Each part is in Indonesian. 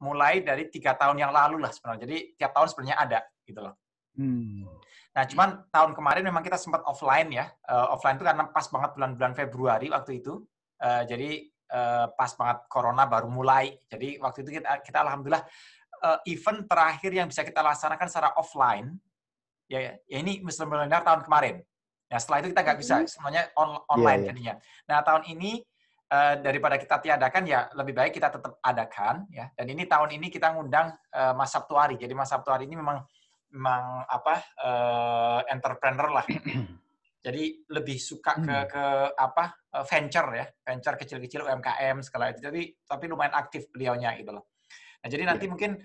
mulai dari 3 tahun yang lalu lah sebenarnya. Jadi tiap tahun sebenarnya ada gitu loh. Nah, cuman tahun kemarin memang kita sempat offline ya. Offline itu karena pas banget bulan-bulan Februari waktu itu. Jadi pas banget corona baru mulai. Jadi waktu itu kita alhamdulillah event terakhir yang bisa kita laksanakan secara offline ya ini Muslim Millennial tahun kemarin. Ya setelah itu kita nggak bisa, semuanya online jadinya. Nah tahun ini daripada kita tiadakan ya lebih baik kita tetap adakan ya. Dan ini tahun ini kita ngundang Mas Sabtuari. Jadi Mas Sabtuari ini memang entrepreneur lah. Jadi lebih suka ke venture ya, venture kecil-kecil UMKM segala itu. Jadi tapi lumayan aktif beliaunya gitu loh. Nah, jadi nanti mungkin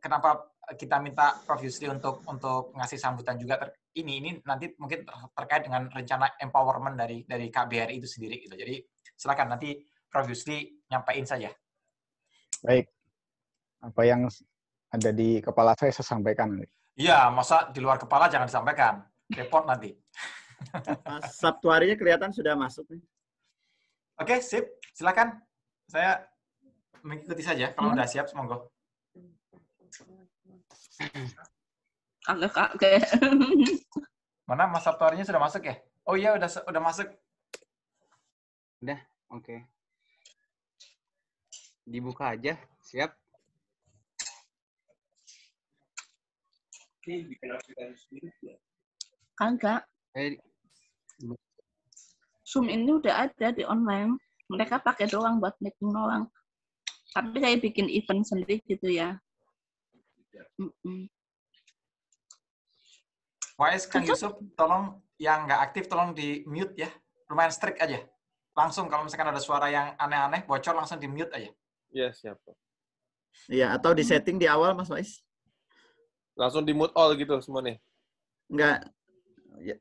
kenapa kita minta Prof Yusri untuk ngasih sambutan juga ini nanti mungkin terkait dengan rencana empowerment dari KBRI itu sendiri gitu. Jadi silakan nanti Prof Yusri nyampaikan saja. Baik. Apa yang ada di kepala saya sampaikan. Iya, masa di luar kepala jangan disampaikan. Repot nanti. Mas Sabtuarinya kelihatan sudah masuk nih. Oke, sip. Silakan. Saya mengikuti saja kalau udah siap, monggo. Agak kaget. Mana Mas Sabtuarinya sudah masuk ya? Oh iya, udah masuk. Udah, oke. Dibuka aja, siap. Kagak. Zoom ini udah ada di online. Mereka pakai doang buat meeting doang. Tapi kayak bikin event sendiri gitu ya. Wais, Kang Yusuf, tolong yang nggak aktif tolong di mute ya. Lumayan strict aja. Langsung kalau misalkan ada suara yang aneh-aneh, bocor langsung di mute aja. Iya, siap. Iya, atau di setting di awal, Mas Wais. Langsung di mute all gitu semua nih? Enggak. Ya.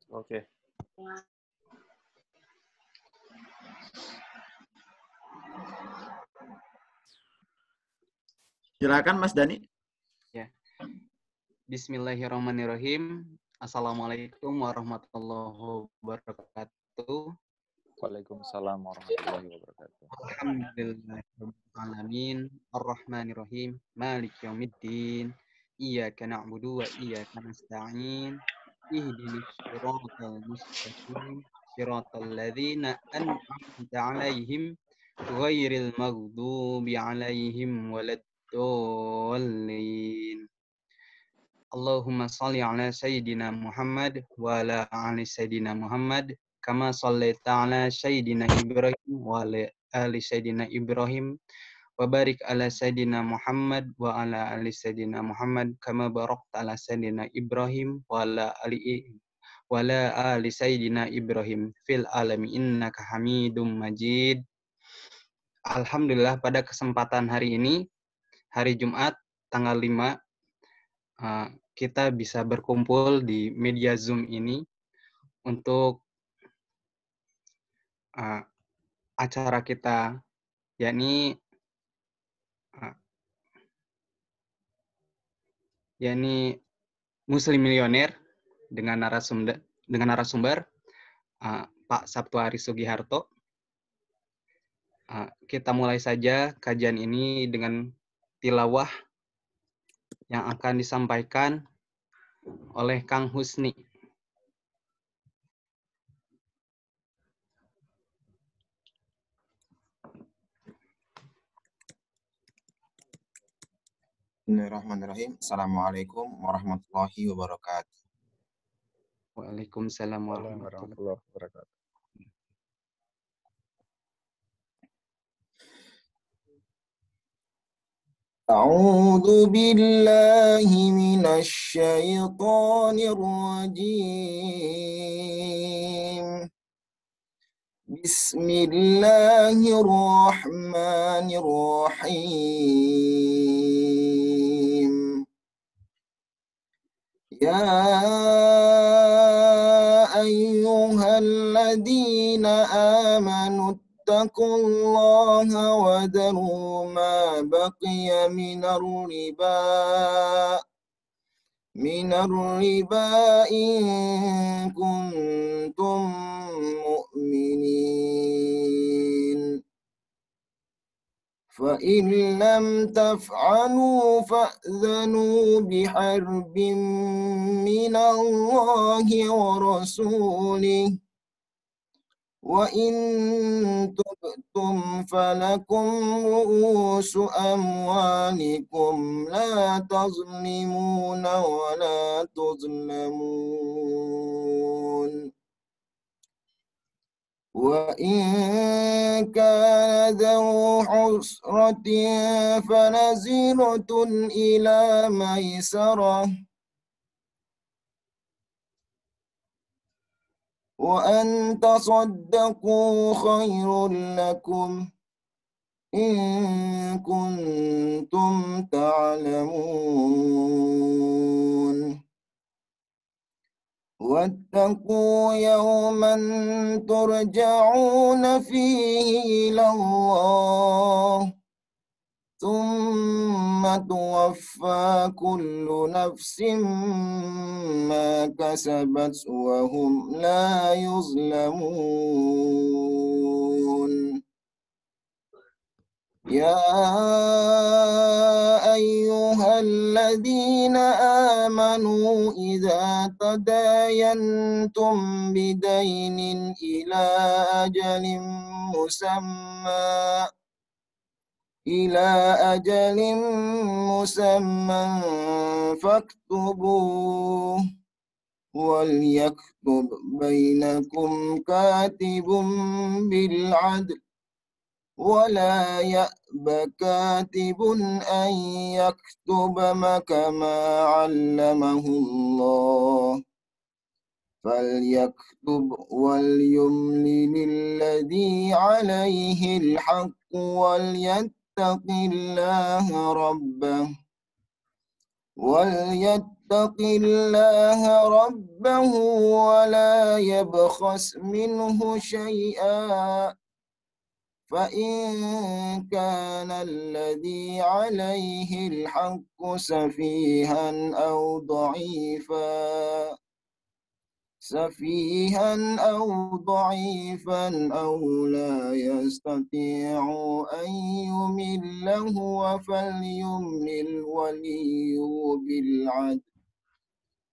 Oke. Silakan Mas Dani. Ya. Bismillahirrahmanirrahim. Assalamualaikum warahmatullahi wabarakatuh. Waalaikumsalam warahmatullahi wabarakatuh. Alhamdulillahirrahmanirrahim. Ar-Rahmanirrahim. Malik yaumiddin. Iyyaka na'budu wa iyyaka nasta'in. Ihdinas siratal mustaqim. Siratal ladzina an'amta 'alaihim ghairil maghdubi 'alaihim waladdallin. Allahumma shalli 'ala sayyidina Muhammad wa ala ali sayyidina Muhammad kama shallaita 'ala sayyidina Ibrahim wa ala ali sayyidina Ibrahim wa barik 'ala sayyidina Muhammad wa ala ali sayyidina Muhammad kama barakta 'ala sayyidina Ibrahim wa ala ali sayyidina Ibrahim fil alamin innaka Hamidum Majid. Alhamdulillah pada kesempatan hari ini, hari Jumat tanggal 5, kita bisa berkumpul di media Zoom ini untuk acara kita, yakni Muslim Milioner dengan narasumber Pak Sabtuari Sugiharto. Kita mulai saja kajian ini dengan tilawah yang akan disampaikan oleh Kang Husni. Bismillahirrahmanirrahim. Assalamualaikum warahmatullahi wabarakatuh. Waalaikumsalam warahmatullahi wabarakatuh. أعوذ بالله من الشيطان الرجيم بسم الله الرحمن الرحيم يا أيها الذين آمنوا اتقوا الله وذروا ما بقي من الربا إن كنتم مؤمنين فإن لم تفعلوا فأذنوا بحرب من الله ورسوله وإن تبتم فلكم رؤوس أموالكم لا تظلمون ولا تظلمون وإن كان ذو عسرة فنزلة إلى ميسرة وأن تصدقوا خير لكم إن كنتم تعلمون واتقوا يوما ترجعون فيه إلى الله ثم توفى كل نفس ما كسبت وهم لا يظلمون يا أيها الذين آمنوا إذا تداينتم بدين إلى أجل مسمى فاكتبوه وليكتب بينكم كاتب بالعدل ولا يأب كاتب أن يكتب كما علمه الله فليكتب وليملل الذي عليه الحق وليتق الله ربه ولا يبخس منه شيئا فإن كان الذي عليه الحق سفيها أو ضعيفا أو لا يستطيع أن يمل هو فليملل وليه بالعدل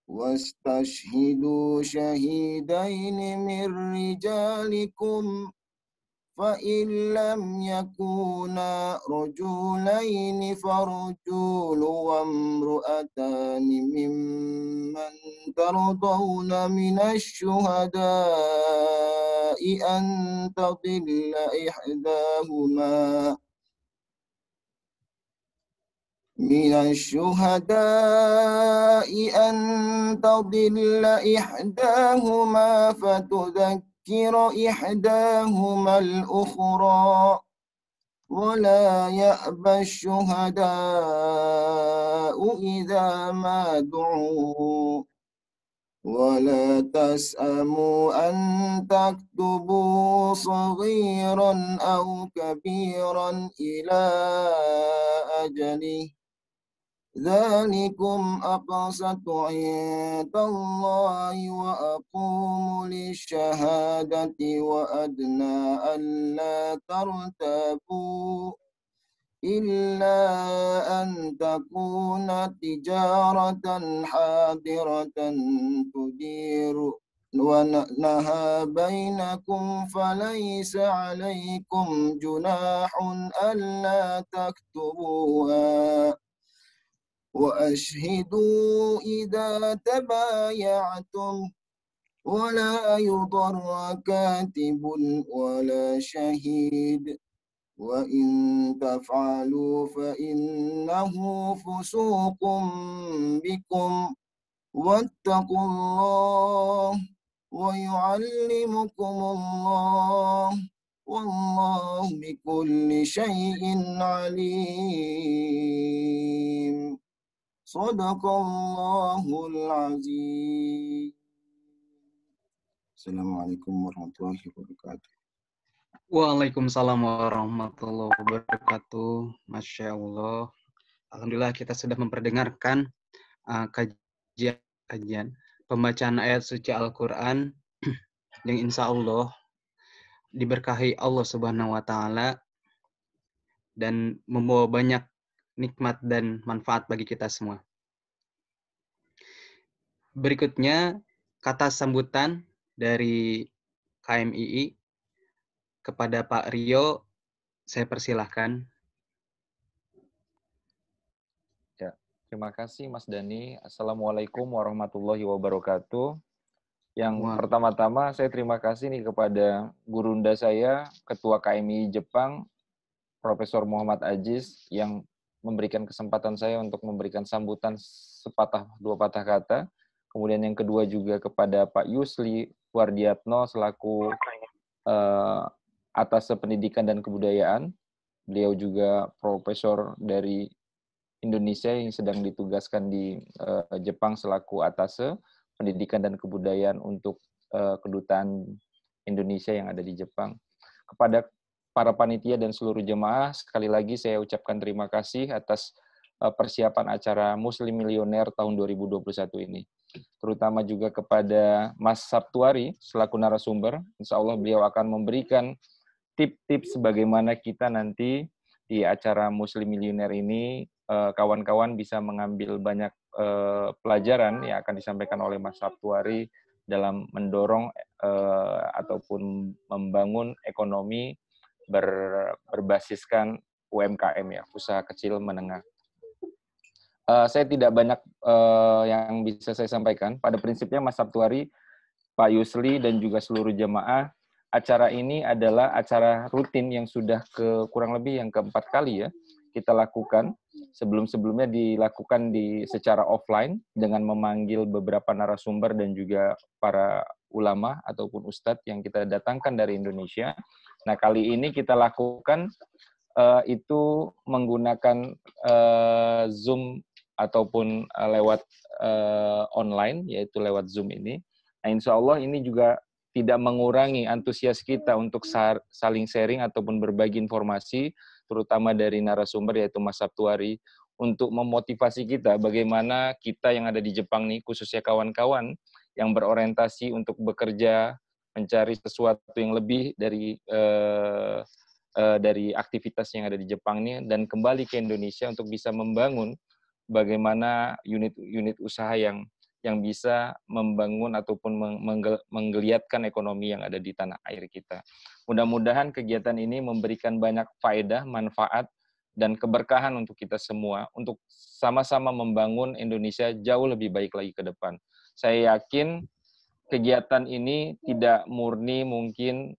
واستشهدوا شهيدين من رجالكم فإن لم يكونا رجلين فرجل وامرأتان ممن ترضون من الشهداء أن تضل إحداهما فتذكر إحداهما الأخرى ولا يأبى الشهداء إذا ما دعوا ولا تسأموا أن تكتبوا صغيرا أو كبيرا إلى أجله ذلكم أقسط عند الله وأقوم للشهادة وأدنى ألا ترتابوا إلا أن تكون تجارة حاضرة تديرونها بينكم فليس عليكم جناح ألا تكتبوها وأشهدوا إذا تبايعتم ولا يضر كاتب ولا شهيد وإن تفعلوا فإنه فسوق بكم واتقوا الله ويعلمكم الله والله بكل شيء عليم صدق الله العظيم. Assalamualaikum warahmatullahi wabarakatuh. Waalaikumsalam warahmatullahi wabarakatuh. Masya Allah. Alhamdulillah kita sudah memperdengarkan kajian pembacaan ayat suci Al-Quran yang insya Allah diberkahi Allah Subhanahu wa Ta'ala dan membawa banyak nikmat dan manfaat bagi kita semua. Berikutnya, kata sambutan dari KMII kepada Pak Rio, saya persilahkan. Ya, terima kasih Mas Dani. Assalamualaikum warahmatullahi wabarakatuh. Yang pertama-tama saya terima kasih nih kepada gurunda saya, Ketua KMI Jepang, Profesor Muhammad Aziz, yang memberikan kesempatan saya untuk memberikan sambutan sepatah dua patah kata. Kemudian yang kedua juga kepada Pak Yusli Wardiatno selaku atas pendidikan dan kebudayaan. Beliau juga profesor dari Indonesia yang sedang ditugaskan di Jepang selaku atase pendidikan dan kebudayaan untuk kedutaan Indonesia yang ada di Jepang. Kepada para panitia dan seluruh jemaah, sekali lagi saya ucapkan terima kasih atas persiapan acara Muslim Milioner tahun 2021 ini. Terutama juga kepada Mas Sabtuari selaku narasumber. Insya Allah beliau akan memberikan tips-tips bagaimana kita nanti di acara Muslim Milioner ini kawan-kawan bisa mengambil banyak pelajaran yang akan disampaikan oleh Mas Sabtuari dalam mendorong ataupun membangun ekonomi berbasiskan UMKM ya, usaha kecil menengah. Saya tidak banyak yang bisa saya sampaikan. Pada prinsipnya Mas Sabtuari, Pak Yusli dan juga seluruh jemaah, acara ini adalah acara rutin yang sudah kurang lebih yang keempat kali ya kita lakukan. Sebelum-sebelumnya dilakukan secara offline dengan memanggil beberapa narasumber dan juga para ulama ataupun ustadz yang kita datangkan dari Indonesia. Nah, kali ini kita lakukan itu menggunakan Zoom ataupun lewat online, yaitu lewat Zoom ini. Nah, insya Allah ini juga tidak mengurangi antusias kita untuk saling sharing ataupun berbagi informasi, terutama dari narasumber yaitu Mas Sabtuari, untuk memotivasi kita bagaimana kita yang ada di Jepang nih, khususnya kawan-kawan yang berorientasi untuk bekerja, mencari sesuatu yang lebih dari aktivitas yang ada di Jepang ini, dan kembali ke Indonesia untuk bisa membangun bagaimana unit usaha yang bisa membangun ataupun menggeliatkan ekonomi yang ada di tanah air kita. Mudah-mudahan kegiatan ini memberikan banyak faedah, manfaat, dan keberkahan untuk kita semua, untuk sama-sama membangun Indonesia jauh lebih baik lagi ke depan. Saya yakin kegiatan ini tidak murni mungkin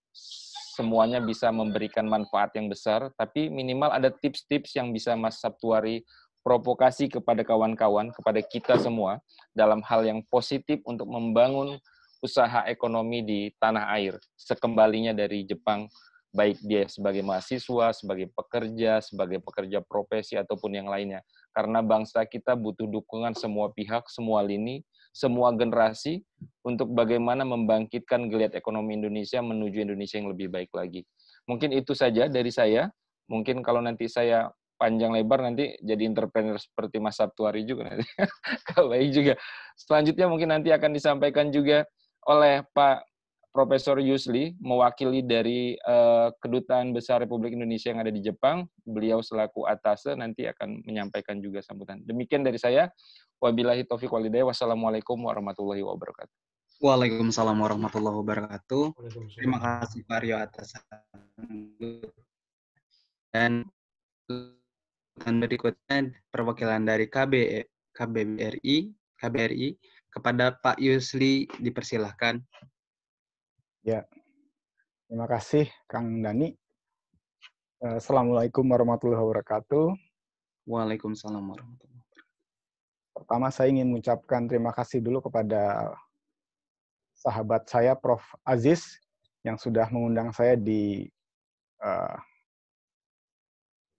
semuanya bisa memberikan manfaat yang besar, tapi minimal ada tips-tips yang bisa Mas Sabtuari provokasi kepada kawan-kawan, kepada kita semua, dalam hal yang positif untuk membangun usaha ekonomi di tanah air, sekembalinya dari Jepang, baik dia sebagai mahasiswa, sebagai pekerja profesi, ataupun yang lainnya. Karena bangsa kita butuh dukungan semua pihak, semua lini, semua generasi, untuk bagaimana membangkitkan geliat ekonomi Indonesia menuju Indonesia yang lebih baik lagi. Mungkin itu saja dari saya. Mungkin kalau nanti saya panjang lebar nanti jadi entrepreneur seperti Mas Sabtuari juga nanti. Baik juga. Selanjutnya mungkin nanti akan disampaikan juga oleh Pak Profesor Yusli, mewakili dari Kedutaan Besar Republik Indonesia yang ada di Jepang. Beliau selaku atase nanti akan menyampaikan juga sambutan. Demikian dari saya. Wabillahi taufiq wal hidayah. Wassalamualaikum warahmatullahi wabarakatuh. Waalaikumsalam warahmatullahi wabarakatuh. Terima kasih Pak Rio atas dan berikutnya perwakilan dari KBRI kepada Pak Yusli, dipersilahkan. Ya, terima kasih Kang Dani. Assalamualaikum warahmatullahi wabarakatuh. Waalaikumsalam warahmatullahi wabarakatuh. Pertama saya ingin mengucapkan terima kasih dulu kepada sahabat saya Prof. Aziz yang sudah mengundang saya di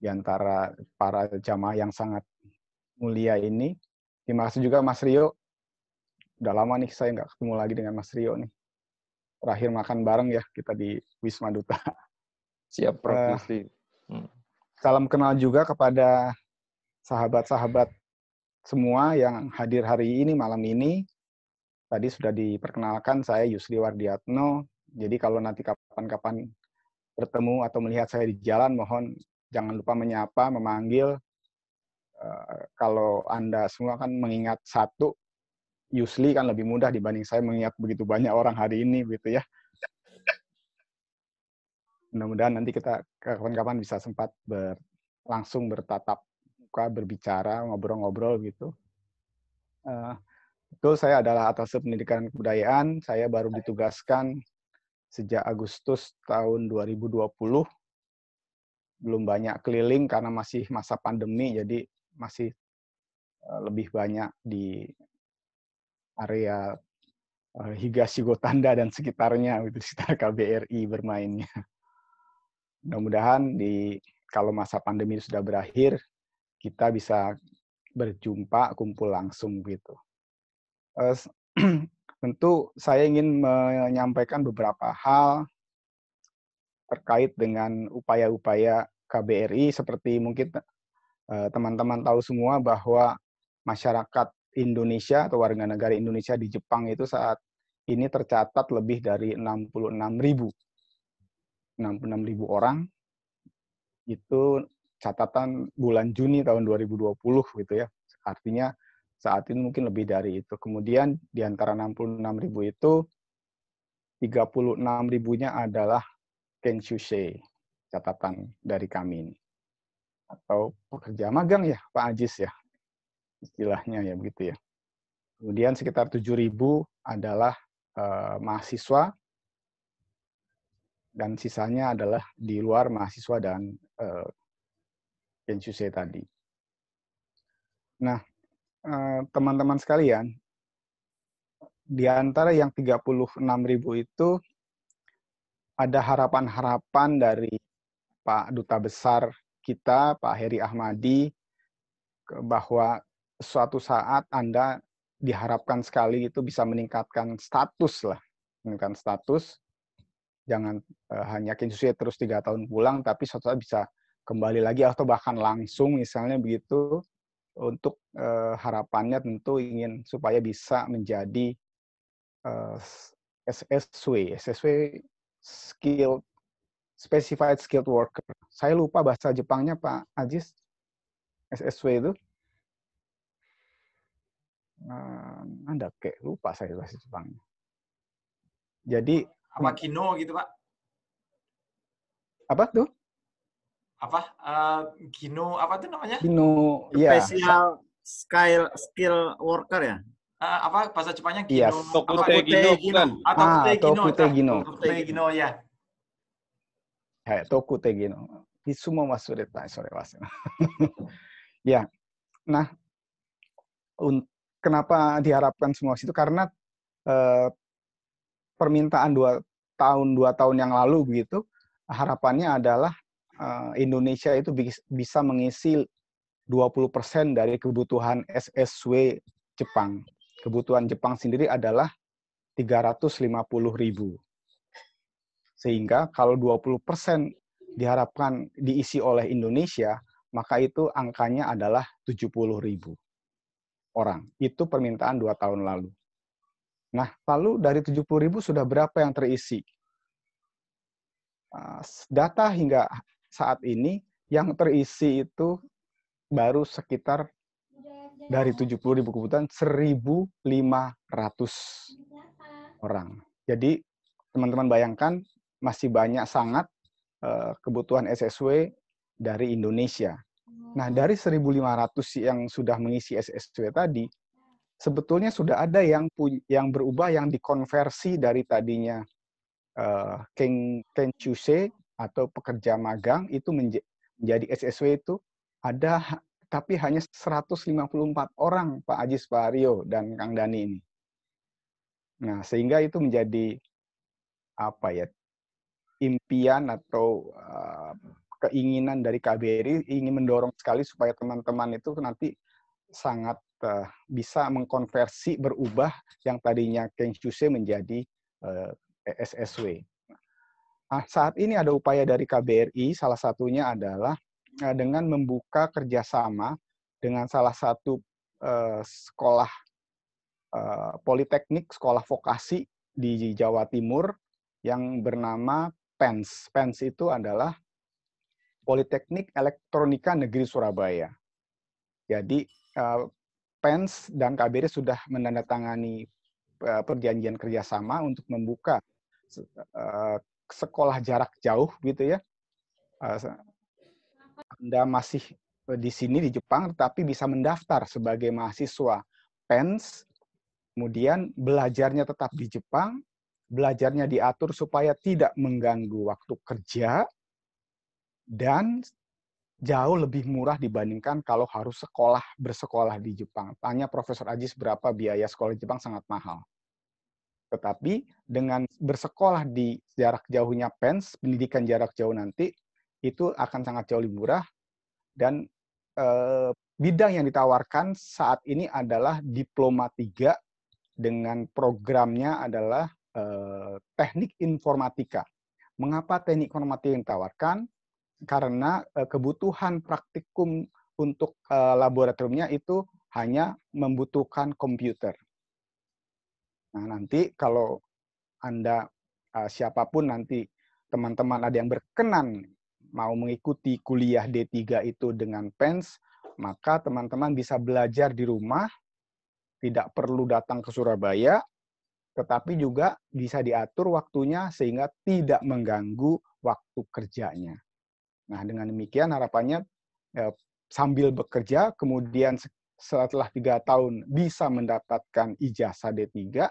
antara para jamaah yang sangat mulia ini. Terima kasih juga Mas Rio. Udah lama nih saya nggak ketemu lagi dengan Mas Rio nih. Terakhir makan bareng ya kita di Wisma Duta. Siap, Prof. Yusli. Salam kenal juga kepada sahabat-sahabat semua yang hadir hari ini, malam ini. Tadi sudah diperkenalkan, saya Yusli Wardiatno. Jadi kalau nanti kapan-kapan bertemu atau melihat saya di jalan, mohon Jangan lupa menyapa, memanggil. Kalau Anda semua kan mengingat satu, Yusli kan lebih mudah dibanding saya mengingat begitu banyak orang hari ini, gitu ya. Mudah-mudahan nanti kita kapan-kapan bisa sempat langsung bertatap muka, berbicara, ngobrol-ngobrol gitu. Betul, saya adalah Atasé Pendidikan dan Kebudayaan. Saya baru ditugaskan sejak Agustus tahun 2020. Belum banyak keliling karena masih masa pandemi, jadi masih lebih banyak di area Higashi-Gotanda dan sekitarnya, gitu, sekitar KBRI bermainnya. Mudah-mudahan kalau masa pandemi sudah berakhir, kita bisa berjumpa, kumpul langsung gitu. Tentu saya ingin menyampaikan beberapa hal terkait dengan upaya-upaya KBRI, seperti mungkin teman-teman tahu semua bahwa masyarakat Indonesia atau warga negara Indonesia di Jepang itu saat ini tercatat lebih dari 66.000 orang. Itu catatan bulan Juni tahun 2020 gitu ya. Artinya saat ini mungkin lebih dari itu. Kemudian di antara 66.000 itu 36.000-nya adalah Kenshusei, catatan dari kami ini. Atau pekerja magang ya, Pak Ajis ya. Istilahnya ya begitu ya. Kemudian sekitar 7.000 adalah mahasiswa, dan sisanya adalah di luar mahasiswa dan Kenshusei tadi. Nah, teman-teman sekalian, di antara yang 36.000 itu ada harapan-harapan dari Pak Duta Besar kita, Pak Heri Ahmadi, bahwa suatu saat Anda diharapkan sekali itu bisa meningkatkan status lah, meningkatkan status. Jangan hanya Kenshusei terus 3 tahun pulang, tapi suatu saat bisa kembali lagi atau bahkan langsung misalnya begitu. Untuk harapannya tentu ingin supaya bisa menjadi SSW Specified Skilled Worker. Saya lupa bahasa Jepangnya, Pak Ajis. SSW itu. Anda kayak lupa saya bahasa Jepangnya. Jadi apa Kino gitu, Pak? Apa tuh? Apa Kino apa tuh namanya? Kino, ya. Special skill worker ya. Apa bahasa Jepangnya Kino? Yes. Tokute Gino bukan? Tokute Gino. Tokute Gino ya. Tokute Gino. Isumo wasureta sore wasu. Ya. Nah, kenapa diharapkan semua itu? Karena permintaan 2 tahun yang lalu begitu, harapannya adalah Indonesia itu bisa mengisi 20% dari kebutuhan SSW Jepang. Kebutuhan Jepang sendiri adalah 350.000. Sehingga kalau 20% diharapkan diisi oleh Indonesia, maka itu angkanya adalah 70.000 orang. Itu permintaan 2 tahun lalu. Nah, lalu dari 70.000 sudah berapa yang terisi? Data hingga saat ini yang terisi itu baru sekitar dari 70.000 kebutuhan 1.500 orang. Jadi teman-teman bayangkan masih banyak sangat kebutuhan SSW dari Indonesia. Nah, dari 1.500 yang sudah mengisi SSW tadi, sebetulnya sudah ada yang berubah, yang dikonversi dari tadinya Kenshusei atau pekerja magang itu menjadi SSW itu ada, tapi hanya 154 orang, Pak Ajis, Pak Aryo, dan Kang Dani ini. Nah, sehingga itu menjadi impian atau keinginan dari KBRI, ingin mendorong sekali supaya teman-teman itu nanti sangat bisa mengkonversi, berubah yang tadinya Kenshusei menjadi SSW. Nah, saat ini ada upaya dari KBRI, salah satunya adalah dengan membuka kerjasama dengan salah satu sekolah politeknik, sekolah vokasi di Jawa Timur yang bernama PENS. PENS itu adalah Politeknik Elektronika Negeri Surabaya. Jadi PENS dan KBRI sudah menandatangani perjanjian kerjasama untuk membuka sekolah jarak jauh gitu ya. Anda masih di sini di Jepang, tetapi bisa mendaftar sebagai mahasiswa PENS, kemudian belajarnya tetap di Jepang, belajarnya diatur supaya tidak mengganggu waktu kerja, dan jauh lebih murah dibandingkan kalau harus bersekolah di Jepang. Tanya Profesor Ajis berapa biaya sekolah di Jepang, sangat mahal. Tetapi dengan bersekolah di jarak jauhnya PENS, pendidikan jarak jauh nanti, itu akan sangat jauh lebih murah, dan bidang yang ditawarkan saat ini adalah Diploma 3 dengan programnya adalah Teknik Informatika. Mengapa Teknik Informatika yang ditawarkan? Karena kebutuhan praktikum untuk laboratoriumnya itu hanya membutuhkan komputer. Nah, nanti kalau Anda, siapapun nanti teman-teman ada yang berkenan mau mengikuti kuliah D3 itu dengan PENS, maka teman-teman bisa belajar di rumah, tidak perlu datang ke Surabaya, tetapi juga bisa diatur waktunya sehingga tidak mengganggu waktu kerjanya. Nah, dengan demikian harapannya sambil bekerja, kemudian setelah 3 tahun bisa mendapatkan ijazah D3.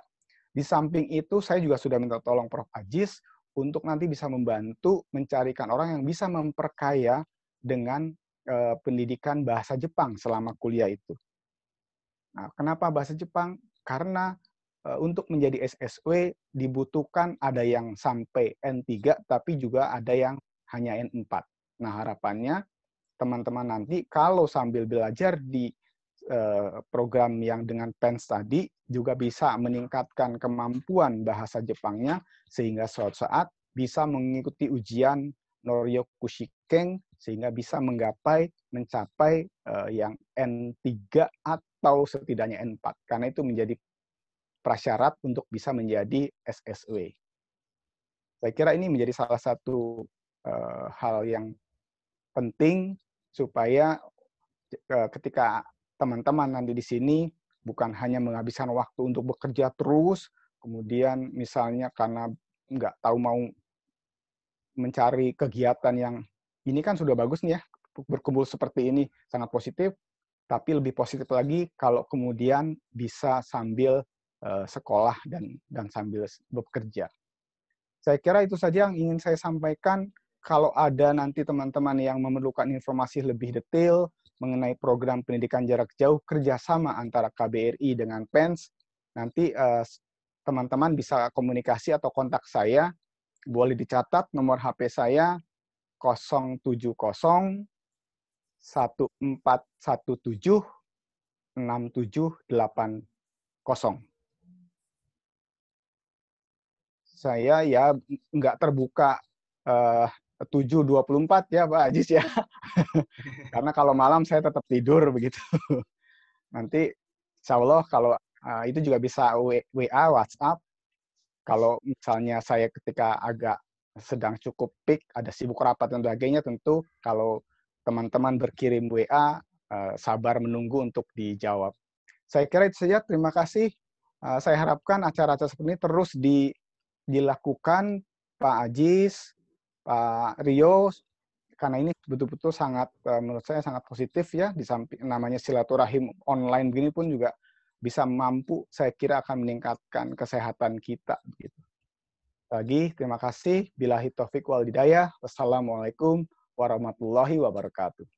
Di samping itu, saya juga sudah minta tolong Prof. Ajis untuk nanti bisa membantu mencarikan orang yang bisa memperkaya dengan pendidikan bahasa Jepang selama kuliah itu. Nah, kenapa bahasa Jepang? Karena untuk menjadi SSW dibutuhkan ada yang sampai N3, tapi juga ada yang hanya N4. Nah, harapannya teman-teman nanti kalau sambil belajar di program yang dengan PENS tadi juga bisa meningkatkan kemampuan bahasa Jepangnya sehingga suatu saat bisa mengikuti ujian Noryoku Shiken sehingga bisa mencapai yang N3 atau setidaknya N4 karena itu menjadi prasyarat untuk bisa menjadi SSW. Saya kira ini menjadi salah satu hal yang penting supaya ketika teman-teman nanti di sini bukan hanya menghabiskan waktu untuk bekerja terus, kemudian misalnya karena nggak tahu mau mencari kegiatan yang ini kan sudah bagus nih ya, berkumpul seperti ini sangat positif, tapi lebih positif lagi kalau kemudian bisa sambil sekolah dan sambil bekerja. Saya kira itu saja yang ingin saya sampaikan. Kalau ada nanti teman-teman yang memerlukan informasi lebih detail mengenai program pendidikan jarak jauh kerjasama antara KBRI dengan PENS, nanti teman-teman bisa komunikasi atau kontak saya. Boleh dicatat nomor HP saya 070 1417 6780. Saya ya nggak terbuka 7.24 ya Pak Ajis ya. Karena kalau malam saya tetap tidur begitu. Nanti insya Allah kalau itu juga bisa WA, WhatsApp. Kalau misalnya saya ketika agak sedang cukup peak, ada sibuk rapat dan sebagainya, tentu kalau teman-teman berkirim WA, sabar menunggu untuk dijawab. Saya kira itu saja, terima kasih. Saya harapkan acara-acara seperti ini terus dilakukan Pak Ajis, Pak Rio, karena ini betul-betul sangat, menurut saya sangat positif ya, di samping namanya silaturahim online begini pun juga bisa mampu, saya kira akan meningkatkan kesehatan kita. Begitu. Lagi, terima kasih. Billahi taufiq wal hidayah. Wassalamualaikum warahmatullahi wabarakatuh.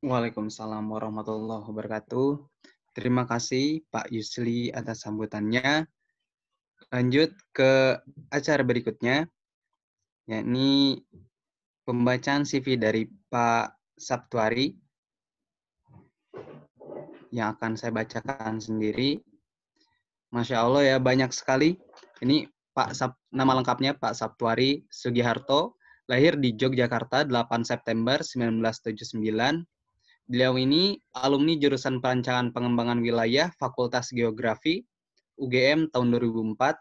Waalaikumsalam warahmatullahi wabarakatuh. Terima kasih Pak Yusli atas sambutannya. Lanjut ke acara berikutnya, yakni pembacaan CV dari Pak Sabtuari yang akan saya bacakan sendiri. Masya Allah ya, banyak sekali. Ini nama lengkapnya Pak Sabtuari Sugiharto, lahir di Yogyakarta 8 September 1979. Beliau ini alumni jurusan Perancangan Pengembangan Wilayah Fakultas Geografi UGM tahun 2004,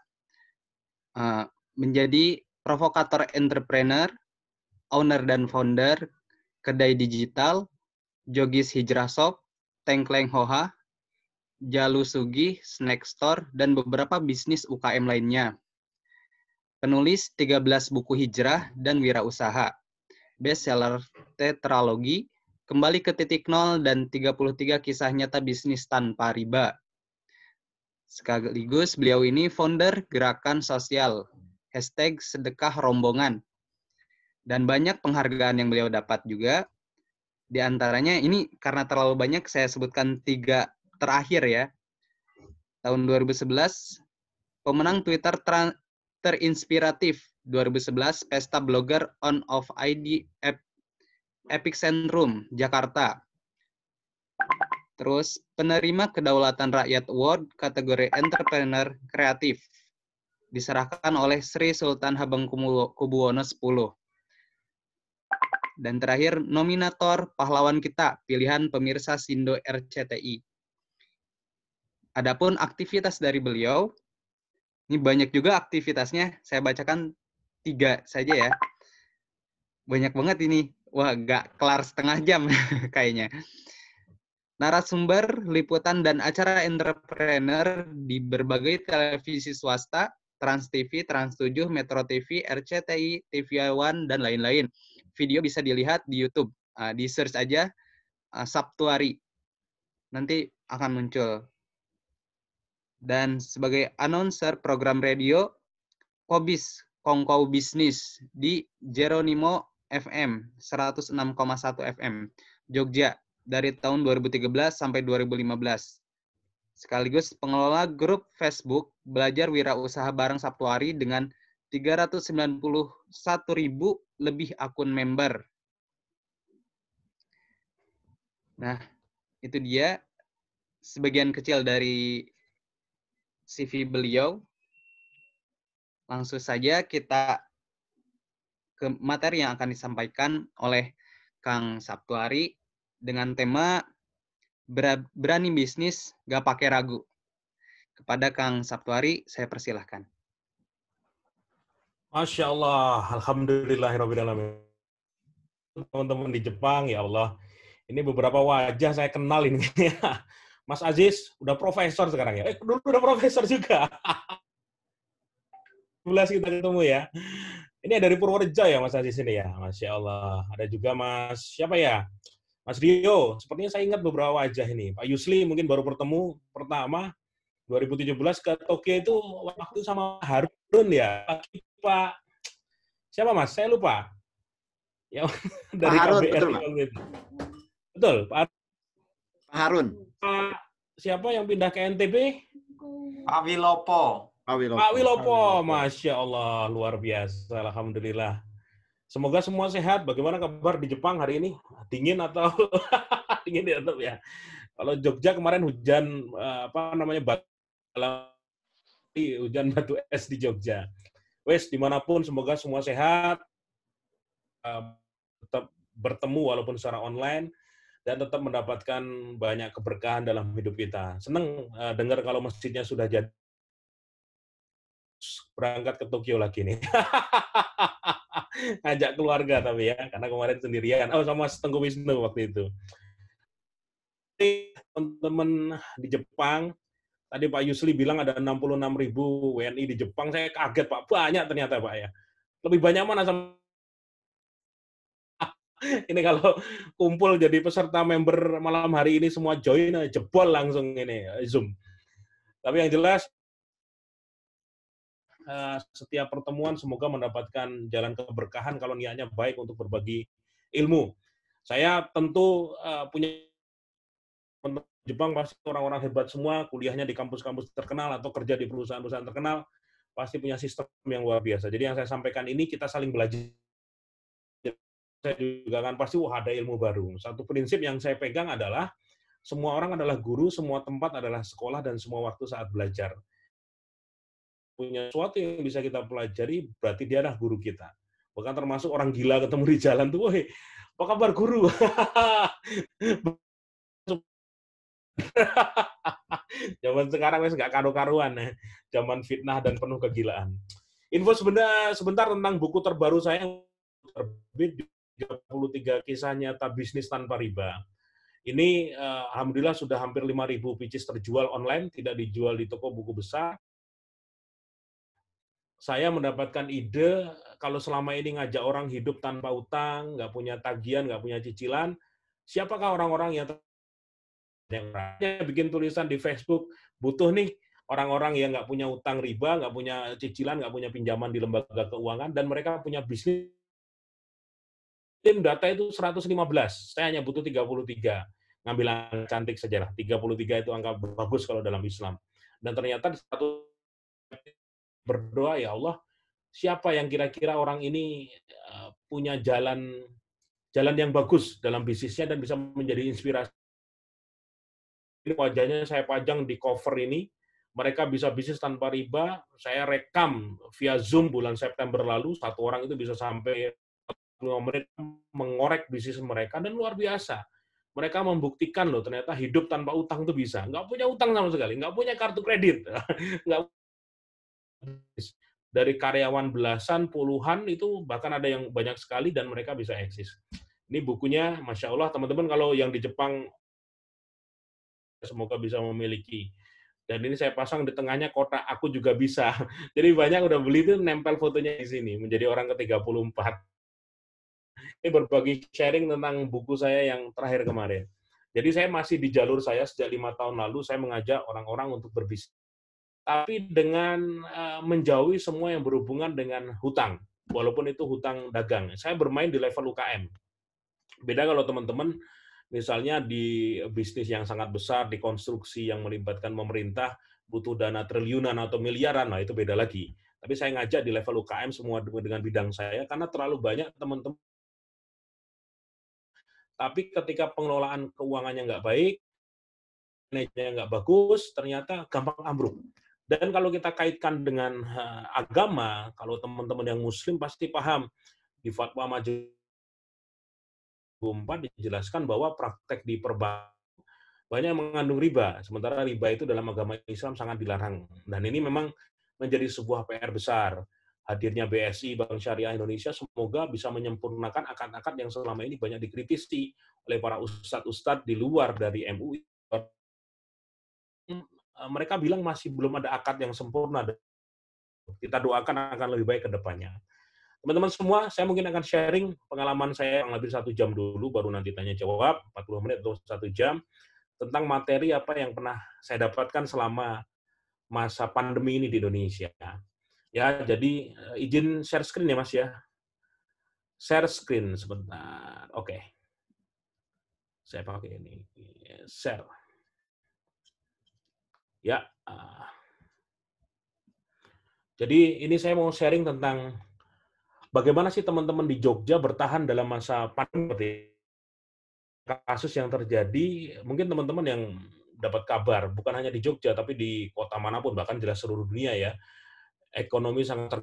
menjadi provokator entrepreneur, owner dan founder Kedai Digital, Jogis Hijrah Shop, Tengkleng Hoha, Jalu Sugih, Snack Store, dan beberapa bisnis UKM lainnya. Penulis 13 buku hijrah dan wirausaha, bestseller tetralogi, Kembali ke Titik Nol, dan 33 kisah nyata bisnis tanpa riba. Sekaligus beliau ini founder gerakan sosial, #sedekah rombongan. Dan banyak penghargaan yang beliau dapat juga. Di antaranya ini karena terlalu banyak, saya sebutkan 3 terakhir ya. Tahun 2011, pemenang Twitter terinspiratif 2011, Pesta Blogger On of ID Epicentrum, Jakarta. Terus, penerima Kedaulatan Rakyat Award kategori Entrepreneur Kreatif, diserahkan oleh Sri Sultan Hamengkubuwono X. Dan terakhir, nominator Pahlawan Kita, pilihan pemirsa Sindo RCTI. Adapun aktivitas dari beliau, ini banyak juga aktivitasnya, saya bacakan 3 saja ya. Banyak banget ini. Wah, nggak kelar setengah jam kayaknya. Narasumber, liputan, dan acara entrepreneur di berbagai televisi swasta, Trans TV, Trans 7, Metro TV, RCTI, TV One, dan lain-lain. Video bisa dilihat di YouTube. Di search aja Sabtuari. Nanti akan muncul. Dan sebagai announcer program radio, Kobis, Kongkow Bisnis di Jeronimo FM, 106,1 FM, Jogja, dari tahun 2013 sampai 2015. Sekaligus pengelola grup Facebook Belajar Wirausaha Bareng Sabtuari dengan 391.000 lebih akun member. Nah, itu dia sebagian kecil dari CV beliau. Langsung saja kita ke materi yang akan disampaikan oleh Kang Sabtuari dengan tema berani bisnis gak pakai ragu. Kepada Kang Sabtuari, saya persilahkan. Masya Allah, alhamdulillahirrahmanirrahim. Teman-teman di Jepang, ya Allah. Ini beberapa wajah saya kenal ini. Mas Aziz, udah profesor sekarang ya? Dulu udah profesor juga. 12 kita ketemu ya. Ini dari Purworejo ya Mas Aziz ini ya? Masya Allah. Ada juga Mas, siapa ya? Mas Rio, sepertinya saya ingat beberapa wajah ini. Pak Yusli mungkin baru bertemu pertama 2017 ke Tokyo itu waktu sama Harun ya. Pak siapa Mas? Saya lupa. Ya dari Pak Harun, KBRI betul, Pak. Betul, Pak Harun. Pak siapa yang pindah ke NTB? Pak Wilopo. Pak Wilopo, Masya Allah, luar biasa, alhamdulillah. Semoga semua sehat. Bagaimana kabar di Jepang hari ini? Dingin atau dingin tetap ya? Kalau Jogja kemarin hujan hujan batu es di Jogja. Wes dimanapun semoga semua sehat, tetap bertemu walaupun secara online dan tetap mendapatkan banyak keberkahan dalam hidup kita. Seneng dengar kalau masjidnya sudah jadi. Berangkat ke Tokyo lagi nih. Ngajak keluarga tapi ya, karena kemarin sendirian. Oh, sama Tengku Wisnu waktu itu. Teman-teman di Jepang, tadi Pak Yusli bilang ada 66.000 WNI di Jepang. Saya kaget, Pak. Banyak ternyata, Pak ya. Lebih banyak mana sama ini kalau kumpul jadi peserta member malam hari ini semua join, jebol langsung ini Zoom. Tapi yang jelas setiap pertemuan semoga mendapatkan jalan keberkahan kalau niatnya baik untuk berbagi ilmu. Saya tentu punya teman Jepang pasti orang-orang hebat semua, kuliahnya di kampus-kampus terkenal atau kerja di perusahaan-perusahaan terkenal, pasti punya sistem yang luar biasa. Jadi yang saya sampaikan ini kita saling belajar. Saya juga kan pasti ada ilmu baru. Satu prinsip yang saya pegang adalah semua orang adalah guru, semua tempat adalah sekolah, dan semua waktu saat belajar. Punya sesuatu yang bisa kita pelajari, berarti dia adalah guru kita. Bahkan termasuk orang gila ketemu di jalan tuh, woi, apa kabar guru? Zaman sekarang wes nggak karu-karuan ya. Zaman fitnah dan penuh kegilaan. Info sebentar tentang buku terbaru saya yang terbit 33 kisah nyata bisnis tanpa riba. Ini alhamdulillah sudah hampir 5.000 pieces terjual online, tidak dijual di toko buku besar. Saya mendapatkan ide, kalau selama ini ngajak orang hidup tanpa utang, nggak punya tagihan, nggak punya cicilan, siapakah orang-orang yang bikin tulisan di Facebook, butuh nih orang-orang yang nggak punya utang riba, nggak punya cicilan, nggak punya pinjaman di lembaga keuangan, dan mereka punya bisnis. Tim data itu 115, saya hanya butuh 33. Ngambil angka cantik saja lah, 33 itu angka bagus kalau dalam Islam. Dan ternyata di satu berdoa, ya Allah, siapa yang kira-kira orang ini punya jalan yang bagus dalam bisnisnya dan bisa menjadi inspirasi. Wajahnya saya pajang di cover ini, mereka bisa bisnis tanpa riba, saya rekam via Zoom bulan September lalu, satu orang itu bisa sampai 5 menit mengorek bisnis mereka, dan luar biasa. Mereka membuktikan loh, ternyata hidup tanpa utang itu bisa. Nggak punya utang sama sekali, nggak punya kartu kredit. Nggak. Dari karyawan belasan, puluhan, itu bahkan ada yang banyak sekali, dan mereka bisa eksis. Ini bukunya, Masya Allah, teman-teman kalau yang di Jepang, semoga bisa memiliki. Dan ini saya pasang di tengahnya kotak, aku juga bisa. Jadi banyak udah beli itu nempel fotonya di sini, menjadi orang ke-34. Ini berbagi sharing tentang buku saya yang terakhir kemarin. Jadi saya masih di jalur saya sejak 5 tahun lalu, saya mengajak orang-orang untuk berbisnis. Tapi dengan menjauhi semua yang berhubungan dengan hutang, walaupun itu hutang dagang. Saya bermain di level UKM. Beda kalau teman-teman misalnya di bisnis yang sangat besar, di konstruksi yang melibatkan pemerintah, butuh dana triliunan atau miliaran, nah itu beda lagi. Tapi saya ngajak di level UKM semua dengan bidang saya, karena terlalu banyak teman-teman. Tapi ketika pengelolaan keuangannya nggak baik, manajemennya nggak bagus, ternyata gampang ambruk. Dan kalau kita kaitkan dengan agama, kalau teman-teman yang Muslim pasti paham, di Fatwa Majelis 4 dijelaskan bahwa praktek di perbankan banyak mengandung riba, sementara riba itu dalam agama Islam sangat dilarang. Dan ini memang menjadi sebuah PR besar. Hadirnya BSI, Bank Syariah Indonesia, semoga bisa menyempurnakan akad-akad yang selama ini banyak dikritisi oleh para ustadz-ustadz di luar dari MUI. Mereka bilang masih belum ada akad yang sempurna. Kita doakan akan lebih baik ke depannya. Teman-teman semua, saya mungkin akan sharing pengalaman saya yang lebih 1 jam dulu, baru nanti tanya-jawab, 40 menit atau 1 jam, tentang materi apa yang pernah saya dapatkan selama masa pandemi ini di Indonesia. Ya, jadi izin share screen ya Mas ya. Share screen sebentar. Oke. Saya pakai ini. Share. Ya. Jadi ini saya mau sharing tentang bagaimana sih teman-teman di Jogja bertahan dalam masa pandemi. Kasus yang terjadi, mungkin teman-teman yang dapat kabar, bukan hanya di Jogja, tapi di kota manapun, bahkan jelas seluruh dunia ya, ekonomi sangat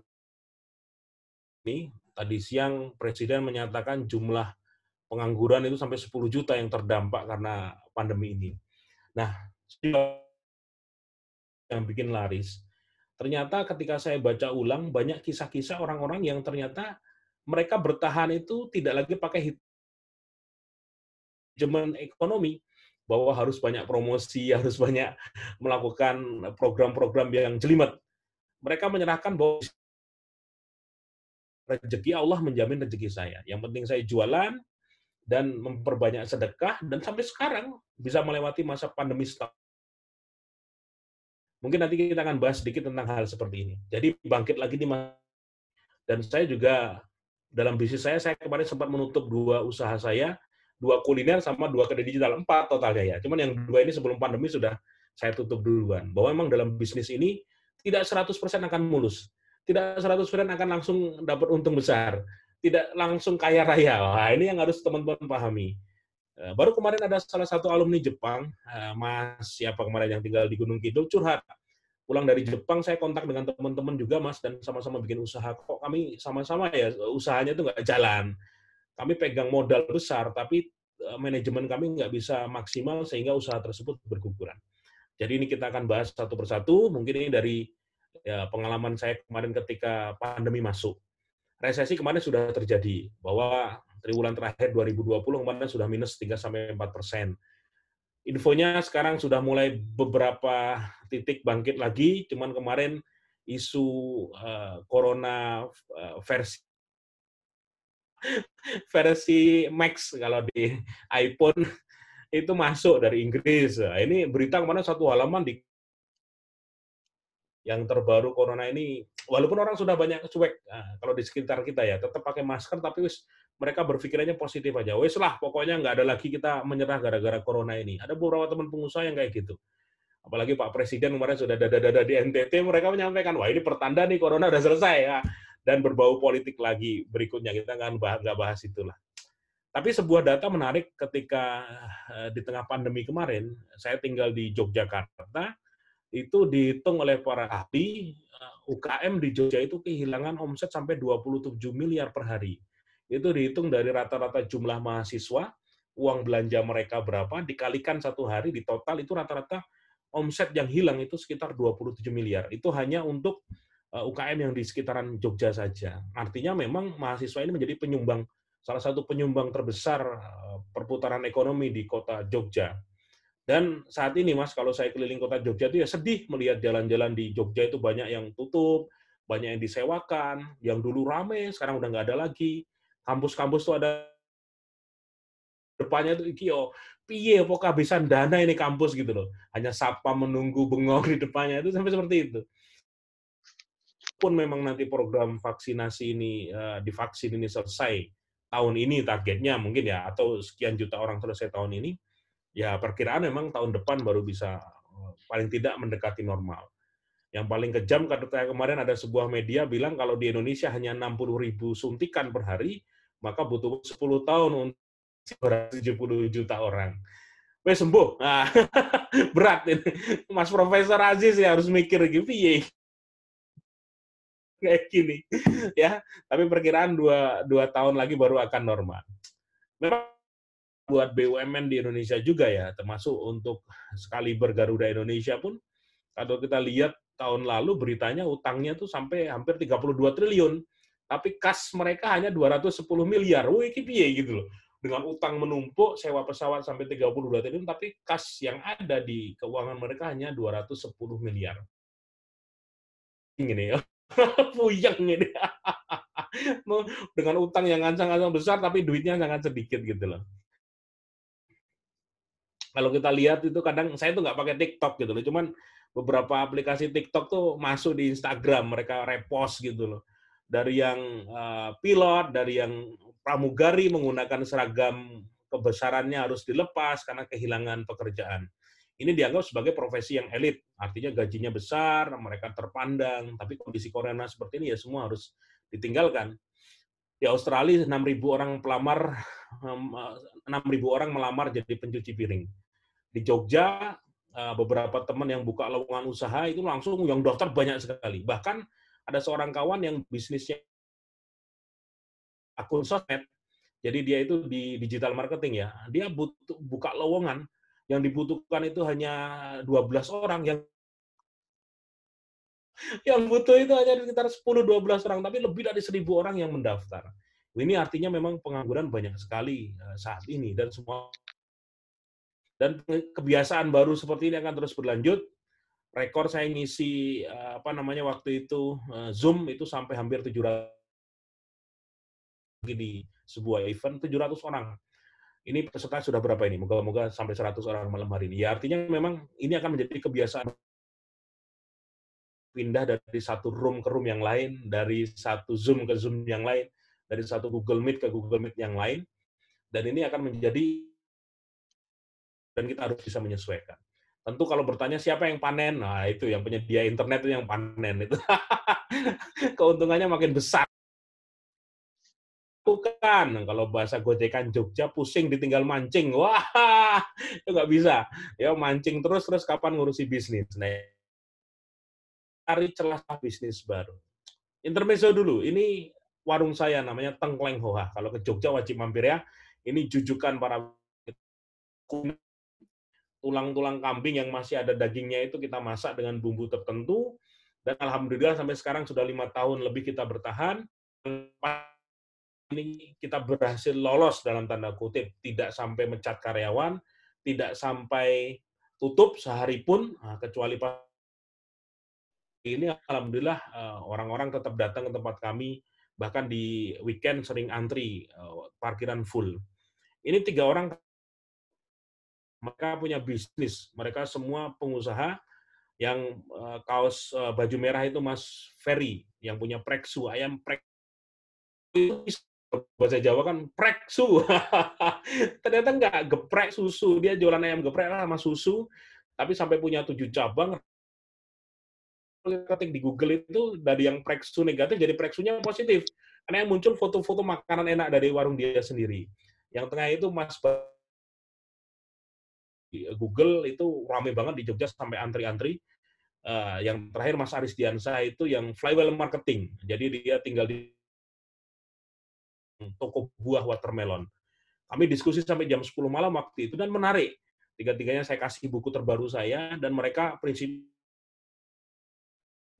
tadi siang Presiden menyatakan jumlah pengangguran itu sampai 10 juta yang terdampak karena pandemi ini. Nah, yang bikin laris, ternyata ketika saya baca ulang, banyak kisah-kisah orang-orang yang ternyata mereka bertahan itu tidak lagi pakai manajemen ekonomi, bahwa harus banyak promosi, harus banyak melakukan program-program yang jelimet. Mereka menyerahkan bahwa rezeki Allah menjamin rezeki saya. Yang penting saya jualan dan memperbanyak sedekah, dan sampai sekarang bisa melewati masa pandemi setahun. Mungkin nanti kita akan bahas sedikit tentang hal seperti ini. Jadi bangkit lagi di masa. Dan saya juga dalam bisnis saya kemarin sempat menutup 2 usaha saya, 2 kuliner sama 2 kedai digital, 4 totalnya ya. Cuman yang 2 ini sebelum pandemi sudah saya tutup duluan. Bahwa memang dalam bisnis ini tidak 100% akan mulus. Tidak 100% akan langsung dapat untung besar. Tidak langsung kaya raya. Wah, ini yang harus teman-teman pahami. Baru kemarin ada salah satu alumni Jepang, Mas siapa kemarin yang tinggal di Gunung Kidul, curhat. Pulang dari Jepang, saya kontak dengan teman-teman juga, Mas, dan sama-sama bikin usaha. Kok kami sama-sama ya, usahanya itu nggak jalan. Kami pegang modal besar, tapi manajemen kami nggak bisa maksimal sehingga usaha tersebut berguguran. Jadi ini kita akan bahas satu persatu. Mungkin ini dari ya, pengalaman saya kemarin ketika pandemi masuk. resesi kemarin sudah terjadi, bahwa triwulan terakhir 2020 kemarin sudah minus 3-4%. Infonya sekarang sudah mulai beberapa titik bangkit lagi, cuman kemarin isu corona versi Max kalau di iPhone itu masuk dari Inggris. Nah, ini berita kemarin satu halaman di yang terbaru corona ini, walaupun orang sudah banyak cuek, nah, kalau di sekitar kita ya, tetap pakai masker, tapi mereka berpikirannya positif aja. Wes lah, pokoknya nggak ada lagi kita menyerah gara-gara corona ini. Ada beberapa teman pengusaha yang kayak gitu. Apalagi Pak Presiden kemarin sudah dada-dada di NTT, mereka menyampaikan, wah ini pertanda nih corona udah selesai ya. Dan berbau politik lagi berikutnya, kita nggak bahas itulah. Tapi sebuah data menarik ketika di tengah pandemi kemarin, saya tinggal di Yogyakarta, itu dihitung oleh para ahli, UKM di Jogja itu kehilangan omset sampai 27 miliar per hari. Itu dihitung dari rata-rata jumlah mahasiswa, uang belanja mereka berapa, dikalikan satu hari, di total itu rata-rata omset yang hilang itu sekitar 27 miliar. Itu hanya untuk UKM yang di sekitaran Jogja saja. Artinya memang mahasiswa ini menjadi penyumbang, salah satu penyumbang terbesar perputaran ekonomi di kota Jogja. Dan saat ini, Mas, kalau saya keliling kota Jogja itu ya sedih melihat jalan-jalan di Jogja itu banyak yang tutup, banyak yang disewakan, yang dulu rame, sekarang udah nggak ada lagi. Kampus-kampus tuh ada depannya itu iki piye apa kehabisan dana ini kampus gitu loh. Hanya satpam menunggu bengong di depannya, itu sampai seperti itu. Pun memang nanti program vaksinasi ini divaksin ini selesai tahun ini targetnya mungkin ya, atau sekian juta orang selesai tahun ini, ya perkiraan memang tahun depan baru bisa paling tidak mendekati normal. Yang paling kejam kemarin ada sebuah media bilang kalau di Indonesia hanya 60.000 suntikan per hari, maka butuh 10 tahun untuk 270 juta orang. Wes sembuh. Nah, berat ini. Mas Profesor Aziz ya harus mikir gitu, piye kayak gini. Ya, tapi perkiraan 2 tahun lagi baru akan normal. Memang buat BUMN di Indonesia juga ya, termasuk untuk sekaliber Garuda Indonesia pun, kalau kita lihat tahun lalu beritanya utangnya tuh sampai hampir 32 triliun, tapi kas mereka hanya 210 miliar. Wih, ini piye gitu loh. Dengan utang menumpuk, sewa pesawat sampai 32 triliun, tapi kas yang ada di keuangan mereka hanya 210 miliar. Ini ya, puyeng ini. Dengan utang yang ancang-ancang besar, tapi duitnya sangat sedikit gitu loh. Kalau kita lihat itu kadang saya tuh nggak pakai TikTok gitu loh, cuman beberapa aplikasi TikTok tuh masuk di Instagram, mereka repost gitu loh. Dari yang pilot, dari yang pramugari menggunakan seragam kebesarannya harus dilepas karena kehilangan pekerjaan. Ini dianggap sebagai profesi yang elit, artinya gajinya besar, mereka terpandang, tapi kondisi corona seperti ini ya semua harus ditinggalkan. Di Australia 6.000 orang pelamar, 6.000 orang melamar jadi pencuci piring. Di Jogja, beberapa teman yang buka lowongan usaha itu langsung yang daftar banyak sekali. Bahkan ada seorang kawan yang bisnisnya akun sosmed, jadi dia itu di digital marketing ya, dia butuh buka lowongan, yang dibutuhkan itu hanya 12 orang, yang butuh itu hanya sekitar 10-12 orang, tapi lebih dari 1.000 orang yang mendaftar. Ini artinya memang pengangguran banyak sekali saat ini, dan kebiasaan baru seperti ini akan terus berlanjut. Rekor saya ngisi waktu itu Zoom itu sampai hampir 700 di sebuah event 700 orang. Ini peserta sudah berapa ini? Moga-moga sampai 100 orang malam hari ini. Ya artinya memang ini akan menjadi kebiasaan pindah dari satu room ke room yang lain, dari satu Zoom ke Zoom yang lain, dari satu Google Meet ke Google Meet yang lain. Dan ini akan menjadi, dan kita harus bisa menyesuaikan. Tentu kalau bertanya siapa yang panen, nah itu yang penyedia internet itu yang panen itu. Keuntungannya makin besar. Bukan, kalau bahasa gojekan Jogja pusing ditinggal mancing. Wah, itu nggak bisa. Ya mancing terus kapan ngurusi bisnis. Nah, cari celah bisnis baru. Intermezzo dulu. Ini warung saya namanya Tengkleng Hoha. Kalau ke Jogja wajib mampir ya. Ini jujukan para tulang-tulang kambing yang masih ada dagingnya itu kita masak dengan bumbu tertentu, dan alhamdulillah sampai sekarang sudah 5 tahun lebih kita bertahan. ini kita berhasil lolos dalam tanda kutip, tidak sampai mencat karyawan, tidak sampai tutup sehari pun, kecuali ini alhamdulillah orang-orang tetap datang ke tempat kami, bahkan di weekend sering antri, parkiran full. Ini 3 orang, mereka punya bisnis, mereka semua pengusaha. Yang kaos baju merah itu Mas Ferry, yang punya Preksu, ayam Preksu, bahasa Jawa kan Preksu. Ternyata nggak, geprek susu. Dia jualan ayam geprek sama susu, tapi sampai punya 7 cabang. Ketik di Google itu, dari yang Preksu negatif jadi Preksunya positif. Karena yang muncul foto-foto makanan enak dari warung dia sendiri. Yang tengah itu Mas Google itu rame banget di Jogja sampai antri-antri. Yang terakhir Mas Aris Diansyah itu yang Flywell Marketing. Jadi dia tinggal di toko buah watermelon. Kami diskusi sampai jam 10 malam waktu itu, dan menarik. Tiga-tiganya saya kasih buku terbaru saya, dan mereka prinsip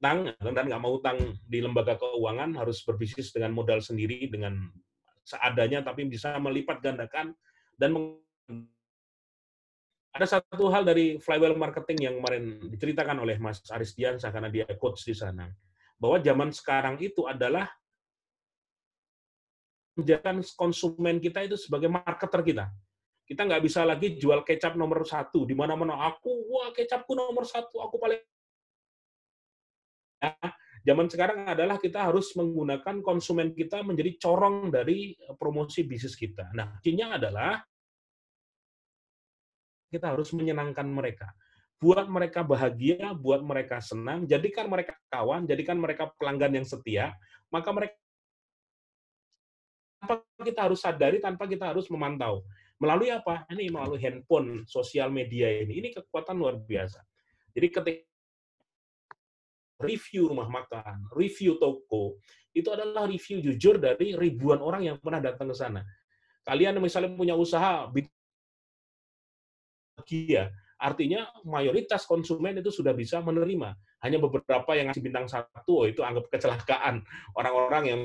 utang, dan nggak mau utang di lembaga keuangan, harus berbisnis dengan modal sendiri, dengan seadanya, tapi bisa melipat gandakan, dan ada satu hal dari Flywell Marketing yang kemarin diceritakan oleh Mas Aris Diansyah, karena dia coach di sana, bahwa zaman sekarang itu adalah menjadikan konsumen kita itu sebagai marketer kita. Kita nggak bisa lagi jual kecap nomor 1 di mana-mana. Wah kecapku nomor 1, aku paling. Zaman sekarang adalah kita harus menggunakan konsumen kita menjadi corong dari promosi bisnis kita. Nah, kuncinya adalah kita harus menyenangkan mereka. Buat mereka bahagia, buat mereka senang, jadikan mereka kawan, jadikan mereka pelanggan yang setia, maka mereka, tanpa kita harus sadari, tanpa kita harus memantau. Melalui apa? Ini melalui handphone, sosial media ini. Ini kekuatan luar biasa. Jadi ketika review rumah makan, review toko, itu adalah review jujur dari ribuan orang yang pernah datang ke sana. Kalian misalnya punya usaha, bahagia, artinya mayoritas konsumen itu sudah bisa menerima. Hanya beberapa yang ngasih bintang 1, itu anggap kecelakaan. Orang-orang yang,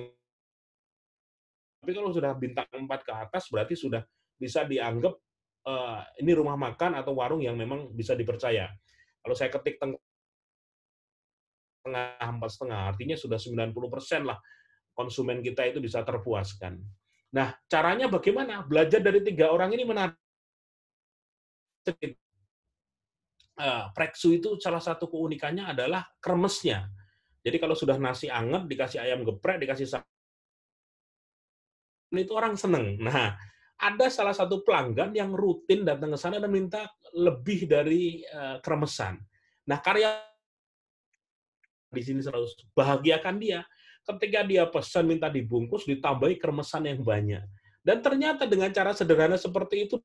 tapi kalau sudah bintang 4 ke atas, berarti sudah bisa dianggap ini rumah makan atau warung yang memang bisa dipercaya. Kalau saya ketik tengah 4,5, artinya sudah 90% lah konsumen kita itu bisa terpuaskan. Nah, caranya bagaimana? Belajar dari 3 orang ini menarik. Preksu itu salah satu keunikannya adalah kremesnya. Jadi kalau sudah nasi anget, dikasih ayam geprek, dikasih itu orang seneng. Nah, ada salah satu pelanggan yang rutin datang ke sana dan minta lebih dari kremesan. Nah, karya di sini selalu bahagiakan dia. Ketika dia pesan minta dibungkus, ditambahi kremesan yang banyak. Dan ternyata dengan cara sederhana seperti itu,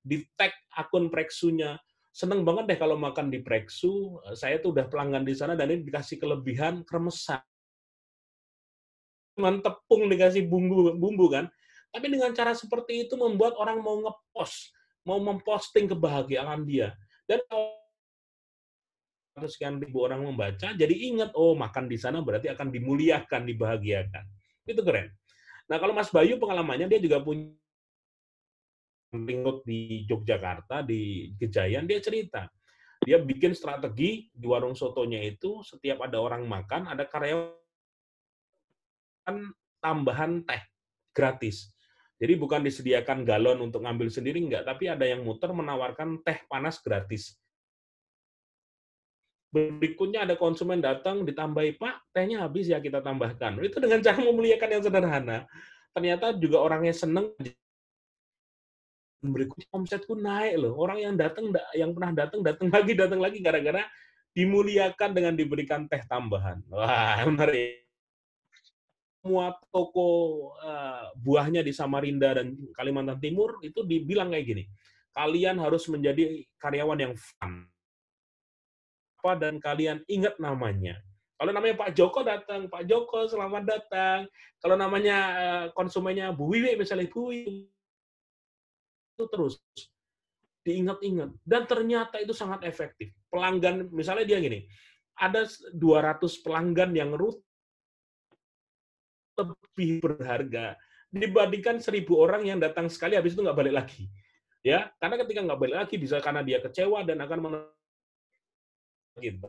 di tag akun Preksunya, seneng banget deh kalau makan di Preksu, saya tuh udah pelanggan di sana dan ini dikasih kelebihan kremesan. Dengan tepung dikasih bumbu kan. Tapi dengan cara seperti itu membuat orang mau ngepost, mau memposting kebahagiaan dia. Dan sekian ribu orang membaca, jadi ingat, oh makan di sana berarti akan dimuliakan, dibahagiakan. Itu keren. Nah kalau Mas Bayu pengalamannya, dia juga punya ringot di Yogyakarta, di Gejayan, dia cerita. Dia bikin strategi di warung sotonya itu, setiap ada orang makan, ada karyawan tambahan teh gratis. Jadi bukan disediakan galon untuk ngambil sendiri, enggak, tapi ada yang muter menawarkan teh panas gratis. Berikutnya ada konsumen datang, ditambahi, Pak, tehnya habis ya, kita tambahkan. Itu dengan cara memuliakan yang sederhana. Ternyata juga orangnya seneng. Berikutnya omsetku naik loh. Orang yang datang, yang pernah datang lagi gara-gara dimuliakan dengan diberikan teh tambahan. Wah, menarik. Semua toko buahnya di Samarinda dan Kalimantan Timur itu dibilang kayak gini. Kalian harus menjadi karyawan yang fun. Dan kalian ingat namanya. Kalau namanya Pak Joko datang, Pak Joko selamat datang. Kalau namanya konsumennya Bu Wiwi misalnya, Bu Wiwi, itu terus diingat-ingat. Dan ternyata itu sangat efektif. Pelanggan, misalnya dia gini, ada 200 pelanggan yang rutin lebih berharga dibandingkan 1.000 orang yang datang sekali habis itu nggak balik lagi. Ya, karena ketika nggak balik lagi bisa karena dia kecewa dan akan gitu.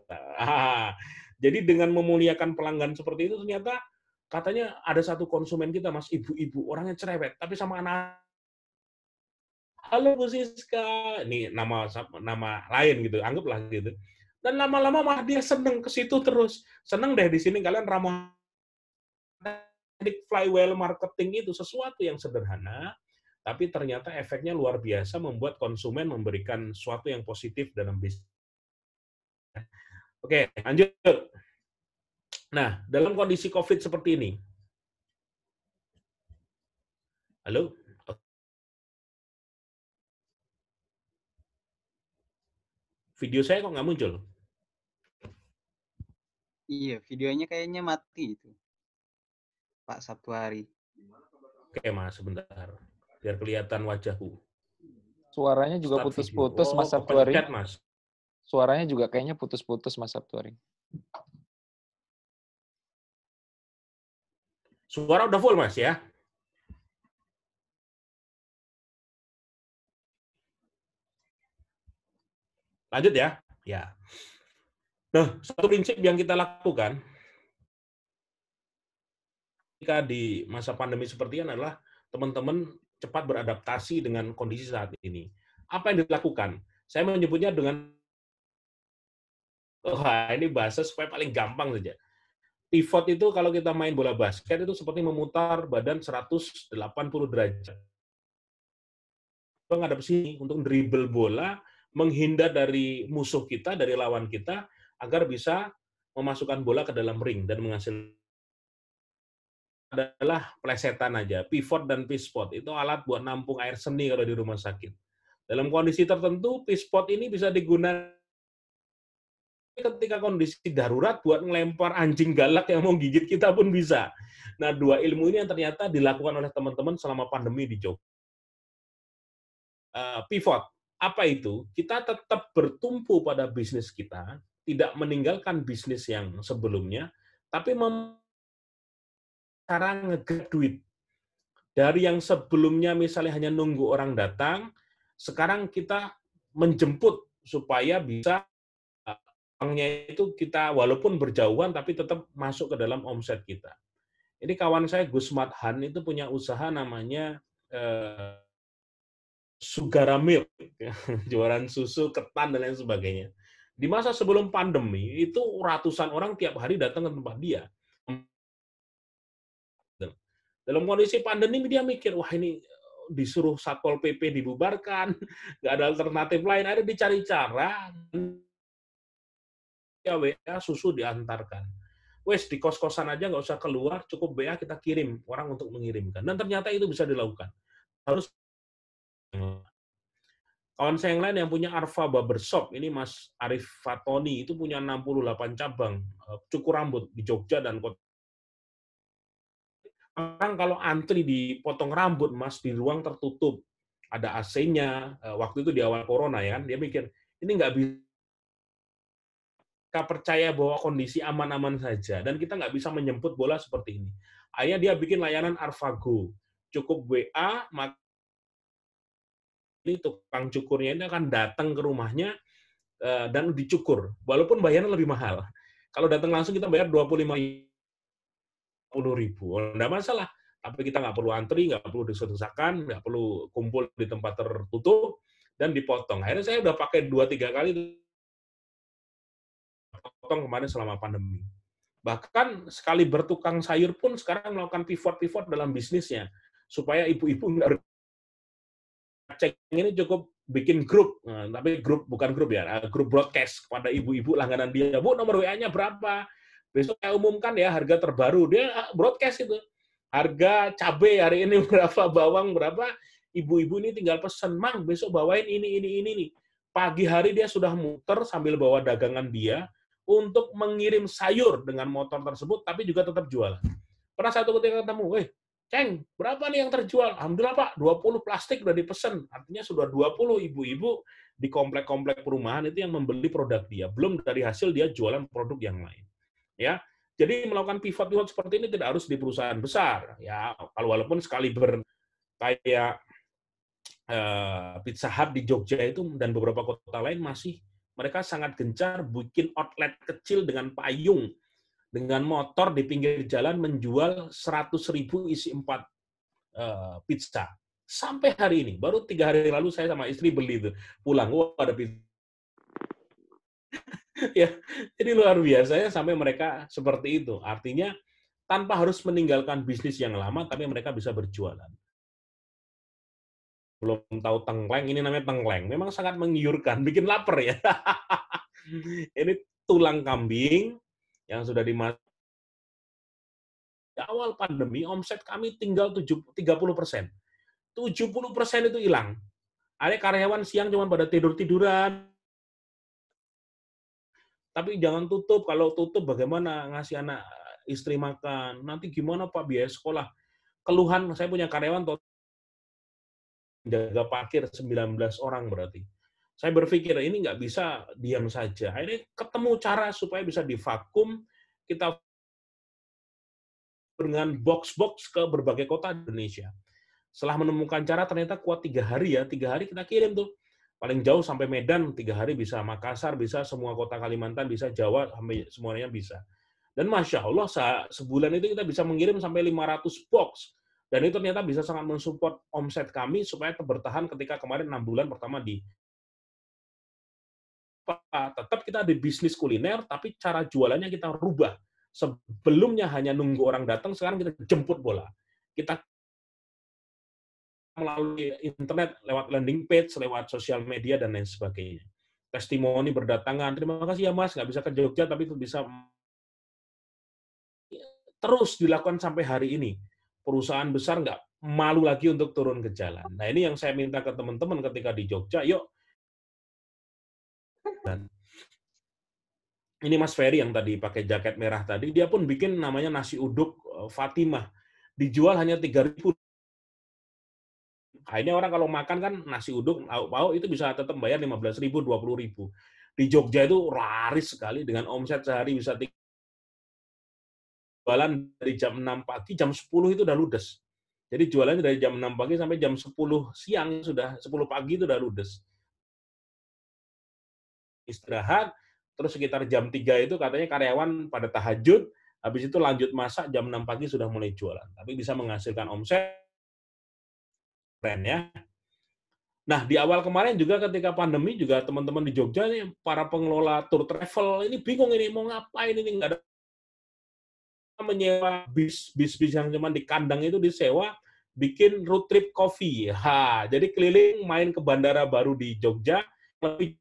Jadi dengan memuliakan pelanggan seperti itu ternyata katanya ada satu konsumen kita, Mas, ibu-ibu, orangnya cerewet, tapi sama anak, halo Bu Siska, ini nama lain gitu, anggaplah gitu. Dan lama-lama malah dia seneng ke situ terus. Seneng deh di sini kalian ramah. Teknik flywheel marketing itu sesuatu yang sederhana, tapi ternyata efeknya luar biasa membuat konsumen memberikan sesuatu yang positif dalam bisnis. Oke, lanjut. Nah, dalam kondisi COVID seperti ini, halo? Video saya kok nggak muncul? Iya, videonya kayaknya mati itu, Pak Sabtuari. Oke, Mas, sebentar. Biar kelihatan wajahku. Suaranya juga putus-putus, Mas Sabtuari. Kepencet, Mas. Suaranya juga kayaknya putus-putus, Mas Sabtuari. Suara udah full, Mas, ya? Lanjut ya? Ya. Nah, satu prinsip yang kita lakukan ketika di masa pandemi seperti ini adalah teman-teman cepat beradaptasi dengan kondisi saat ini. Apa yang dilakukan? Saya menyebutnya dengan, ini bahasa supaya paling gampang saja. Pivot itu kalau kita main bola basket itu seperti memutar badan 180 derajat. Kita ngadep sini untuk dribble bola, menghindar dari musuh kita, dari lawan kita, agar bisa memasukkan bola ke dalam ring dan menghasilkan adalah plesetan aja. Pivot dan pispot itu alat buat nampung air seni kalau di rumah sakit. Dalam kondisi tertentu, pispot ini bisa digunakan ketika kondisi darurat buat ngelempar anjing galak yang mau gigit kita pun bisa. Nah, dua ilmu ini yang ternyata dilakukan oleh teman-teman selama pandemi di Jogja. Pivot, apa itu? Kita tetap bertumpu pada bisnis kita, tidak meninggalkan bisnis yang sebelumnya, tapi cara nge-grab duit. Dari yang sebelumnya misalnya hanya nunggu orang datang, sekarang kita menjemput supaya bisa uangnya itu kita walaupun berjauhan tapi tetap masuk ke dalam omset kita. Ini kawan saya Gus Madhan itu punya usaha namanya Sugara Milk, jualan susu, ketan dan lain sebagainya. Di masa sebelum pandemi itu ratusan orang tiap hari datang ke tempat dia. Dalam kondisi pandemi dia mikir, wah ini disuruh Satpol PP dibubarkan, nggak ada alternatif lain, ada dicari cara, ya WA susu diantarkan. Wes di kos-kosan aja nggak usah keluar, cukup WA kita kirim orang untuk mengirimkan. Dan ternyata itu bisa dilakukan. Harus kawan saya yang lain yang punya Arfa Barbershop, ini Mas Arif Fatoni, itu punya 68 cabang cukur rambut di Jogja dan kota. Orang kalau antri dipotong rambut, Mas, di ruang tertutup, ada AC-nya, waktu itu di awal corona ya, dia mikir, ini nggak bisa percaya bahwa kondisi aman-aman saja, dan kita nggak bisa menjemput bola seperti ini. Akhirnya dia bikin layanan Arfago, cukup WA, maka ini tukang cukurnya ini akan datang ke rumahnya dan dicukur, walaupun bayarnya lebih mahal. Kalau datang langsung kita bayar 25.000, nggak masalah. Tapi kita nggak perlu antri, nggak perlu desak-desakan, nggak perlu kumpul di tempat tertutup, dan dipotong. Akhirnya saya udah pakai 2-3 kali potong kemarin selama pandemi. Bahkan sekali bertukang sayur pun sekarang melakukan pivot-pivot dalam bisnisnya, supaya ibu-ibu nggak cek ini cukup bikin grup, tapi grup bukan grup ya, grup broadcast kepada ibu-ibu langganan dia, Bu, nomor WA-nya berapa? Besok saya umumkan ya harga terbaru, dia broadcast itu. Harga cabai hari ini berapa, bawang berapa, ibu-ibu ini tinggal pesen, Mang, besok bawain ini nih. Pagi hari dia sudah muter sambil bawa dagangan dia untuk mengirim sayur dengan motor tersebut, tapi juga tetap jualan. Pernah satu ketika ketemu, Ceng, berapa nih yang terjual? Alhamdulillah Pak, 20 plastik udah dipesen. Artinya sudah 20 ibu-ibu di komplek-komplek perumahan itu yang membeli produk dia. Belum dari hasil dia jualan produk yang lain. Ya, Jadi melakukan pivot-pivot seperti ini tidak harus di perusahaan besar. Ya, kalau walaupun sekali kayak Pizza Hut di Jogja itu dan beberapa kota lain masih mereka sangat gencar bikin outlet kecil dengan payung, dengan motor di pinggir jalan menjual 100.000 isi 4 pizza. Sampai hari ini, baru 3 hari lalu saya sama istri beli itu, pulang, wah ada pizza. Ya, jadi luar biasa ya sampai mereka seperti itu. Artinya tanpa harus meninggalkan bisnis yang lama, tapi mereka bisa berjualan. Belum tahu tengkleng, ini namanya tengkleng. Memang sangat menggiurkan, bikin lapar ya. Ini tulang kambing yang sudah dimasak. Di awal pandemi, omset kami tinggal 30%. 70% itu hilang. Ada karyawan siang cuma pada tidur-tiduran. Tapi jangan tutup. Kalau tutup bagaimana ngasih anak istri makan? Nanti gimana Pak biaya sekolah? Keluhan, saya punya karyawan jaga parkir 19 orang berarti. Saya berpikir ini nggak bisa diam saja. Akhirnya ketemu cara supaya bisa divakum, kita dengan box-box ke berbagai kota di Indonesia. Setelah menemukan cara, ternyata kuat 3 hari ya. 3 hari kita kirim tuh. Paling jauh sampai Medan, 3 hari bisa. Makassar bisa, semua kota Kalimantan bisa, Jawa, sampai semuanya bisa. Dan Masya Allah, sebulan itu kita bisa mengirim sampai 500 box. Dan itu ternyata bisa sangat mensupport omset kami supaya bertahan ketika kemarin 6 bulan pertama di tetap kita di bisnis kuliner, tapi cara jualannya kita rubah. Sebelumnya hanya nunggu orang datang, sekarang kita jemput bola. Kita melalui internet, lewat landing page, lewat sosial media, dan lain sebagainya. Testimoni berdatangan, terima kasih ya Mas, nggak bisa ke Jogja, tapi itu bisa terus dilakukan sampai hari ini. Perusahaan besar nggak malu lagi untuk turun ke jalan. Nah ini yang saya minta ke teman-teman ketika di Jogja, yuk. Dan ini Mas Ferry yang tadi pakai jaket merah tadi, dia pun bikin namanya nasi uduk Fatimah. Dijual hanya 3.000. Akhirnya orang kalau makan kan nasi uduk, lauk-pauk itu bisa tetap bayar 15.000, 20.000. Di Jogja itu laris sekali dengan omset sehari bisa jualan dari jam 6 pagi, jam 10 itu udah ludes. Jadi jualannya dari jam 6 pagi sampai jam 10 siang, sudah 10 pagi itu udah ludes. Istirahat, terus sekitar jam 3 itu katanya karyawan pada tahajud, habis itu lanjut masak, jam 6 pagi sudah mulai jualan. Tapi bisa menghasilkan omset, keren ya. Nah, di awal kemarin juga ketika pandemi juga teman-teman di Jogja nih, para pengelola tour travel ini bingung ini mau ngapain ini, nggak ada menyewa bis yang cuma di kandang itu disewa, bikin road trip coffee. Jadi keliling main ke bandara baru di Jogja, lebih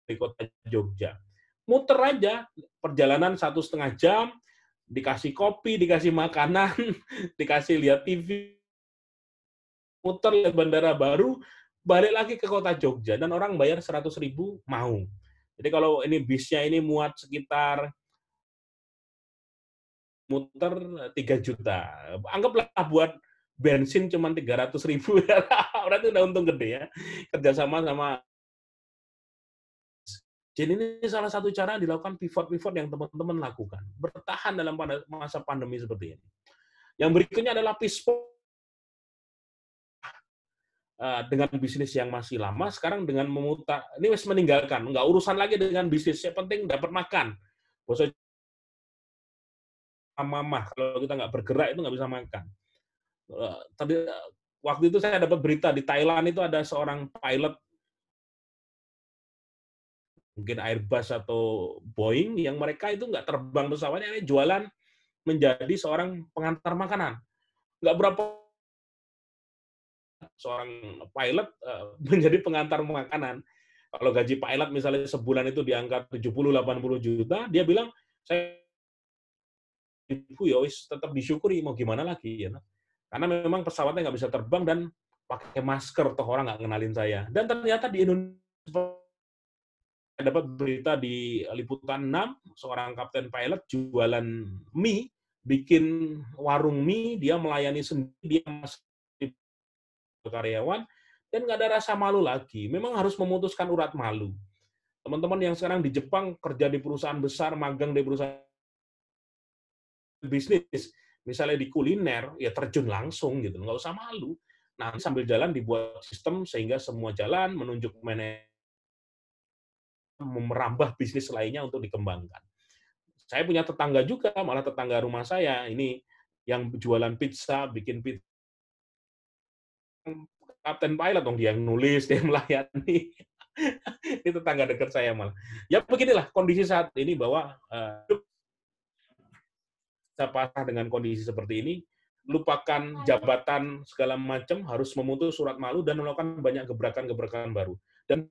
di kota Jogja. Muter aja, perjalanan 1,5 jam, dikasih kopi, dikasih makanan, dikasih lihat TV, muter lihat bandara baru, balik lagi ke kota Jogja, dan orang bayar 100.000 mau. Jadi kalau ini bisnya ini muat sekitar muter 3 juta. Anggaplah buat bensin cuma 300.000, berarti udah untung gede ya. Kerjasama sama. Jadi ini salah satu cara dilakukan pivot-pivot yang teman-teman lakukan. Bertahan dalam masa pandemi seperti ini. Yang berikutnya adalah pivot dengan bisnis yang masih lama, sekarang dengan memutar, ini harus meninggalkan, nggak urusan lagi dengan bisnis, yang penting dapat makan. Bosnya mamah, kalau kita nggak bergerak itu nggak bisa makan. Tadi waktu itu saya dapat berita di Thailand itu ada seorang pilot, mungkin Airbus atau Boeing, yang mereka itu nggak terbang pesawatnya, ini jualan menjadi seorang pengantar makanan. Nggak berapa seorang pilot menjadi pengantar makanan. Kalau gaji pilot misalnya sebulan itu di angka 70-80 juta, dia bilang, saya ibu ya wis tetap disyukuri, mau gimana lagi ya. Karena memang pesawatnya nggak bisa terbang dan pakai masker, toh orang nggak kenalin saya. Dan ternyata di Indonesia dapat berita di Liputan 6, seorang kapten pilot jualan mie, bikin warung mie, dia melayani sendiri, dia masih karyawan, dan nggak ada rasa malu lagi. Memang harus memutuskan urat malu. Teman-teman yang sekarang di Jepang kerja di perusahaan besar, magang di perusahaan bisnis, misalnya di kuliner, ya terjun langsung gitu, nggak usah malu. Nah, sambil jalan dibuat sistem sehingga semua jalan menunjuk manajemen merambah bisnis lainnya untuk dikembangkan. Saya punya tetangga juga, malah tetangga rumah saya ini yang jualan pizza, bikin pizza. Kapten pilot dong, dia yang nulis, dia yang melayani. Ini tetangga dekat saya malah. Ya beginilah kondisi saat ini bahwa saya pasrah dengan kondisi seperti ini, lupakan jabatan segala macam, harus memutus surat malu dan melakukan banyak gebrakan-gebrakan baru. Dan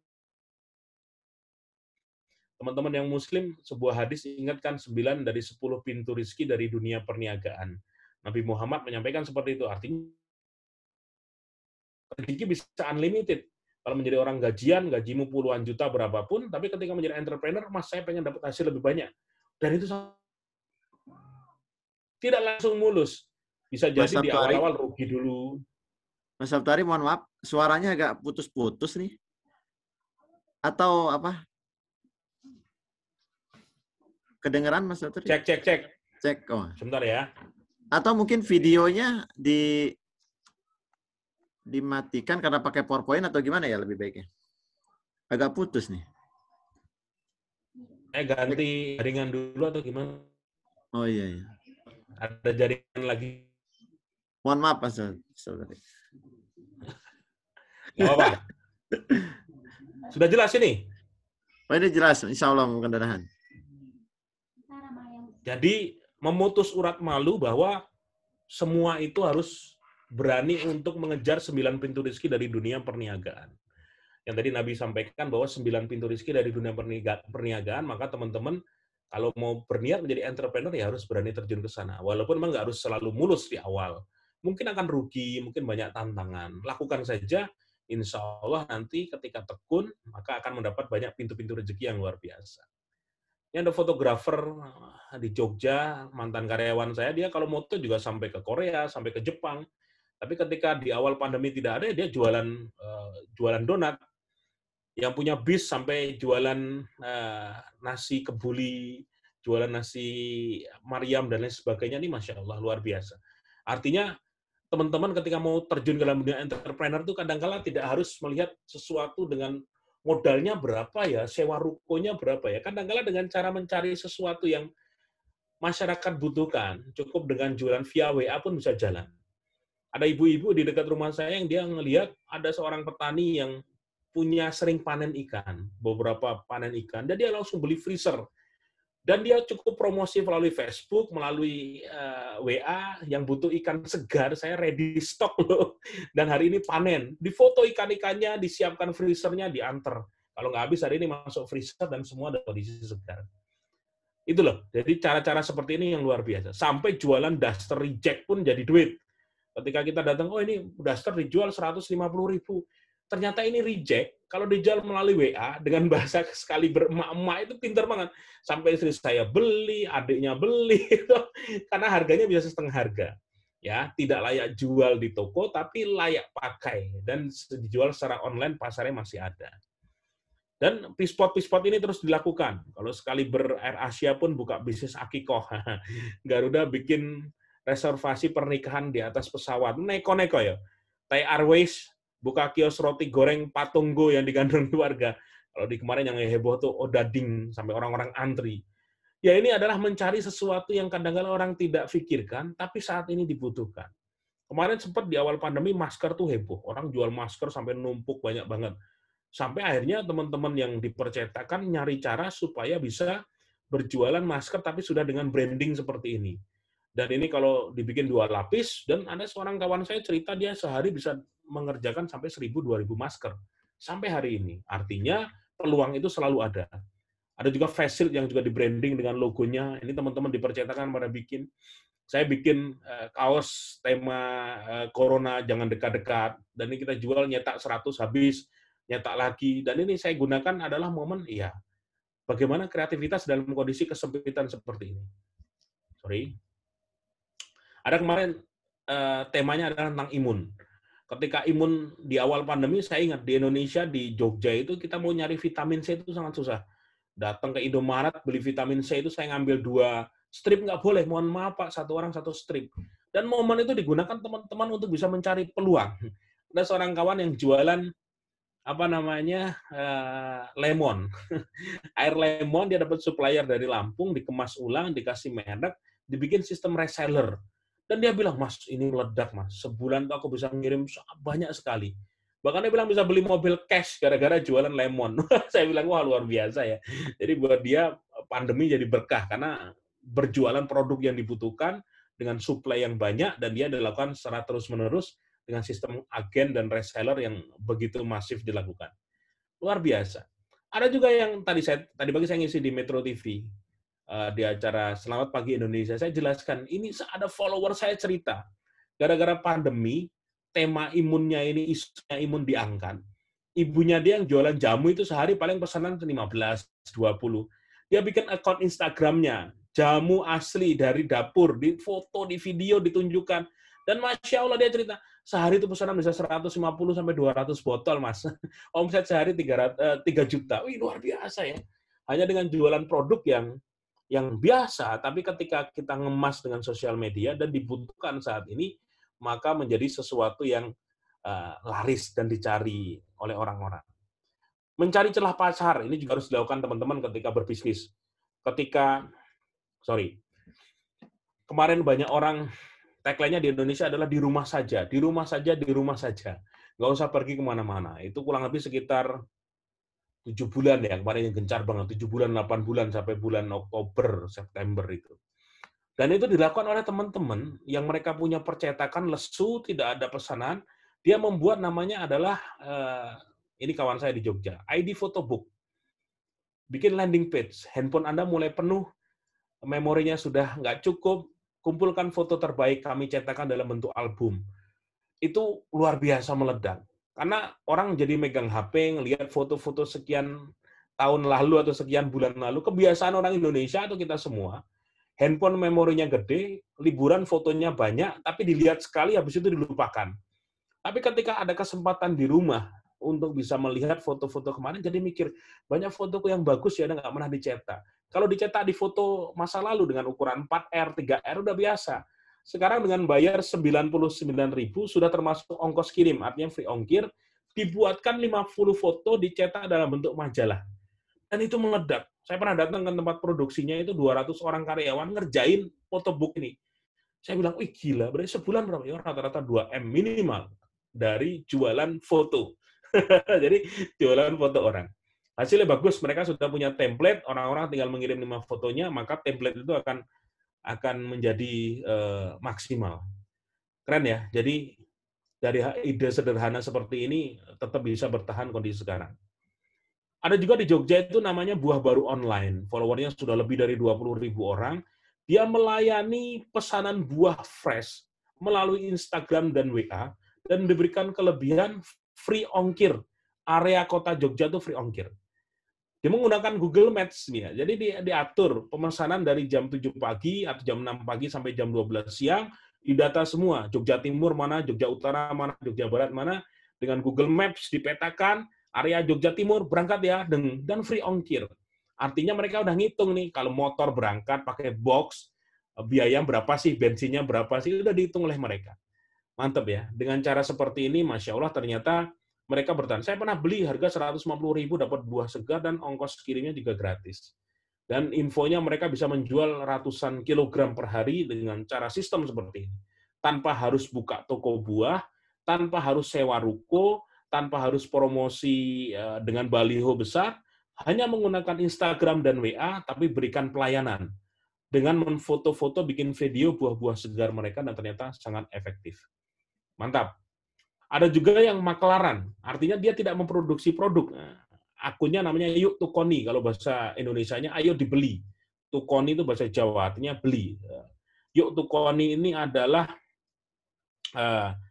teman-teman yang muslim, sebuah hadis ingatkan 9 dari 10 pintu rizki dari dunia perniagaan. Nabi Muhammad menyampaikan seperti itu, artinya rezeki bisa unlimited. Kalau menjadi orang gajian, gajimu puluhan juta berapapun, tapi ketika menjadi entrepreneur, Mas, saya pengen dapat hasil lebih banyak. Dan itu tidak langsung mulus. Bisa jadi di awal-awal rugi dulu. Mas Sabtari, mohon maaf, suaranya agak putus-putus nih. Atau apa? Kedengeran, Mas Sabtari? Cek. Cek. Oh. Sebentar ya. Atau mungkin videonya dimatikan karena pakai PowerPoint atau gimana ya lebih baiknya? Agak putus nih. Ganti jaringan dulu atau gimana? Oh iya. Ada jaringan lagi. Mohon maaf, Mas Sabtari. Nggak apa-apa. Sudah jelas ini? Oh, ini jelas, insya Allah mudah-mudahan. Jadi memutus urat malu bahwa semua itu harus berani untuk mengejar 9 pintu rezeki dari dunia perniagaan. Yang tadi Nabi sampaikan bahwa 9 pintu rezeki dari dunia perniagaan, maka teman-teman kalau mau berniat menjadi entrepreneur ya harus berani terjun ke sana. Walaupun memang nggak harus selalu mulus di awal. Mungkin akan rugi, mungkin banyak tantangan. Lakukan saja, insya Allah nanti ketika tekun, maka akan mendapat banyak pintu-pintu rezeki yang luar biasa. Ini ada fotografer di Jogja, mantan karyawan saya, dia kalau moto juga sampai ke Korea, sampai ke Jepang. Tapi ketika di awal pandemi tidak ada, dia jualan donat. Yang punya bis sampai jualan nasi kebuli, jualan nasi Maryam, dan lain sebagainya. Ini Masya Allah, luar biasa. Artinya, teman-teman ketika mau terjun ke dalam dunia entrepreneur itu kadang-kala tidak harus melihat sesuatu dengan modalnya berapa ya, sewa rukonya berapa ya. Kadang-kala dengan cara mencari sesuatu yang masyarakat butuhkan, cukup dengan jualan via WA pun bisa jalan. Ada ibu-ibu di dekat rumah saya yang dia ngelihat ada seorang petani yang punya sering panen ikan, beberapa panen ikan, dan dia langsung beli freezer. Dan dia cukup promosi melalui Facebook, melalui WA, yang butuh ikan segar, saya ready stock loh. Dan hari ini panen. Difoto ikan-ikannya, disiapkan freezernya, diantar. Kalau nggak habis hari ini masuk freezer dan semua ada kondisi segar. Itu loh. Jadi cara-cara seperti ini yang luar biasa. Sampai jualan daster reject pun jadi duit. Ketika kita datang, oh ini daster dijual 150.000. Ternyata ini reject, kalau dijual melalui WA, dengan bahasa sekali beremak-emak itu pintar banget. Sampai istri saya beli, adiknya beli, karena harganya bisa setengah harga. Ya, tidak layak jual di toko, tapi layak pakai. Dan dijual secara online, pasarnya masih ada. Dan pispot-pispot ini terus dilakukan. Kalau sekali Air Asia pun buka bisnis akikoh. Garuda bikin reservasi pernikahan di atas pesawat. Neko-neko ya. Thai Airways buka kios roti goreng Patunggo yang digandrungi warga. Kalau di kemarin yang heboh tuh Odading, sampai orang-orang antri. Ya ini adalah mencari sesuatu yang kadang-kadang orang tidak pikirkan, tapi saat ini dibutuhkan. Kemarin sempat di awal pandemi masker tuh heboh. Orang jual masker sampai numpuk banyak banget. Sampai akhirnya teman-teman yang dipercetakan nyari cara supaya bisa berjualan masker tapi sudah dengan branding seperti ini. Dan ini kalau dibikin 2 lapis, dan ada seorang kawan saya cerita dia sehari bisa mengerjakan sampai 1.000-2.000 masker. Sampai hari ini. Artinya peluang itu selalu ada. Ada juga face shield yang juga di-branding dengan logonya. Ini teman-teman dipercetakan pada bikin. Saya bikin kaos tema Corona jangan dekat-dekat. Dan ini kita jual nyetak 100 habis, nyetak lagi. Dan ini saya gunakan adalah momen, iya, bagaimana kreativitas dalam kondisi kesempitan seperti ini. Sorry. Ada kemarin temanya adalah tentang imun. Ketika imun di awal pandemi, saya ingat di Indonesia, di Jogja itu kita mau nyari vitamin C itu sangat susah. Datang ke Indomaret, beli vitamin C itu saya ngambil 2 Strip nggak boleh, mohon maaf Pak, satu orang satu strip. Dan momen itu digunakan teman-teman untuk bisa mencari peluang. Ada seorang kawan yang jualan lemon. Air lemon dia dapat supplier dari Lampung, dikemas ulang, dikasih merek, dibikin sistem reseller. Dan dia bilang, Mas, ini meledak, Mas. Sebulan tuh aku bisa ngirim banyak sekali. Bahkan dia bilang bisa beli mobil cash gara-gara jualan lemon. Saya bilang, wah luar biasa ya. Jadi buat dia pandemi jadi berkah karena berjualan produk yang dibutuhkan dengan supply yang banyak dan dia dilakukan secara terus-menerus dengan sistem agen dan reseller yang begitu masif dilakukan. Luar biasa. Ada juga yang tadi pagi saya ngisi di Metro TV di acara Selamat Pagi Indonesia. Saya jelaskan, ini ada follower saya cerita. Gara-gara pandemi, tema imunnya ini, isunya imun diangkat. Ibunya dia yang jualan jamu itu sehari paling pesanan 15, 20. Dia bikin akun Instagramnya, jamu asli dari dapur, di foto, di video ditunjukkan. Dan Masya Allah dia cerita, sehari itu pesanan bisa 150 sampai 200 botol, Mas. Omset sehari 3 juta. Wih, luar biasa ya. Hanya dengan jualan produk yang biasa, tapi ketika kita ngemas dengan sosial media dan dibutuhkan saat ini, maka menjadi sesuatu yang laris dan dicari oleh orang-orang. Mencari celah pasar, ini juga harus dilakukan teman-teman ketika berbisnis. Kemarin banyak orang tagline-nya di Indonesia adalah di rumah saja, di rumah saja, di rumah saja. Nggak usah pergi kemana-mana. Itu kurang lebih sekitar 7 bulan ya, kemarin yang gencar banget, 7 bulan, 8 bulan, sampai bulan Oktober, September itu. Dan itu dilakukan oleh teman-teman yang mereka punya percetakan lesu, tidak ada pesanan. Dia membuat namanya adalah, ini kawan saya di Jogja, ID Photobook. Bikin landing page, handphone Anda mulai penuh, memorinya sudah nggak cukup, kumpulkan foto terbaik kami cetakan dalam bentuk album. Itu luar biasa meledak. Karena orang jadi megang HP, ngelihat foto-foto sekian tahun lalu atau sekian bulan lalu, kebiasaan orang Indonesia atau kita semua, handphone memorinya gede, liburan fotonya banyak, tapi dilihat sekali habis itu dilupakan. Tapi ketika ada kesempatan di rumah untuk bisa melihat foto-foto kemarin, jadi mikir, banyak fotoku yang bagus ya, nggak pernah dicetak. Kalau dicetak di foto masa lalu dengan ukuran 4R, 3R udah biasa. Sekarang dengan bayar 99.000 sudah termasuk ongkos kirim, artinya free ongkir, dibuatkan 50 foto dicetak dalam bentuk majalah. Dan itu meledak. Saya pernah datang ke tempat produksinya itu 200 orang karyawan ngerjain photobook ini. Saya bilang, wih gila, berarti sebulan berapa? Ya rata-rata 2M minimal dari jualan foto. Jadi jualan foto orang. Hasilnya bagus, mereka sudah punya template, orang-orang tinggal mengirim 5 fotonya, maka template itu akan menjadi maksimal. Keren ya. Jadi dari ide sederhana seperti ini tetap bisa bertahan kondisi sekarang. Ada juga di Jogja itu namanya Buah Baru Online. Followernya sudah lebih dari 20.000 orang. Dia melayani pesanan buah fresh melalui Instagram dan WA dan diberikan kelebihan free ongkir. Area kota Jogja itu free ongkir. Dia menggunakan Google Maps ya. Jadi diatur pemesanan dari jam 7 pagi atau jam 6 pagi sampai jam 12 siang, didata semua. Jogja Timur mana, Jogja Utara mana, Jogja Barat mana, dengan Google Maps dipetakan, area Jogja Timur berangkat ya, dan free ongkir. Artinya mereka udah ngitung nih, kalau motor berangkat pakai box, biaya berapa sih, bensinnya berapa sih, udah dihitung oleh mereka. Mantap ya. Dengan cara seperti ini, Masya Allah ternyata mereka bertahan. Saya pernah beli harga 150.000 dapat buah segar dan ongkos kirimnya juga gratis. Dan infonya mereka bisa menjual ratusan kilogram per hari dengan cara sistem seperti ini. Tanpa harus buka toko buah, tanpa harus sewa ruko, tanpa harus promosi dengan baliho besar, hanya menggunakan Instagram dan WA, tapi berikan pelayanan. Dengan memfoto-foto, bikin video buah-buah segar mereka, dan ternyata sangat efektif. Mantap. Ada juga yang maklaran, artinya dia tidak memproduksi produk. Akunnya namanya Yuk Tukoni, kalau bahasa Indonesianya ayo dibeli. Tukoni itu bahasa Jawa, artinya beli. Yuk Tukoni ini adalah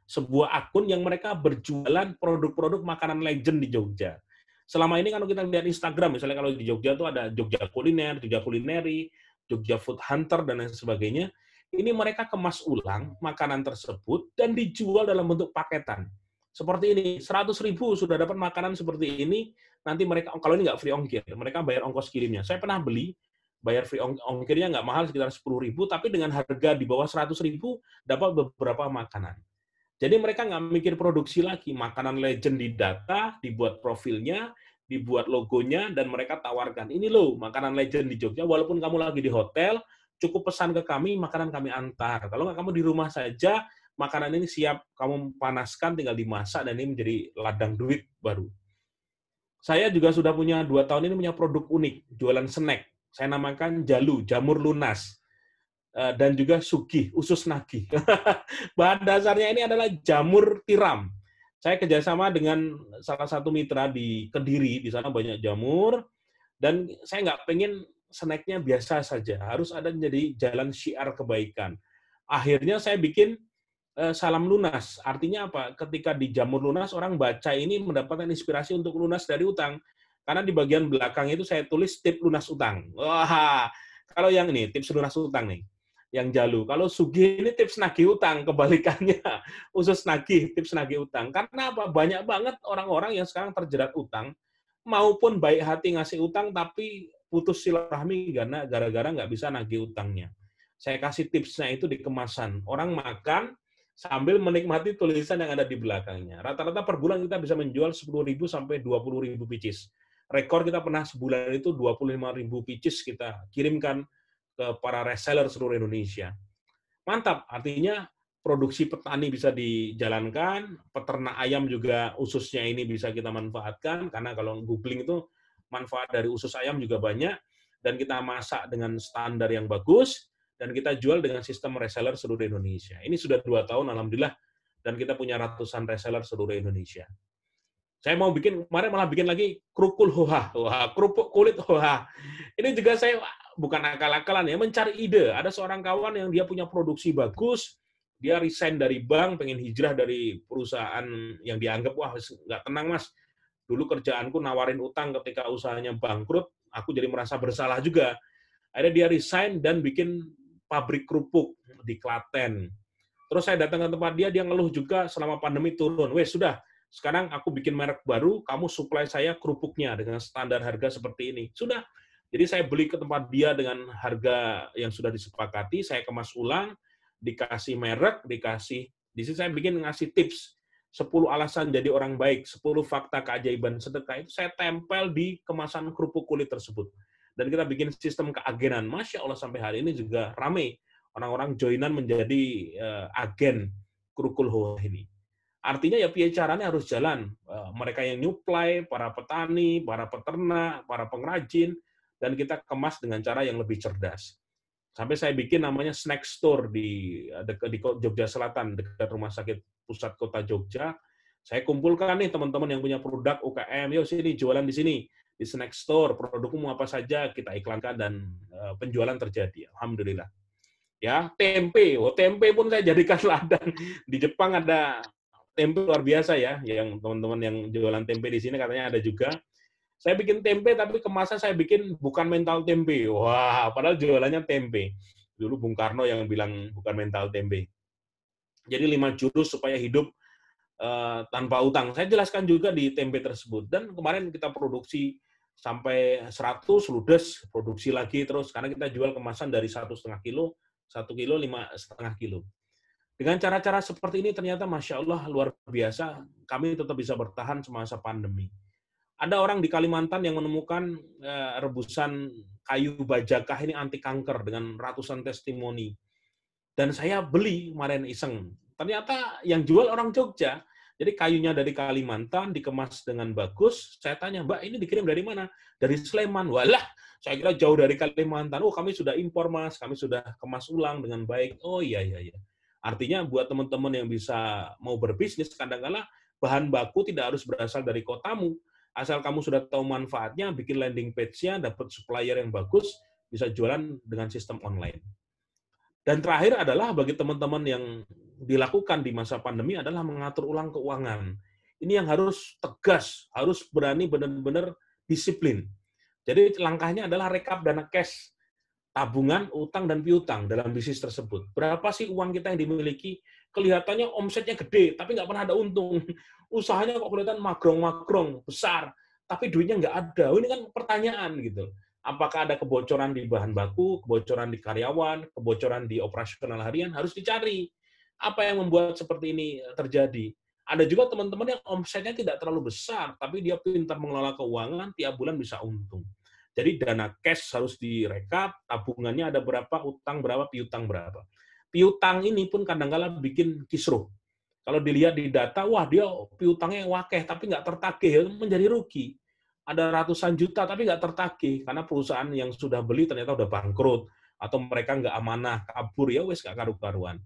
sebuah akun yang mereka berjualan produk-produk makanan legend di Jogja. Selama ini kalau kita lihat Instagram, misalnya kalau di Jogja itu ada Jogja Kuliner, Jogja Kulineri, Jogja Food Hunter, dan lain sebagainya. Ini mereka kemas ulang makanan tersebut dan dijual dalam bentuk paketan. Seperti ini, 100.000 sudah dapat makanan seperti ini, nanti mereka, kalau ini nggak free ongkir, mereka bayar ongkos kirimnya. Saya pernah beli bayar free ongkirnya nggak mahal, sekitar 10.000, tapi dengan harga di bawah 100.000 dapat beberapa makanan. Jadi mereka nggak mikir produksi lagi, makanan legend didata, dibuat profilnya, dibuat logonya, dan mereka tawarkan, ini loh makanan legend di Jogja, walaupun kamu lagi di hotel, cukup pesan ke kami, makanan kami antar. Kalau nggak kamu di rumah saja, makanan ini siap kamu panaskan, tinggal dimasak, dan ini menjadi ladang duit baru. Saya juga sudah punya 2 tahun ini punya produk unik, jualan snack. Saya namakan Jalu, jamur lunas. Dan juga sugih, usus nagih. Bahan dasarnya ini adalah jamur tiram. Saya kerjasama dengan salah satu mitra di Kediri, di sana banyak jamur, dan saya nggak pengen snacknya biasa saja, harus ada jadi jalan syiar kebaikan. Akhirnya saya bikin salam lunas. Artinya apa? Ketika di jamur lunas, orang baca ini mendapatkan inspirasi untuk lunas dari utang. Karena di bagian belakang itu saya tulis tips lunas utang. Wah, kalau yang ini tips lunas utang nih. Yang Jalu. Kalau sugih ini tips nagih utang, kebalikannya. Usus nagih, tips nagih utang. Karena apa? Banyak banget orang-orang yang sekarang terjerat utang, maupun baik hati ngasih utang, tapi putus silaturahmi karena gara-gara nggak bisa nagih utangnya. Saya kasih tipsnya itu di kemasan. Orang makan sambil menikmati tulisan yang ada di belakangnya. Rata-rata per bulan kita bisa menjual 10.000 sampai 20.000 pieces. Rekor kita pernah sebulan itu 25.000 pieces kita kirimkan ke para reseller seluruh Indonesia. Mantap, artinya produksi petani bisa dijalankan, peternak ayam juga ususnya ini bisa kita manfaatkan, karena kalau googling itu manfaat dari usus ayam juga banyak, dan kita masak dengan standar yang bagus, dan kita jual dengan sistem reseller seluruh Indonesia. Ini sudah 2 tahun, alhamdulillah, dan kita punya ratusan reseller seluruh Indonesia. Saya mau bikin, kemarin malah bikin lagi krukul hoha, kerupuk kulit hoha. Ini juga saya bukan akal-akalan ya, mencari ide. Ada seorang kawan yang dia punya produksi bagus, dia resign dari bank, pengen hijrah dari perusahaan yang dianggap, wah nggak tenang mas, dulu kerjaanku nawarin utang ketika usahanya bangkrut, aku jadi merasa bersalah juga. Akhirnya dia resign dan bikin pabrik kerupuk di Klaten. Terus saya datang ke tempat dia ngeluh juga selama pandemi turun. Wes sudah, sekarang aku bikin merek baru, kamu supply saya kerupuknya dengan standar harga seperti ini. Sudah. Jadi saya beli ke tempat dia dengan harga yang sudah disepakati, saya kemas ulang, dikasih merek, dikasih. Di sini saya bikin ngasih tips. 10 alasan jadi orang baik, 10 fakta keajaiban sedekah, itu saya tempel di kemasan kerupuk kulit tersebut. Dan kita bikin sistem keagenan. Masya Allah sampai hari ini juga rame. Orang-orang joinan menjadi agen krukul hoa ini. Artinya ya caranya harus jalan. Mereka yang nyuplai, para petani, para peternak, para pengrajin, dan kita kemas dengan cara yang lebih cerdas. Sampai saya bikin namanya snack store di Jogja Selatan, dekat Rumah Sakit Pusat Kota Jogja. Saya kumpulkan nih teman-teman yang punya produk UKM, yuk sini jualan di sini, di snack store, produkmu apa saja kita iklankan dan penjualan terjadi. Alhamdulillah. Ya, tempe. Tempe pun saya jadikan ladang. Di Jepang ada tempe luar biasa ya, yang teman-teman yang jualan tempe di sini katanya ada juga. Saya bikin tempe, tapi kemasan saya bikin bukan mental tempe. Wah, padahal jualannya tempe. Dulu Bung Karno yang bilang bukan mental tempe. Jadi 5 jurus supaya hidup tanpa utang. Saya jelaskan juga di tempe tersebut. Dan kemarin kita produksi sampai 100, ludes, produksi lagi terus. Karena kita jual kemasan dari 1,5 kilo, 1 kilo, 5,5 kilo. Dengan cara-cara seperti ini ternyata Masya Allah luar biasa, kami tetap bisa bertahan semasa pandemi. Ada orang di Kalimantan yang menemukan rebusan kayu bajakah ini anti kanker dengan ratusan testimoni. Dan saya beli kemarin iseng. Ternyata yang jual orang Jogja. Jadi kayunya dari Kalimantan, dikemas dengan bagus. Saya tanya, Mbak ini dikirim dari mana? Dari Sleman. Walah, saya kira jauh dari Kalimantan. Oh kami sudah impor mas, kami sudah kemas ulang dengan baik. Oh iya. Artinya buat teman-teman yang bisa mau berbisnis, kadang-kadang bahan baku tidak harus berasal dari kotamu. Asal kamu sudah tahu manfaatnya, bikin landing page-nya, dapat supplier yang bagus, bisa jualan dengan sistem online. Dan terakhir adalah bagi teman-teman yang dilakukan di masa pandemi adalah mengatur ulang keuangan. Ini yang harus tegas, harus berani benar-benar disiplin. Jadi langkahnya adalah rekap dana cash, tabungan, utang, dan piutang dalam bisnis tersebut. Berapa sih uang kita yang dimiliki? Kelihatannya omsetnya gede, tapi nggak pernah ada untung. Usahanya kok kelihatan magrong-magrong, besar, tapi duitnya nggak ada. Ini kan pertanyaan gitu. Apakah ada kebocoran di bahan baku, kebocoran di karyawan, kebocoran di operasional harian, harus dicari. Apa yang membuat seperti ini terjadi? Ada juga teman-teman yang omsetnya tidak terlalu besar, tapi dia pintar mengelola keuangan, tiap bulan bisa untung. Jadi dana cash harus direkap, tabungannya ada berapa, utang berapa, piutang berapa. Piutang ini pun kadang-kadang bikin kisruh. Kalau dilihat di data, wah dia piutangnya wakeh, tapi nggak tertagih, menjadi rugi. Ada ratusan juta, tapi nggak tertagih, karena perusahaan yang sudah beli ternyata udah bangkrut, atau mereka nggak amanah, kabur, ya wes nggak karu-karuan.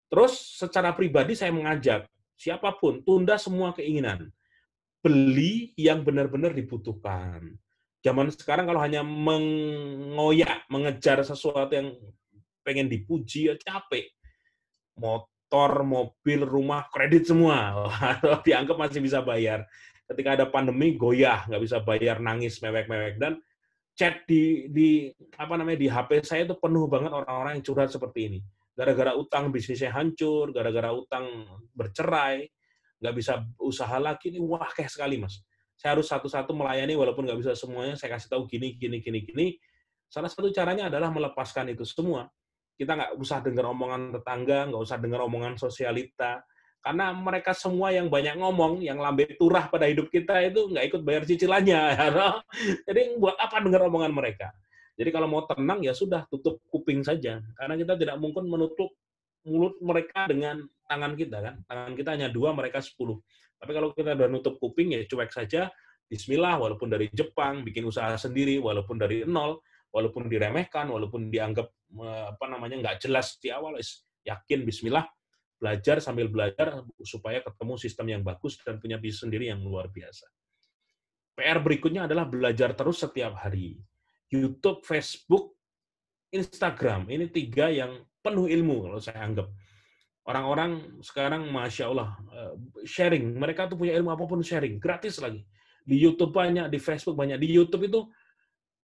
Terus secara pribadi saya mengajak, siapapun, tunda semua keinginan. Beli yang benar-benar dibutuhkan. Zaman sekarang kalau hanya mengoyak, mengejar sesuatu yang pengen dipuji, ya capek. Motor, mobil, rumah, kredit semua. Dianggap masih bisa bayar. Ketika ada pandemi, goyah, nggak bisa bayar, nangis, mewek-mewek. Dan chat di HP saya itu penuh banget orang-orang yang curhat seperti ini. Gara-gara utang bisnisnya hancur, gara-gara utang bercerai, nggak bisa usaha lagi, ini wah kayak sekali, Mas. Saya harus satu-satu melayani, walaupun nggak bisa semuanya, saya kasih tahu gini. Salah satu caranya adalah melepaskan itu semua. Kita nggak usah dengar omongan tetangga, nggak usah dengar omongan sosialita, karena mereka semua yang banyak ngomong, yang lambe turah pada hidup kita itu nggak ikut bayar cicilannya. Jadi buat apa dengar omongan mereka? Jadi kalau mau tenang, ya sudah, tutup kuping saja. Karena kita tidak mungkin menutup mulut mereka dengan tangan kita, kan? Tangan kita hanya 2, mereka 10. Tapi kalau kita udah nutup kuping, ya cuek saja, bismillah, walaupun dari Jepang, bikin usaha sendiri, walaupun dari nol, walaupun diremehkan, walaupun dianggap nggak jelas di awal, yakin, bismillah, belajar sambil belajar supaya ketemu sistem yang bagus dan punya bisnis sendiri yang luar biasa. PR berikutnya adalah belajar terus setiap hari. YouTube, Facebook, Instagram, ini 3 yang penuh ilmu kalau saya anggap. Orang-orang sekarang, Masya Allah, sharing. Mereka tuh punya ilmu apapun sharing, gratis lagi. Di YouTube banyak, di Facebook banyak. Di YouTube itu,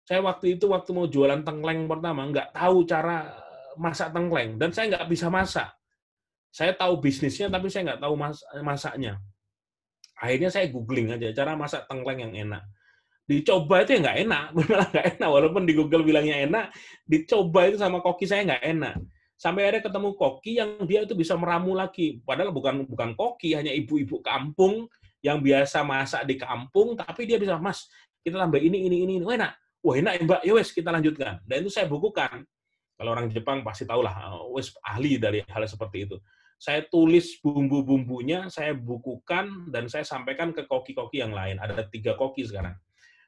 saya waktu mau jualan tengkleng pertama, nggak tahu cara masak tengkleng. Dan saya nggak bisa masak. Saya tahu bisnisnya, tapi saya nggak tahu masaknya. Akhirnya saya googling aja, cara masak tengkleng yang enak. Dicoba itu ya nggak enak, malah nggak enak. Walaupun di Google bilangnya enak, dicoba itu sama koki saya nggak enak. Sampai akhirnya ketemu koki yang dia itu bisa meramu lagi. Padahal bukan koki, hanya ibu-ibu kampung yang biasa masak di kampung, tapi dia bisa, Mas, kita tambah ini. Oh, enak. Wah, enak ya, Mbak. Ya wes, kita lanjutkan. Dan itu saya bukukan. Kalau orang Jepang pasti tahulah, wes ahli dari hal seperti itu. Saya tulis bumbu-bumbunya, saya bukukan, dan saya sampaikan ke koki-koki yang lain. Ada 3 koki sekarang.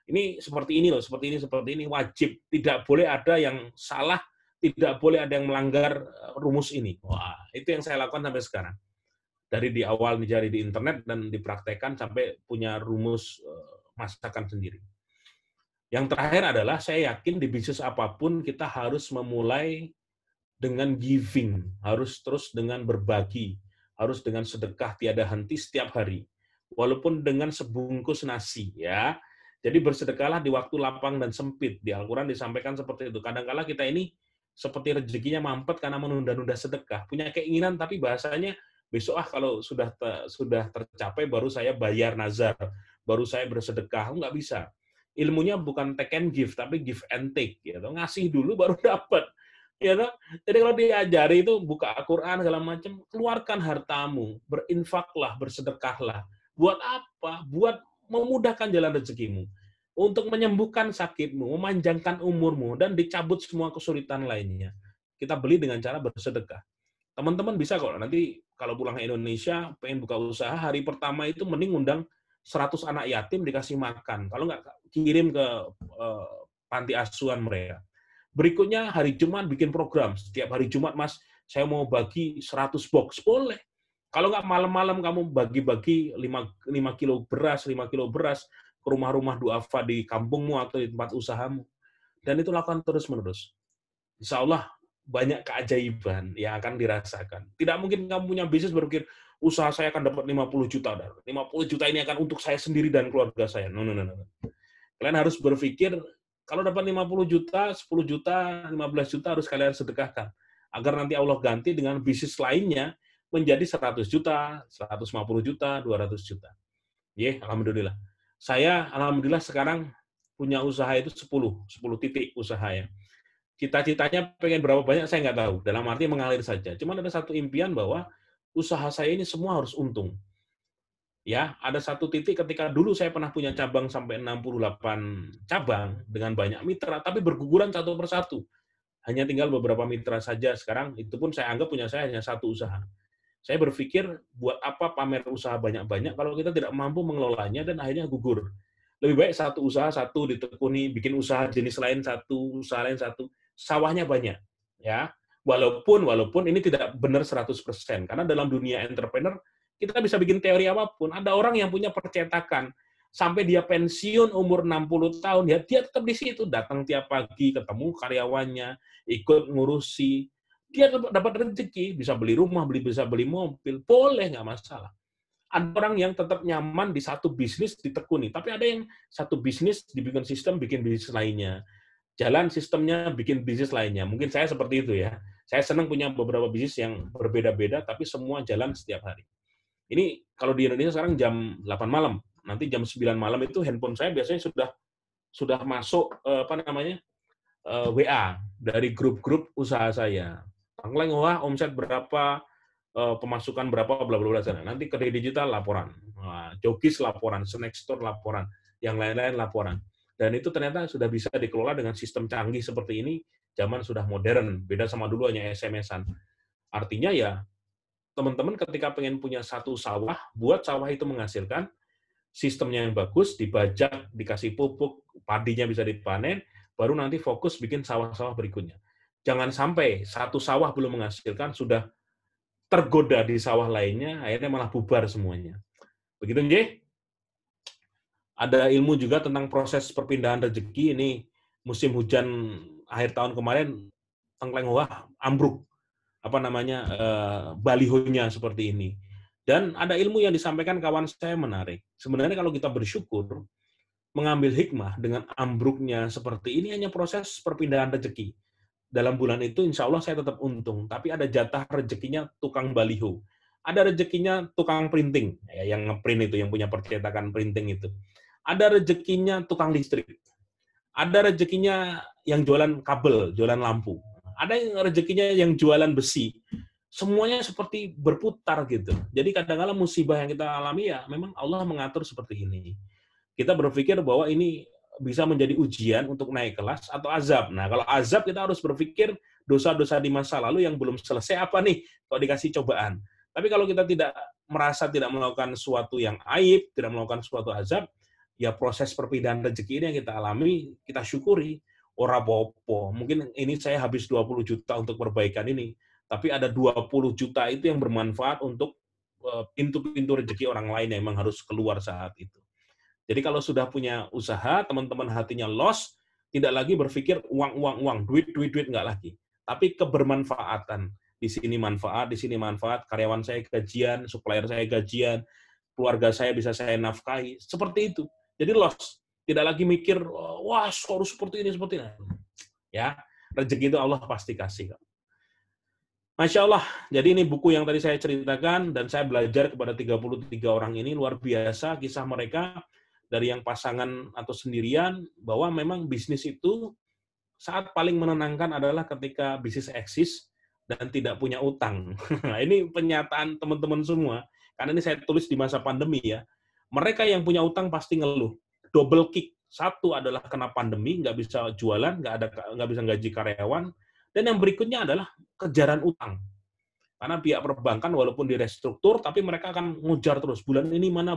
Ini seperti ini loh, seperti ini, wajib. Tidak boleh ada yang salah, tidak boleh ada yang melanggar rumus ini. Wah, itu yang saya lakukan sampai sekarang. Dari di awal mencari di internet dan dipraktekkan sampai punya rumus masakan sendiri. Yang terakhir adalah saya yakin di bisnis apapun kita harus memulai dengan giving, harus terus dengan berbagi, harus dengan sedekah tiada henti setiap hari, walaupun dengan sebungkus nasi, ya. Jadi bersedekahlah di waktu lapang dan sempit. Di Al-Quran disampaikan seperti itu. Kadang-kala kita ini seperti rezekinya mampet karena menunda-nunda sedekah. Punya keinginan tapi bahasanya besok kalau sudah tercapai baru saya bayar nazar, baru saya bersedekah. Nggak bisa. Ilmunya bukan take and give, tapi give and take. Gitu. Ngasih dulu baru dapat. Ya, jadi kalau diajari itu buka Al-Quran segala macam, keluarkan hartamu, berinfaklah, bersedekahlah. Buat apa? Buat memudahkan jalan rezekimu, untuk menyembuhkan sakitmu, memanjangkan umurmu, dan dicabut semua kesulitan lainnya. Kita beli dengan cara bersedekah. Teman-teman bisa kok nanti kalau pulang ke Indonesia, pengen buka usaha, hari pertama itu mending undang 100 anak yatim dikasih makan. Kalau nggak, kirim ke panti asuhan mereka. Berikutnya hari Jumat bikin program. Setiap hari Jumat, Mas, saya mau bagi 100 box. Boleh. Kalau nggak malam-malam kamu bagi-bagi 5 kilo beras ke rumah-rumah duafa di kampungmu atau di tempat usahamu. Dan itu lakukan terus-menerus. Insya Allah banyak keajaiban yang akan dirasakan. Tidak mungkin kamu punya bisnis berpikir, usaha saya akan dapat 50 juta. 50 juta ini akan untuk saya sendiri dan keluarga saya. No. Kalian harus berpikir, kalau dapat 50 juta, 10 juta, 15 juta harus kalian sedekahkan. Agar nanti Allah ganti dengan bisnis lainnya menjadi 100 juta, 150 juta, 200 juta. Alhamdulillah. Saya, alhamdulillah sekarang punya usaha itu 10 titik usaha ya. Cita-citanya pengen berapa banyak saya nggak tahu, dalam arti mengalir saja. Cuman ada satu impian bahwa usaha saya ini semua harus untung. Ya, ada satu titik ketika dulu saya pernah punya cabang sampai 68 cabang dengan banyak mitra, tapi berguguran satu persatu. Hanya tinggal beberapa mitra saja sekarang, itu pun saya anggap punya saya hanya satu usaha. Saya berpikir, buat apa pamer usaha banyak-banyak kalau kita tidak mampu mengelolanya dan akhirnya gugur. Lebih baik satu usaha satu ditekuni, bikin usaha jenis lain satu, usaha lain satu, sawahnya banyak. Ya, walaupun ini tidak benar 100%, karena dalam dunia entrepreneur, kita bisa bikin teori apapun. Ada orang yang punya percetakan, sampai dia pensiun umur 60 tahun, ya dia tetap di situ, datang tiap pagi, ketemu karyawannya, ikut ngurusi, dia dapat rezeki, bisa beli rumah, bisa beli mobil, boleh, nggak masalah. Ada orang yang tetap nyaman di satu bisnis ditekuni, tapi ada yang satu bisnis dibikin sistem, bikin bisnis lainnya. Jalan sistemnya, bikin bisnis lainnya. Mungkin saya seperti itu ya. Saya senang punya beberapa bisnis yang berbeda-beda, tapi semua jalan setiap hari. Ini kalau di Indonesia sekarang jam 8 malam, nanti jam 9 malam itu handphone saya biasanya sudah masuk WA dari grup-grup usaha saya. Tangkleng, wah omset berapa, pemasukan berapa, bla bla bla sana. Nanti Kedai Digital laporan, Jokis laporan, Snack Store laporan, yang lain-lain laporan. Dan itu ternyata sudah bisa dikelola dengan sistem canggih seperti ini. Zaman sudah modern, beda sama dulu hanya SMS-an. Artinya ya, teman-teman ketika pengen punya satu sawah, buat sawah itu menghasilkan, sistemnya yang bagus, dibajak, dikasih pupuk, padinya bisa dipanen, baru nanti fokus bikin sawah-sawah berikutnya. Jangan sampai satu sawah belum menghasilkan, sudah tergoda di sawah lainnya, akhirnya malah bubar semuanya. Begitu, Nggih? Ada ilmu juga tentang proses perpindahan rezeki. Ini musim hujan akhir tahun kemarin, Tengkleng wah, ambruk. Balihonya seperti ini. Dan ada ilmu yang disampaikan kawan saya menarik. Sebenarnya kalau kita bersyukur, mengambil hikmah dengan ambruknya seperti ini hanya proses perpindahan rezeki. Dalam bulan itu insya Allah saya tetap untung, tapi ada jatah rezekinya tukang baliho. Ada rezekinya tukang printing, yang ngeprint itu, yang punya percetakan printing itu. Ada rezekinya tukang listrik. Ada rezekinya yang jualan kabel, jualan lampu. Ada yang rezekinya yang jualan besi. Semuanya seperti berputar gitu. Jadi kadang-kadang musibah yang kita alami ya memang Allah mengatur seperti ini. Kita berpikir bahwa ini bisa menjadi ujian untuk naik kelas atau azab. Nah, kalau azab kita harus berpikir dosa-dosa di masa lalu yang belum selesai apa nih kalau dikasih cobaan. Tapi kalau kita tidak merasa tidak melakukan sesuatu yang aib, tidak melakukan suatu azab, ya proses perpindahan rezeki ini yang kita alami, kita syukuri. Ora popo. Mungkin ini saya habis 20 juta untuk perbaikan ini, tapi ada 20 juta itu yang bermanfaat untuk pintu-pintu rezeki orang lain yang memang harus keluar saat itu. Jadi kalau sudah punya usaha, teman-teman hatinya loss, tidak lagi berpikir uang, duit, nggak lagi. Tapi kebermanfaatan. Di sini manfaat, karyawan saya gajian, supplier saya gajian, keluarga saya bisa saya nafkahi. Seperti itu. Jadi loss. Tidak lagi mikir, wah harus seperti ini. Ya, rezeki itu Allah pasti kasih. Masya Allah. Jadi ini buku yang tadi saya ceritakan, dan saya belajar kepada 33 orang ini, luar biasa kisah mereka, dari yang pasangan atau sendirian, bahwa memang bisnis itu saat paling menenangkan adalah ketika bisnis eksis dan tidak punya utang. Nah, ini penyataan teman-teman semua, karena ini saya tulis di masa pandemi ya. Mereka yang punya utang pasti ngeluh. Double kick. Satu adalah kena pandemi, nggak bisa jualan, nggak bisa gaji karyawan, dan yang berikutnya adalah kejaran utang. Karena pihak perbankan walaupun direstruktur, tapi mereka akan ngujar terus. Bulan ini mana.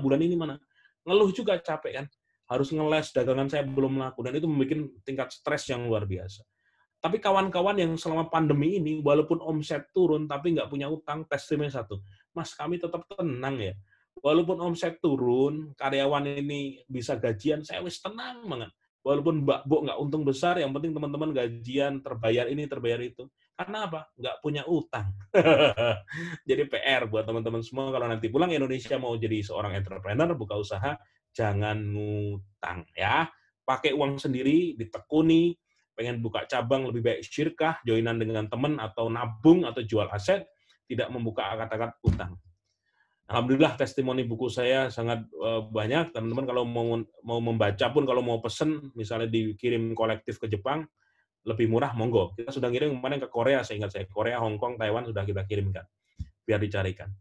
Ngeluh juga capek kan. Harus ngeles, dagangan saya belum laku. Dan itu membuat tingkat stres yang luar biasa. Tapi kawan-kawan yang selama pandemi ini, walaupun omset turun, tapi nggak punya utang, testimoni satu. Mas, kami tetap tenang ya. Walaupun omset turun, karyawan ini bisa gajian, saya wis tenang banget. Walaupun Mbak Bo nggak untung besar, yang penting teman-teman gajian, terbayar ini, terbayar itu. Karena apa? Nggak punya utang. Jadi PR buat teman-teman semua, kalau nanti pulang Indonesia mau jadi seorang entrepreneur, buka usaha, jangan ngutang. Ya, pakai uang sendiri, ditekuni, pengen buka cabang, lebih baik syirkah, joinan dengan teman, atau nabung, atau jual aset, tidak membuka akad-akad utang. Alhamdulillah testimoni buku saya sangat banyak. Teman-teman kalau mau membaca pun, kalau mau pesen, misalnya dikirim kolektif ke Jepang, lebih murah, monggo. Kita sudah kirim kemarin ke Korea, seingat saya. Korea, Hong Kong, Taiwan sudah kita kirimkan. Biar dicarikan.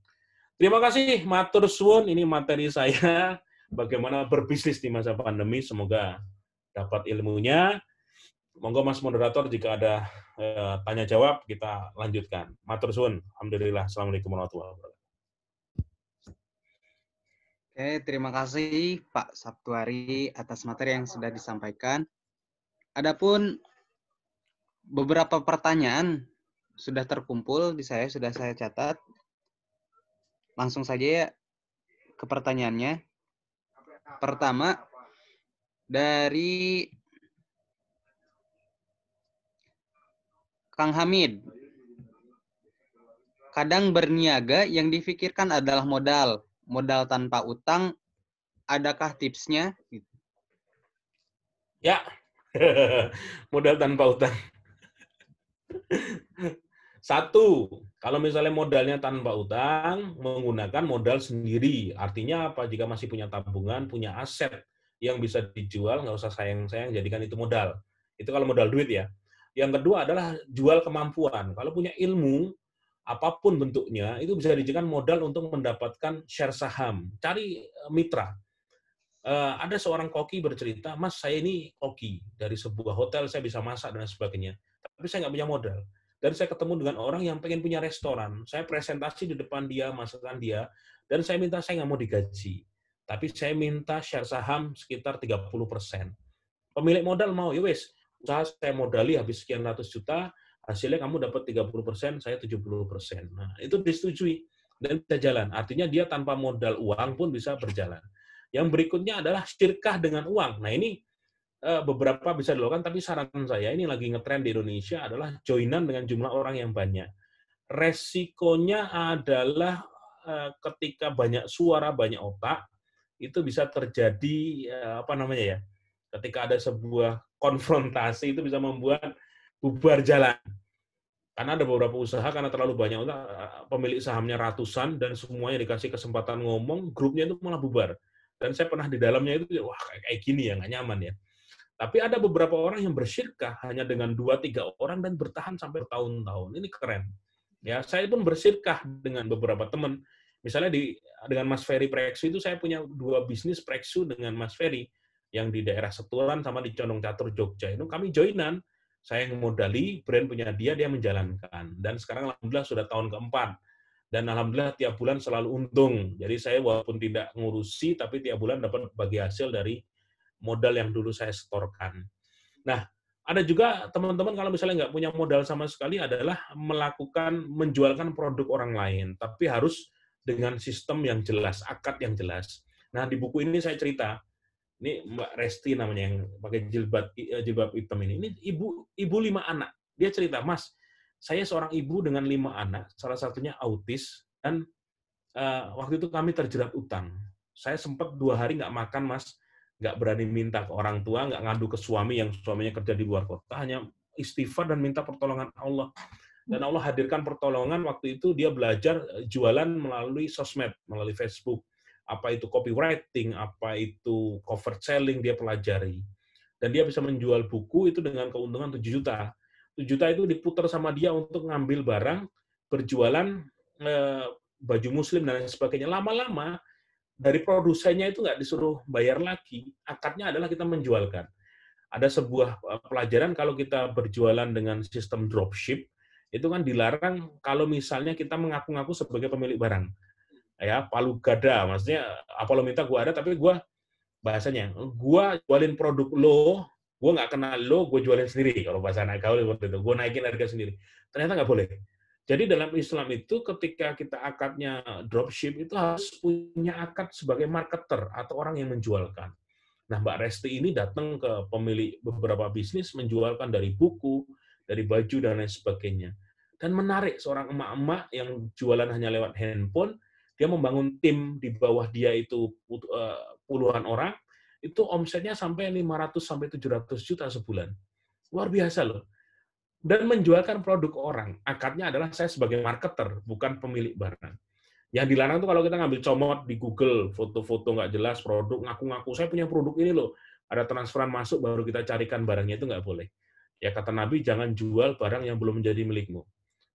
Terima kasih, matur suwun. Ini materi saya, bagaimana berbisnis di masa pandemi. Semoga dapat ilmunya. Monggo Mas Moderator, jika ada tanya jawab, kita lanjutkan. Matur suwun. Alhamdulillah. Assalamualaikum warahmatullahi wabarakatuh. Oke, terima kasih Pak Sabtuari atas materi yang sudah disampaikan. Adapun beberapa pertanyaan sudah terkumpul sudah saya catat. Langsung saja ya ke pertanyaannya. Pertama, dari Kang Hamid. Kadang berniaga yang difikirkan adalah modal tanpa utang, adakah tipsnya? Ya, modal tanpa utang. Satu, kalau misalnya modalnya tanpa utang, menggunakan modal sendiri. Artinya apa? Jika masih punya tabungan, punya aset yang bisa dijual, nggak usah sayang-sayang, jadikan itu modal. Itu kalau modal duit ya. Yang kedua adalah jual kemampuan. Kalau punya ilmu, apapun bentuknya, itu bisa dijadikan modal untuk mendapatkan share saham. Cari mitra. Ada seorang koki bercerita, Mas, saya ini koki. Dari sebuah hotel saya bisa masak dan sebagainya. Tapi saya nggak punya modal. Dan saya ketemu dengan orang yang pengen punya restoran. Saya presentasi di depan dia, masakan dia, dan saya minta, saya nggak mau digaji. Tapi saya minta share saham sekitar 30%. Pemilik modal mau, ya wes, usaha saya modali habis sekian ratus juta, hasilnya kamu dapat 30%, saya 70%. Nah, itu disetujui dan bisa jalan. Artinya dia tanpa modal uang pun bisa berjalan. Yang berikutnya adalah syirkah dengan uang. Nah, ini beberapa bisa dilakukan, tapi saran saya, ini lagi ngetren di Indonesia, adalah joinan dengan jumlah orang yang banyak. Resikonya adalah ketika banyak suara, banyak otak, itu bisa terjadi, ketika ada sebuah konfrontasi, itu bisa membuat bubar jalan. Karena ada beberapa usaha, karena terlalu banyak pemilik sahamnya ratusan, dan semuanya dikasih kesempatan ngomong, grupnya itu malah bubar. Dan saya pernah di dalamnya itu, wah kayak gini ya, nggak nyaman ya. Tapi ada beberapa orang yang bersyirkah hanya dengan 2-3 orang dan bertahan sampai bertahun-tahun. Ini keren. Ya, saya pun bersyirkah dengan beberapa teman. Misalnya dengan Mas Ferry Preksu itu, saya punya 2 bisnis Preksu dengan Mas Ferry, yang di daerah Setulan sama di Condong Catur, Jogja. Itu kami joinan. Saya yang modali, brand punya dia menjalankan. Dan sekarang alhamdulillah sudah tahun keempat. Dan alhamdulillah tiap bulan selalu untung. Jadi saya walaupun tidak ngurusi, tapi tiap bulan dapat bagi hasil dari modal yang dulu saya setorkan. Nah, ada juga teman-teman kalau misalnya nggak punya modal sama sekali, adalah menjualkan produk orang lain. Tapi harus dengan sistem yang jelas, akad yang jelas. Nah, di buku ini saya cerita, ini Mbak Resti namanya yang pakai jilbab hitam ini. Ini ibu 5 anak. Dia cerita, Mas, saya seorang ibu dengan 5 anak, salah satunya autis, dan waktu itu kami terjerat utang. Saya sempat 2 hari nggak makan, Mas, nggak berani minta ke orang tua, nggak ngadu ke suami yang suaminya kerja di luar kota, hanya istighfar dan minta pertolongan Allah. Dan Allah hadirkan pertolongan. Waktu itu dia belajar jualan melalui sosmed, melalui Facebook. Apa itu copywriting, apa itu cover selling, dia pelajari. Dan dia bisa menjual buku itu dengan keuntungan 7 juta. 7 juta itu diputar sama dia untuk ngambil barang, berjualan baju muslim dan sebagainya. Lama-lama, dari produsennya itu nggak disuruh bayar lagi. Akadnya adalah kita menjualkan. Ada sebuah pelajaran kalau kita berjualan dengan sistem dropship, itu kan dilarang kalau misalnya kita mengaku-ngaku sebagai pemilik barang. Ya, palu gada, maksudnya apa lo minta gue ada, tapi gue bahasanya, gue jualin produk lo, gue nggak kenal lo, gue jualin sendiri. Kalau bahasa anak gaul seperti itu, gue naikin harga sendiri. Ternyata nggak boleh. Jadi dalam Islam itu ketika kita akadnya dropship, itu harus punya akad sebagai marketer atau orang yang menjualkan. Nah, Mbak Resti ini datang ke pemilik beberapa bisnis, menjualkan dari buku, dari baju, dan lain sebagainya. Dan menarik, seorang emak-emak yang jualan hanya lewat handphone, dia membangun tim di bawah dia itu puluhan orang, itu omsetnya sampai 500-700 juta sebulan. Luar biasa loh. Dan menjualkan produk orang. Akadnya adalah saya sebagai marketer, bukan pemilik barang. Yang dilarang tuh kalau kita ngambil comot di Google, foto-foto nggak jelas produk, ngaku-ngaku saya punya produk ini loh. Ada transferan masuk baru kita carikan barangnya, itu nggak boleh. Ya kata Nabi, jangan jual barang yang belum menjadi milikmu.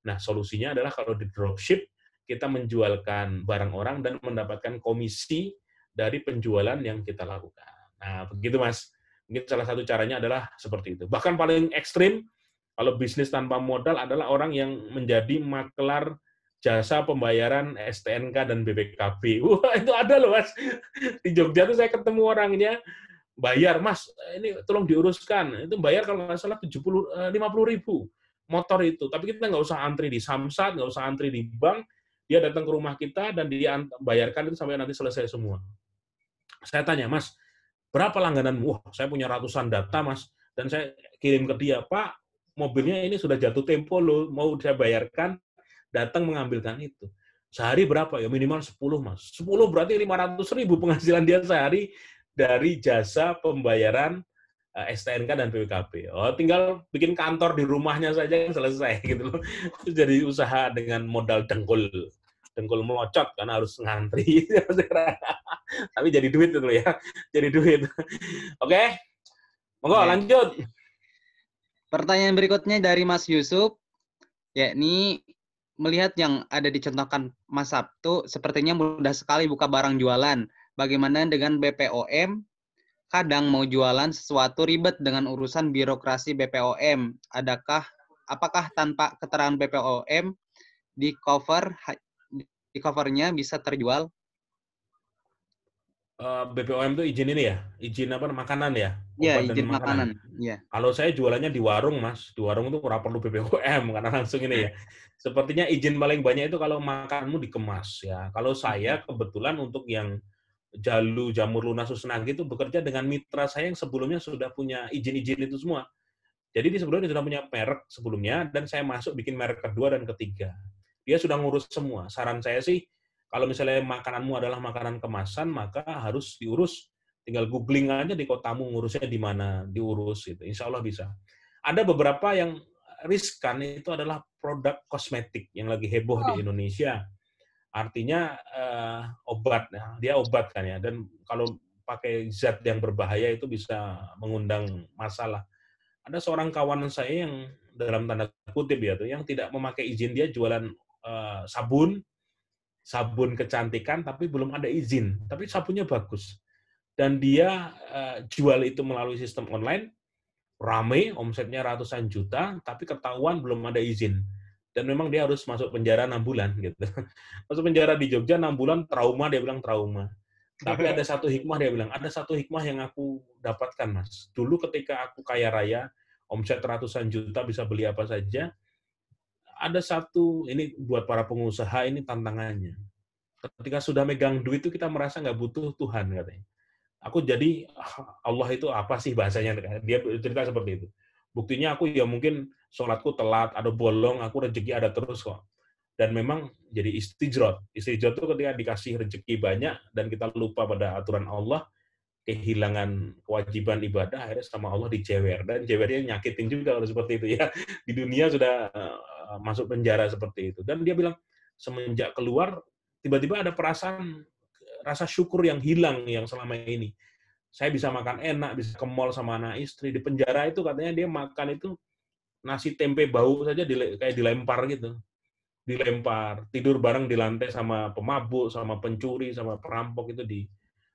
Nah, solusinya adalah kalau di dropship, kita menjualkan barang orang dan mendapatkan komisi dari penjualan yang kita lakukan. Nah, begitu Mas. Mungkin salah satu caranya adalah seperti itu. Bahkan paling ekstrim, kalau bisnis tanpa modal adalah orang yang menjadi maklar jasa pembayaran STNK dan BPKB. Wah, itu ada loh, Mas. Di Jogja tuh saya ketemu orangnya, bayar, Mas, ini tolong diuruskan. Itu bayar kalau nggak salah 50.000 motor itu. Tapi kita nggak usah antri di Samsat, nggak usah antri di bank. Dia datang ke rumah kita dan dia bayarkan itu sampai nanti selesai semua. Saya tanya, Mas, berapa langgananmu? Wah, saya punya ratusan data, Mas. Dan saya kirim ke dia, Pak, mobilnya ini sudah jatuh tempo loh, mau saya bayarkan, datang mengambilkan itu. Sehari berapa? Ya minimal 10, Mas. 10 berarti 500.000 penghasilan dia sehari dari jasa pembayaran STNK dan BPKB. Oh, tinggal bikin kantor di rumahnya saja yang selesai gitu loh. Jadi usaha dengan modal dengkul melocot karena harus ngantri. Tapi jadi duit itu ya. Jadi duit. Oke. Monggo lanjut. Pertanyaan berikutnya dari Mas Yusuf, yakni melihat yang ada dicontohkan Mas Sabtu, sepertinya mudah sekali buka barang jualan. Bagaimana dengan BPOM? Kadang mau jualan sesuatu ribet dengan urusan birokrasi BPOM. Apakah tanpa keterangan BPOM di covernya bisa terjual? BPOM itu izin ini ya? Izin apa? Makanan ya? Iya, izin makanan. Ya. Kalau saya jualannya di warung, Mas. Di warung itu nggak perlu BPOM karena langsung ini ya. Sepertinya izin paling banyak itu kalau makanmu dikemas ya. Kalau saya kebetulan untuk yang Jalu, Jamur Lunas, Susnagi itu bekerja dengan mitra saya yang sebelumnya sudah punya izin-izin itu semua. Jadi dia sebelumnya sudah punya merek sebelumnya dan saya masuk bikin merek kedua dan ketiga. Dia sudah ngurus semua. Saran saya sih, kalau misalnya makananmu adalah makanan kemasan, maka harus diurus. Tinggal googling aja di kotamu ngurusnya di mana, diurus gitu. Insya Allah bisa. Ada beberapa yang riskan itu adalah produk kosmetik yang lagi heboh di Indonesia. Artinya obat, dia obat kan ya. Dan kalau pakai zat yang berbahaya itu bisa mengundang masalah. Ada seorang kawan saya yang dalam tanda kutip ya tuh, yang tidak memakai izin, dia jualan sabun kecantikan tapi belum ada izin, tapi sabunnya bagus. Dan dia jual itu melalui sistem online, rame, omsetnya ratusan juta, tapi ketahuan belum ada izin. Dan memang dia harus masuk penjara 6 bulan gitu. Masuk penjara di Jogja 6 bulan, trauma, dia bilang trauma. Tapi ada satu hikmah, dia bilang, ada satu hikmah yang aku dapatkan, Mas. Dulu ketika aku kaya raya, omset ratusan juta, bisa beli apa saja, ada satu, ini buat para pengusaha, ini tantangannya. Ketika sudah megang duit itu kita merasa nggak butuh Tuhan, katanya. Aku jadi, Allah itu apa sih bahasanya? Dia cerita seperti itu. Buktinya aku ya mungkin sholatku telat, ada bolong, aku rezeki ada terus kok. Dan memang jadi istijrot. Istijrot itu ketika dikasih rezeki banyak dan kita lupa pada aturan Allah, kehilangan kewajiban ibadah, akhirnya sama Allah dicewer. Dan cewernya nyakitin juga kalau seperti itu ya. Di dunia sudah masuk penjara seperti itu. Dan dia bilang, semenjak keluar, tiba-tiba ada perasaan, rasa syukur yang hilang yang selama ini. Saya bisa makan enak, bisa ke mall sama anak istri. Di penjara itu katanya dia makan itu nasi tempe bau saja kayak dilempar gitu. Dilempar, tidur bareng di lantai sama pemabuk, sama pencuri, sama perampok itu di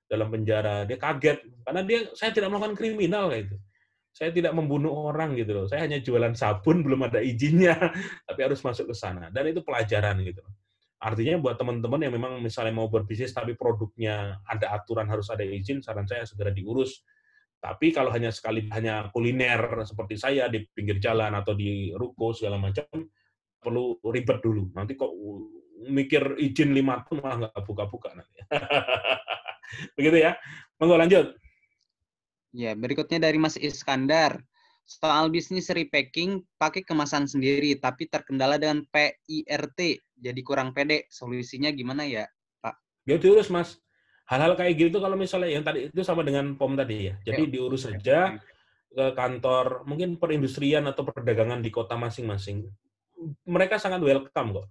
dalam penjara. Dia kaget karena saya tidak melakukan kriminal kayak itu. Saya tidak membunuh orang gitu loh. Saya hanya jualan sabun, belum ada izinnya, tapi harus masuk ke sana. Dan itu pelajaran gitu. Artinya buat teman-teman yang memang misalnya mau berbisnis tapi produknya ada aturan harus ada izin, saran saya segera diurus. Tapi kalau hanya kuliner seperti saya di pinggir jalan atau di ruko segala macam, perlu ribet dulu. Nanti kok mikir izin 5 tahun malah nggak buka-buka nanti. Begitu ya. Monggo lanjut. Ya, berikutnya dari Mas Iskandar. Soal bisnis repacking pakai kemasan sendiri, tapi terkendala dengan PIRT, jadi kurang pede. Solusinya gimana ya, Pak? Ya diurus, Mas. Hal-hal kayak gitu kalau misalnya yang tadi itu sama dengan POM tadi ya. Jadi diurus saja ke kantor, mungkin perindustrian atau perdagangan di kota masing-masing. Mereka sangat welcome kok.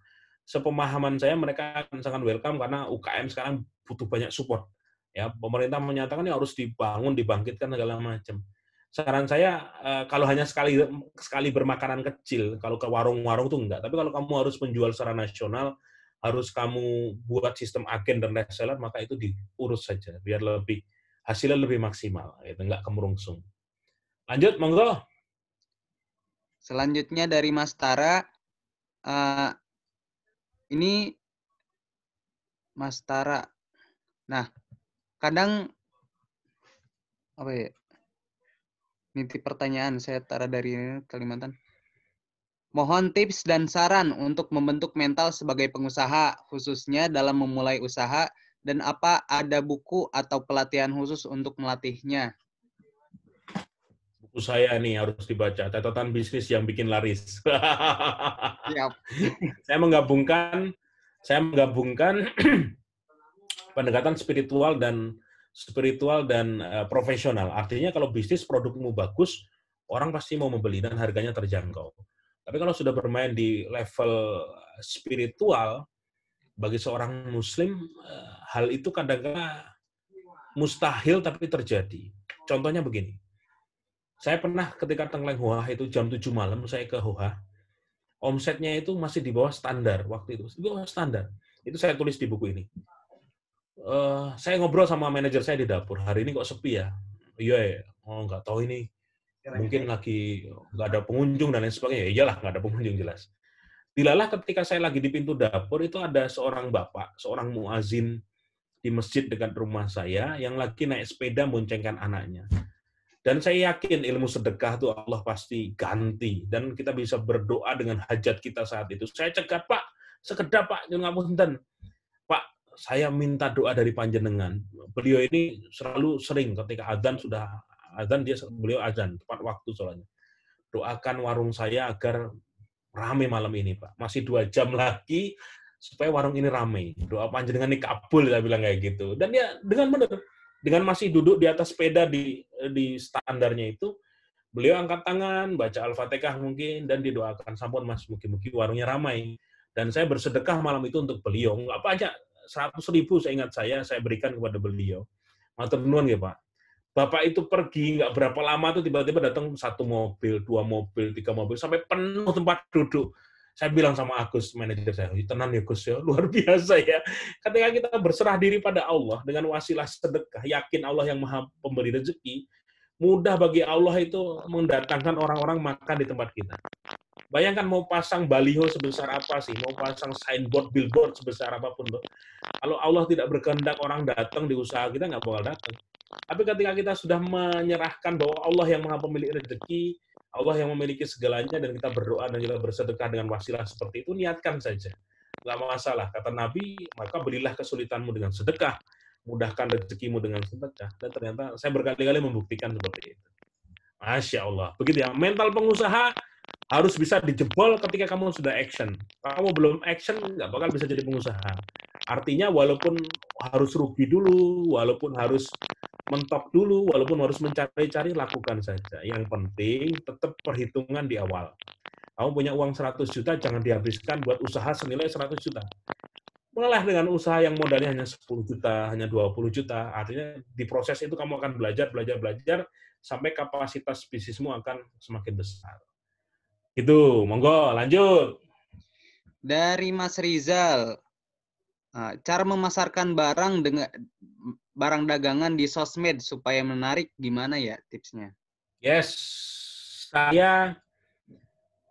sepemahaman saya mereka akan sangat welcome karena UKM sekarang butuh banyak support. Ya, pemerintah menyatakan ini harus dibangun, dibangkitkan segala macam. Saran saya kalau hanya sekali bermakanan kecil, kalau ke warung-warung tuh enggak. Tapi kalau kamu harus menjual secara nasional, harus kamu buat sistem agen dan reseller, maka itu diurus saja biar hasilnya lebih maksimal, gitu, enggak kemerungsung. Lanjut, monggo. Selanjutnya dari Mas Tara, ini Mas Tara. Nah, kadang apa ya? Nitip pertanyaan saya Tara dari Kalimantan. Mohon tips dan saran untuk membentuk mental sebagai pengusaha, khususnya dalam memulai usaha, dan apa ada buku atau pelatihan khusus untuk melatihnya? Buku saya nih harus dibaca, catatan bisnis yang bikin laris. Siap. Saya menggabungkan pendekatan spiritual dan profesional. Artinya kalau bisnis produkmu bagus, orang pasti mau membeli dan harganya terjangkau. Tapi kalau sudah bermain di level spiritual, bagi seorang muslim, hal itu kadang-kadang mustahil tapi terjadi. Contohnya begini. Saya pernah ketika Tengkleng Hoa itu jam 7 malam, saya ke Hoa, omsetnya itu masih di bawah standar waktu itu. Di bawah standar. Itu saya tulis di buku ini. Saya ngobrol sama manajer saya di dapur, hari ini kok sepi ya? Iya, nggak tahu ini, mungkin lagi nggak ada pengunjung dan lain sebagainya. Iyalah, nggak ada pengunjung jelas. Dilalah ketika saya lagi di pintu dapur, itu ada seorang bapak, seorang muazin di masjid dekat rumah saya, yang lagi naik sepeda boncengkan anaknya. Dan saya yakin ilmu sedekah itu Allah pasti ganti, dan kita bisa berdoa dengan hajat kita saat itu. Saya cegat, Pak, sekedap Pak, ngapunten. Pak, saya minta doa dari panjenengan. Beliau ini selalu sering ketika azan beliau azan tepat waktu soalnya. Doakan warung saya agar rame malam ini, Pak. Masih 2 jam lagi supaya warung ini rame. Doa panjenengan ini kabul, saya bilang kayak gitu. Dan dia dengan benar, dengan masih duduk di atas sepeda di standarnya itu, beliau angkat tangan, baca Al-Fatihah mungkin, dan didoakan, sampun Mas, mugi-mugi warungnya ramai. Dan saya bersedekah malam itu untuk beliau. Nggak banyak, 100.000 saya ingat saya berikan kepada beliau. Matur nuwun ya Pak. Bapak itu pergi nggak berapa lama tuh tiba-tiba datang 1 mobil, 2 mobil, 3 mobil sampai penuh tempat duduk. Saya bilang sama Agus, manajer saya, tenang ya Gus ya, luar biasa ya. Ketika kita berserah diri pada Allah dengan wasilah sedekah, yakin Allah yang Maha Pemberi rezeki, mudah bagi Allah itu mendatangkan orang-orang makan di tempat kita. Bayangkan mau pasang baliho sebesar apa sih, mau pasang signboard, billboard sebesar apapun. Kalau Allah tidak berkehendak orang datang di usaha kita, nggak bakal datang. Tapi ketika kita sudah menyerahkan bahwa Allah yang Maha Pemilik rezeki, Allah yang memiliki segalanya, dan kita berdoa dan kita bersedekah dengan wasilah seperti itu, niatkan saja. Nggak masalah. Kata Nabi, maka berilah kesulitanmu dengan sedekah, mudahkan rezekimu dengan sedekah. Dan ternyata saya berkali-kali membuktikan seperti itu. Masya Allah. Begitu ya. Mental pengusaha harus bisa dijebol ketika kamu sudah action. Kamu belum action, nggak bakal bisa jadi pengusaha. Artinya walaupun harus rugi dulu, walaupun harus mentok dulu, walaupun harus mencari-cari, lakukan saja. Yang penting tetap perhitungan di awal. Kamu punya uang 100 juta, jangan dihabiskan buat usaha senilai 100 juta. Mulailah dengan usaha yang modalnya hanya 10 juta, hanya 20 juta. Artinya di proses itu kamu akan belajar, sampai kapasitas bisnismu akan semakin besar. Itu, monggo, lanjut. Dari Mas Rizal, cara memasarkan barang dagangan di sosmed supaya menarik, gimana ya tipsnya? Yes, saya,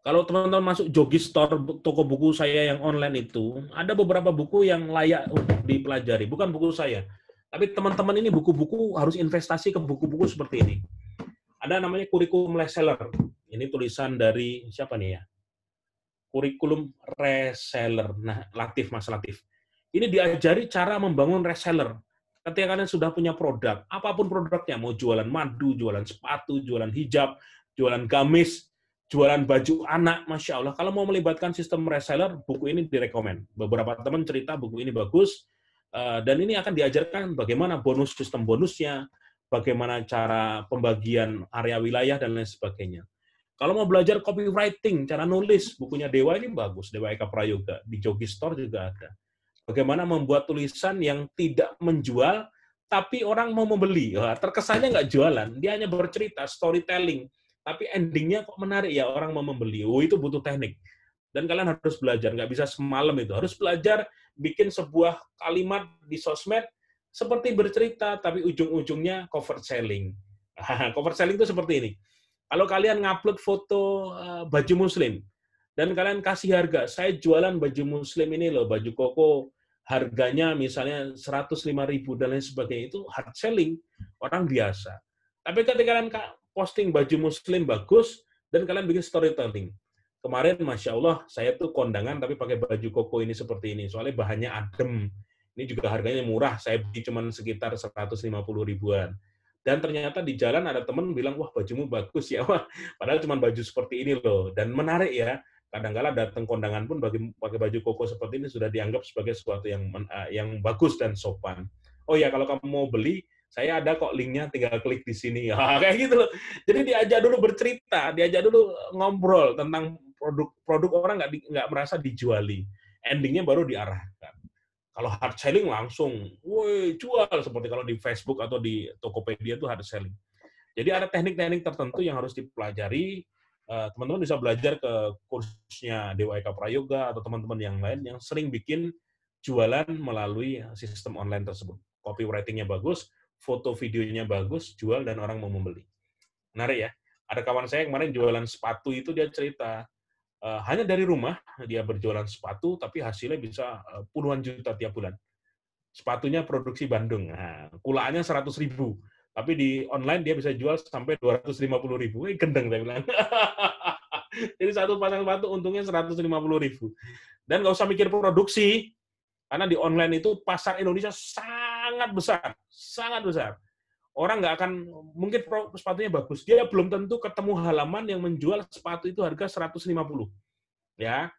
kalau teman-teman masuk Jogi Store, toko buku saya yang online itu, ada beberapa buku yang layak untuk dipelajari. Bukan buku saya, tapi teman-teman ini buku-buku harus investasi ke buku-buku seperti ini. Ada namanya kurikulum reseller. Ini tulisan dari siapa nih ya? Kurikulum reseller. Nah, Mas Latif. Ini diajari cara membangun reseller. Ketika kalian sudah punya produk, apapun produknya, mau jualan madu, jualan sepatu, jualan hijab, jualan gamis, jualan baju anak, Masya Allah. Kalau mau melibatkan sistem reseller, buku ini direkomend. Beberapa teman cerita buku ini bagus, dan ini akan diajarkan bagaimana sistem bonusnya, bagaimana cara pembagian area wilayah, dan lain sebagainya. Kalau mau belajar copywriting, cara nulis, bukunya Dewa ini bagus, Dewa Eka Prayoga. Di Jogi Store juga ada. Bagaimana membuat tulisan yang tidak menjual, tapi orang mau membeli. Wah, terkesannya nggak jualan, dia hanya bercerita, storytelling. Tapi endingnya kok menarik ya, orang mau membeli. Oh, itu butuh teknik. Dan kalian harus belajar, nggak bisa semalam itu. Harus belajar bikin sebuah kalimat di sosmed seperti bercerita, tapi ujung-ujungnya cover selling. Cover selling itu seperti ini. Kalau kalian ngupload foto baju muslim, dan kalian kasih harga, saya jualan baju muslim ini loh, baju koko, harganya misalnya 105.000 dan lain sebagainya, itu hard selling, orang biasa. Tapi ketika kalian posting baju muslim bagus, dan kalian bikin storytelling. Kemarin, Masya Allah, saya tuh kondangan tapi pakai baju koko ini seperti ini, soalnya bahannya adem. Ini juga harganya murah, saya beli cuma sekitar 150 ribuan. Dan ternyata di jalan ada teman bilang, wah bajumu bagus ya, wah, padahal cuma baju seperti ini loh. Dan menarik ya, kadang-kala datang kondangan pun pakai baju koko seperti ini sudah dianggap sebagai sesuatu yang bagus dan sopan. Oh ya, kalau kamu mau beli, saya ada kok linknya, tinggal klik di sini. Ya, kayak gitu loh. Jadi diajak dulu bercerita, diajak dulu ngobrol tentang produk orang nggak merasa dijuali. Endingnya baru diarahkan. Kalau hard selling langsung, woi jual, seperti kalau di Facebook atau di Tokopedia itu hard selling. Jadi ada teknik-teknik tertentu yang harus dipelajari. Teman-teman bisa belajar ke kursnya Dewa Eka Prayoga atau teman-teman yang lain yang sering bikin jualan melalui sistem online tersebut. Copywriting-nya bagus, foto videonya bagus, jual dan orang mau membeli. Menarik ya. Ada kawan saya kemarin jualan sepatu itu dia cerita, hanya dari rumah dia berjualan sepatu, tapi hasilnya bisa puluhan juta tiap bulan. Sepatunya produksi Bandung, nah, kulaannya 100.000, tapi di online dia bisa jual sampai 250.000. Gendeng saya bilang. Jadi satu pasang sepatu untungnya 150.000. Dan nggak usah mikir produksi, karena di online itu pasar Indonesia sangat besar, sangat besar. Orang nggak akan, mungkin sepatunya bagus, dia belum tentu ketemu halaman yang menjual sepatu itu harga 150. Ya,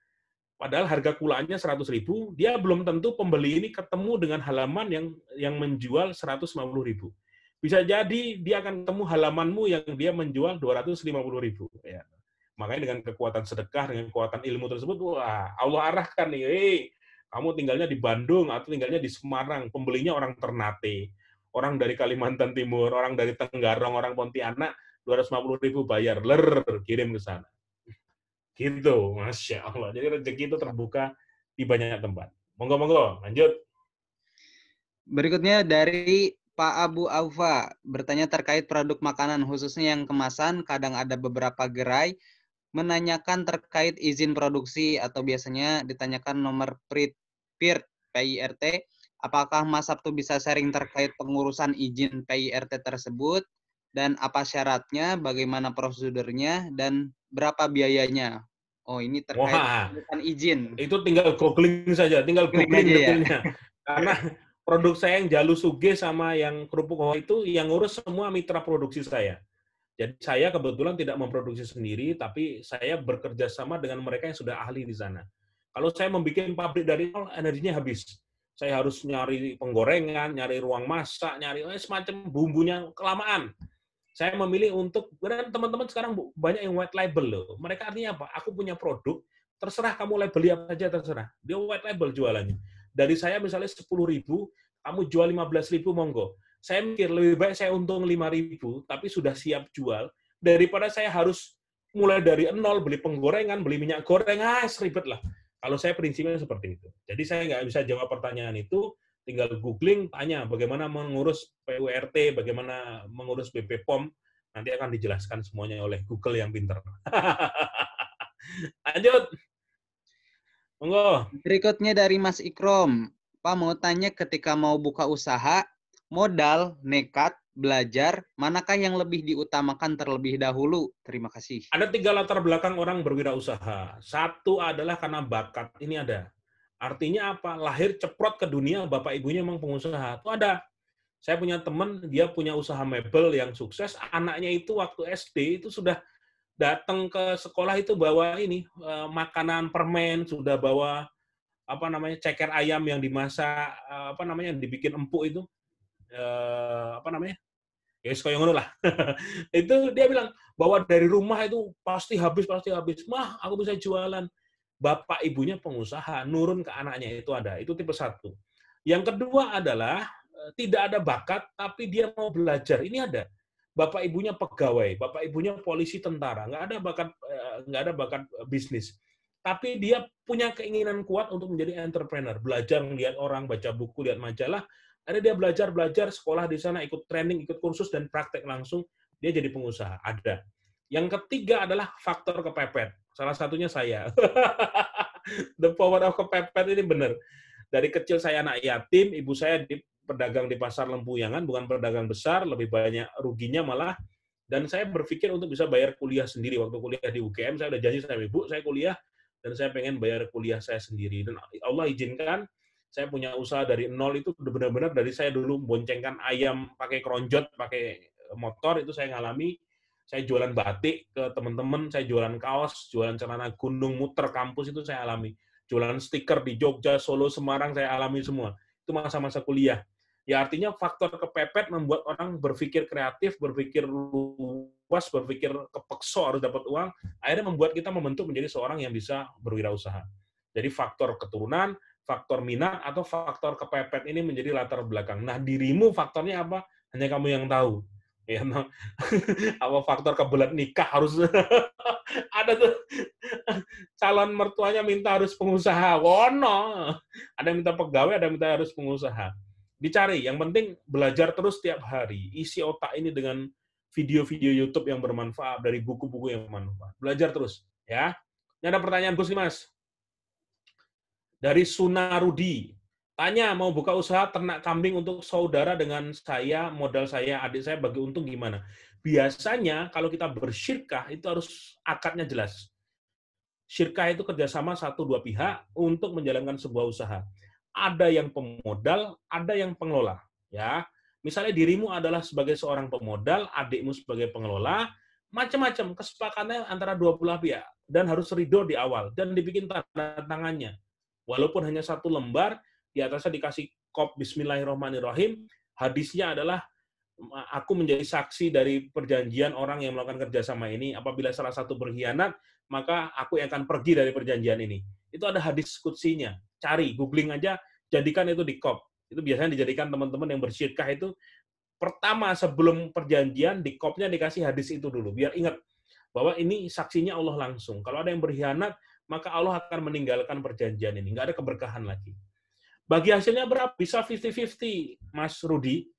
padahal harga kulaannya 100.000, dia belum tentu pembeli ini ketemu dengan halaman yang menjual 150.000. Bisa jadi dia akan ketemu halamanmu yang dia menjual 250.000. Ya. Makanya dengan kekuatan sedekah, dengan kekuatan ilmu tersebut, wah, Allah arahkan nih, kamu tinggalnya di Bandung atau tinggalnya di Semarang, pembelinya orang Ternate, orang dari Kalimantan Timur, orang dari Tenggarong, orang Pontianak, 250.000 bayar, kirim ke sana. Gitu, Masya Allah. Jadi rezeki itu terbuka di banyak tempat. Monggo, lanjut. Berikutnya dari Pak Abu Aufa, bertanya terkait produk makanan, khususnya yang kemasan, kadang ada beberapa gerai menanyakan terkait izin produksi atau biasanya ditanyakan nomor PIRT. Apakah Mas Sabtu bisa sharing terkait pengurusan izin PIRT tersebut, dan apa syaratnya, bagaimana prosedurnya, dan berapa biayanya? Oh, ini terkait pengurusan izin. Itu tinggal googling saja, tinggal googling detailnya. Ya? Karena produk saya yang Jalu Suge sama yang kerupuk hoa itu yang ngurus semua mitra produksi saya. Jadi saya kebetulan tidak memproduksi sendiri, tapi saya bekerja sama dengan mereka yang sudah ahli di sana. Kalau saya membuat pabrik dari nol, energinya habis. Saya harus nyari penggorengan, nyari ruang masak, nyari semacam bumbunya kelamaan. Saya memilih untuk, dan teman-teman sekarang banyak yang white label loh. Mereka artinya apa? Aku punya produk, terserah kamu labeli apa saja, terserah. Dia white label jualannya. Dari saya misalnya 10.000, kamu jual 15.000, monggo. Saya mikir lebih baik saya untung 5.000, tapi sudah siap jual, daripada saya harus mulai dari nol, beli penggorengan, beli minyak goreng, seribet lah. Kalau saya prinsipnya seperti itu. Jadi saya nggak bisa jawab pertanyaan itu, tinggal googling, tanya bagaimana mengurus PURT, bagaimana mengurus BP POM, nanti akan dijelaskan semuanya oleh Google yang pintar. Lanjut. Monggo. Berikutnya dari Mas Ikrom. Pak mau tanya, ketika mau buka usaha, modal, nekat, belajar, manakah yang lebih diutamakan terlebih dahulu? Terima kasih. Ada 3 latar belakang orang berwirausaha. Satu adalah karena bakat. Ini ada. Artinya apa? Lahir ceprot ke dunia, bapak ibunya memang pengusaha. Itu ada. Saya punya teman, dia punya usaha mebel yang sukses. Anaknya itu waktu SD itu sudah datang ke sekolah itu bawa ini makanan permen, sudah bawa ceker ayam yang dimasak, dibikin empuk itu. Ya kayak ngono lah. Itu dia bilang bahwa dari rumah itu pasti habis. Mah, aku bisa jualan. Bapak ibunya pengusaha, nurun ke anaknya itu ada. Itu tipe 1. Yang kedua adalah tidak ada bakat tapi dia mau belajar. Ini ada. Bapak ibunya pegawai, bapak ibunya polisi, tentara, nggak ada bakat bisnis. Tapi dia punya keinginan kuat untuk menjadi entrepreneur, belajar melihat orang, baca buku, lihat majalah. Ada dia belajar, sekolah di sana, ikut training, ikut kursus dan praktek langsung, dia jadi pengusaha. Ada. Yang ketiga adalah faktor kepepet. Salah satunya saya. The power of kepepet ini benar. Dari kecil saya anak yatim, ibu saya pedagang di pasar Lempuyangan, bukan pedagang besar, lebih banyak ruginya malah. Dan saya berpikir untuk bisa bayar kuliah sendiri. Waktu kuliah di UGM, saya udah janji sama ibu, saya kuliah, dan saya pengen bayar kuliah saya sendiri. Dan Allah izinkan, saya punya usaha dari nol itu benar-benar dari saya dulu boncengkan ayam pakai keronjot, pakai motor, itu saya ngalami. Saya jualan batik ke teman-teman, saya jualan kaos, jualan celana gunung, muter kampus, itu saya alami. Jualan stiker di Jogja, Solo, Semarang, saya alami semua. Itu masa-masa kuliah. Ya artinya faktor kepepet membuat orang berpikir kreatif, berpikir luas, berpikir kepekso harus dapat uang, akhirnya membuat kita membentuk menjadi seorang yang bisa berwirausaha. Jadi faktor keturunan, faktor minat, atau faktor kepepet ini menjadi latar belakang. Nah, dirimu faktornya apa? Hanya kamu yang tahu. Ya, apa faktor kebelet nikah harus ada tuh calon mertuanya minta harus pengusaha, wono. Ada yang minta pegawai, ada yang minta harus pengusaha. Dicari, yang penting belajar terus tiap hari. Isi otak ini dengan video-video YouTube yang bermanfaat, dari buku-buku yang bermanfaat. Belajar terus, ya. Ini ada pertanyaan Gus Mas. Dari Sunarudi. Tanya, mau buka usaha ternak kambing untuk saudara dengan saya, modal saya, adik saya, bagi untung gimana? Biasanya kalau kita bersyirkah, itu harus akadnya jelas. Syirkah itu kerjasama 1-2 pihak untuk menjalankan sebuah usaha. Ada yang pemodal, ada yang pengelola. Ya, misalnya dirimu adalah sebagai seorang pemodal, adikmu sebagai pengelola, macam-macam kesepakatannya antara 2 belah pihak. Dan harus ridho di awal, dan dibikin tanda tangannya. Walaupun hanya 1 lembar, di atasnya dikasih kop Bismillahirrahmanirrahim, hadisnya adalah aku menjadi saksi dari perjanjian orang yang melakukan kerjasama ini. Apabila salah satu berkhianat, maka aku yang akan pergi dari perjanjian ini. Itu ada hadis kutsinya. Cari, googling aja, jadikan itu di kop. Itu biasanya dijadikan teman-teman yang bersyirkah itu, pertama sebelum perjanjian, di kopnya dikasih hadis itu dulu. Biar ingat bahwa ini saksinya Allah langsung. Kalau ada yang berkhianat, maka Allah akan meninggalkan perjanjian ini. Nggak ada keberkahan lagi. Bagi hasilnya berapa? Bisa 50-50, Mas Rudi.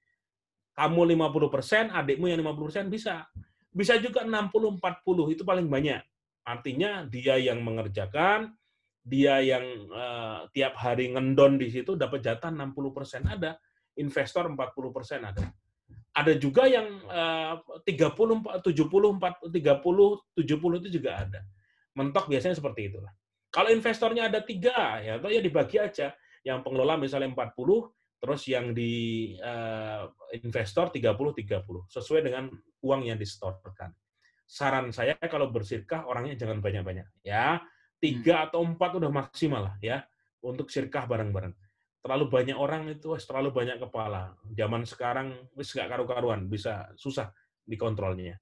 Kamu 50%, adikmu yang 50%, bisa. Bisa juga 60-40, itu paling banyak. Artinya dia yang mengerjakan, dia yang tiap hari ngendon di situ dapat jatah 60% ada. Investor 40% ada. Ada juga yang 30, 70 itu juga ada. Mentok biasanya seperti itulah. Kalau investornya ada 3, ya atau ya dibagi aja. Yang pengelola misalnya 40, terus yang di investor 30-30, sesuai dengan uang yang disetorkan. Saran saya kalau bersyirkah orangnya jangan banyak-banyak, ya 3 atau 4 udah maksimal lah ya untuk syirkah bareng-bareng. Terlalu banyak orang itu terlalu banyak kepala. Zaman sekarang wis gak karu-karuan, bisa susah dikontrolnya.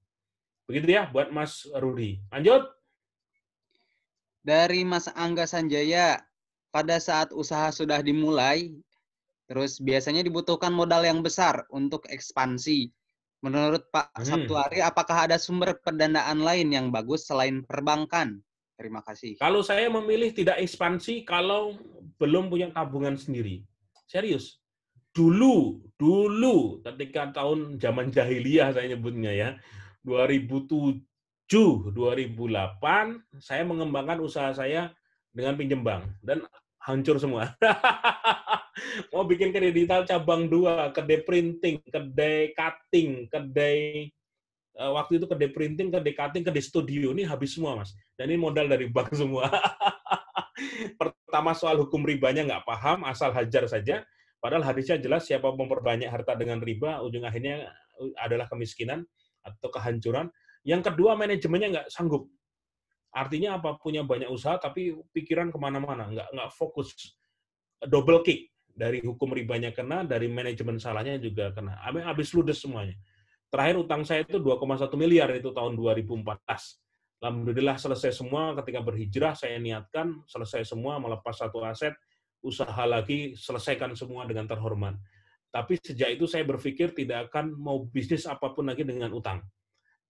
Begitu ya buat Mas Rudi. Lanjut. Dari Mas Angga Sanjaya, pada saat usaha sudah dimulai, terus biasanya dibutuhkan modal yang besar untuk ekspansi. Menurut Pak Sabtuari, apakah ada sumber pendanaan lain yang bagus selain perbankan? Terima kasih. Kalau saya memilih tidak ekspansi kalau belum punya tabungan sendiri. Serius. Dulu ketika tahun zaman jahiliyah saya nyebutnya ya, 2007, 2008, saya mengembangkan usaha saya dengan pinjam bank dan hancur semua. Mau bikin kedai digital cabang 2, kedai printing, kedai cutting, kedai waktu itu kedai printing, kedai cutting, kedai studio, ini habis semua, Mas. Dan ini modal dari bank semua. Pertama soal hukum ribanya nggak paham, asal hajar saja. Padahal hadisnya jelas, siapa memperbanyak harta dengan riba, ujung akhirnya adalah kemiskinan atau kehancuran. Yang kedua, manajemennya nggak sanggup. Artinya apa? Punya banyak usaha, tapi pikiran kemana-mana, nggak fokus. Double kick. Dari hukum ribanya kena, dari manajemen salahnya juga kena. Habis ludes semuanya. Terakhir utang saya itu 2,1 miliar itu tahun 2014. Alhamdulillah selesai semua. Ketika berhijrah saya niatkan selesai semua, melepas satu aset, usaha lagi, selesaikan semua dengan terhormat. Tapi sejak itu saya berpikir tidak akan mau bisnis apapun lagi dengan utang.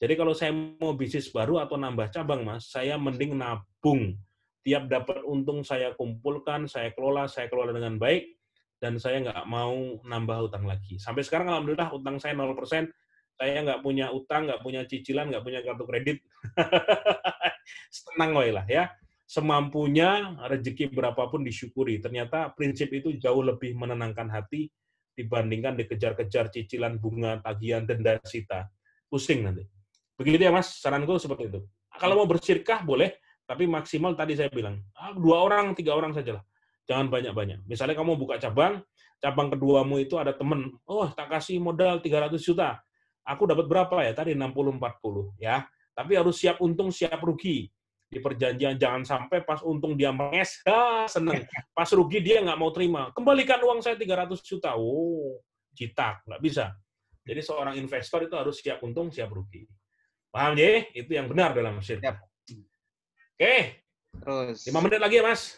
Jadi kalau saya mau bisnis baru atau nambah cabang, Mas, saya mending nabung. Tiap dapat untung saya kumpulkan, saya kelola dengan baik, dan saya nggak mau nambah utang lagi. Sampai sekarang alhamdulillah utang saya 0%, saya nggak punya utang, nggak punya cicilan, nggak punya kartu kredit. Tenang lah ya. Semampunya, rezeki berapapun disyukuri. Ternyata prinsip itu jauh lebih menenangkan hati dibandingkan dikejar-kejar cicilan, bunga, tagihan, denda, sita. Pusing nanti. Begitu ya Mas, saranku seperti itu. Kalau mau bersyirkah boleh, tapi maksimal tadi saya bilang, 2 orang, 3 orang sajalah. Jangan banyak-banyak. Misalnya kamu buka cabang keduamu itu ada temen, tak kasih modal 300 juta. Aku dapat berapa ya? Tadi 60-40 ya. Tapi harus siap untung, siap rugi. Di perjanjian jangan sampai pas untung dia menges, seneng. Pas rugi dia nggak mau terima. Kembalikan uang saya 300 juta. Citak, nggak bisa. Jadi seorang investor itu harus siap untung, siap rugi. Paham ya? Itu yang benar dalam syirkah. Oke. Terus. 5 menit lagi ya, Mas.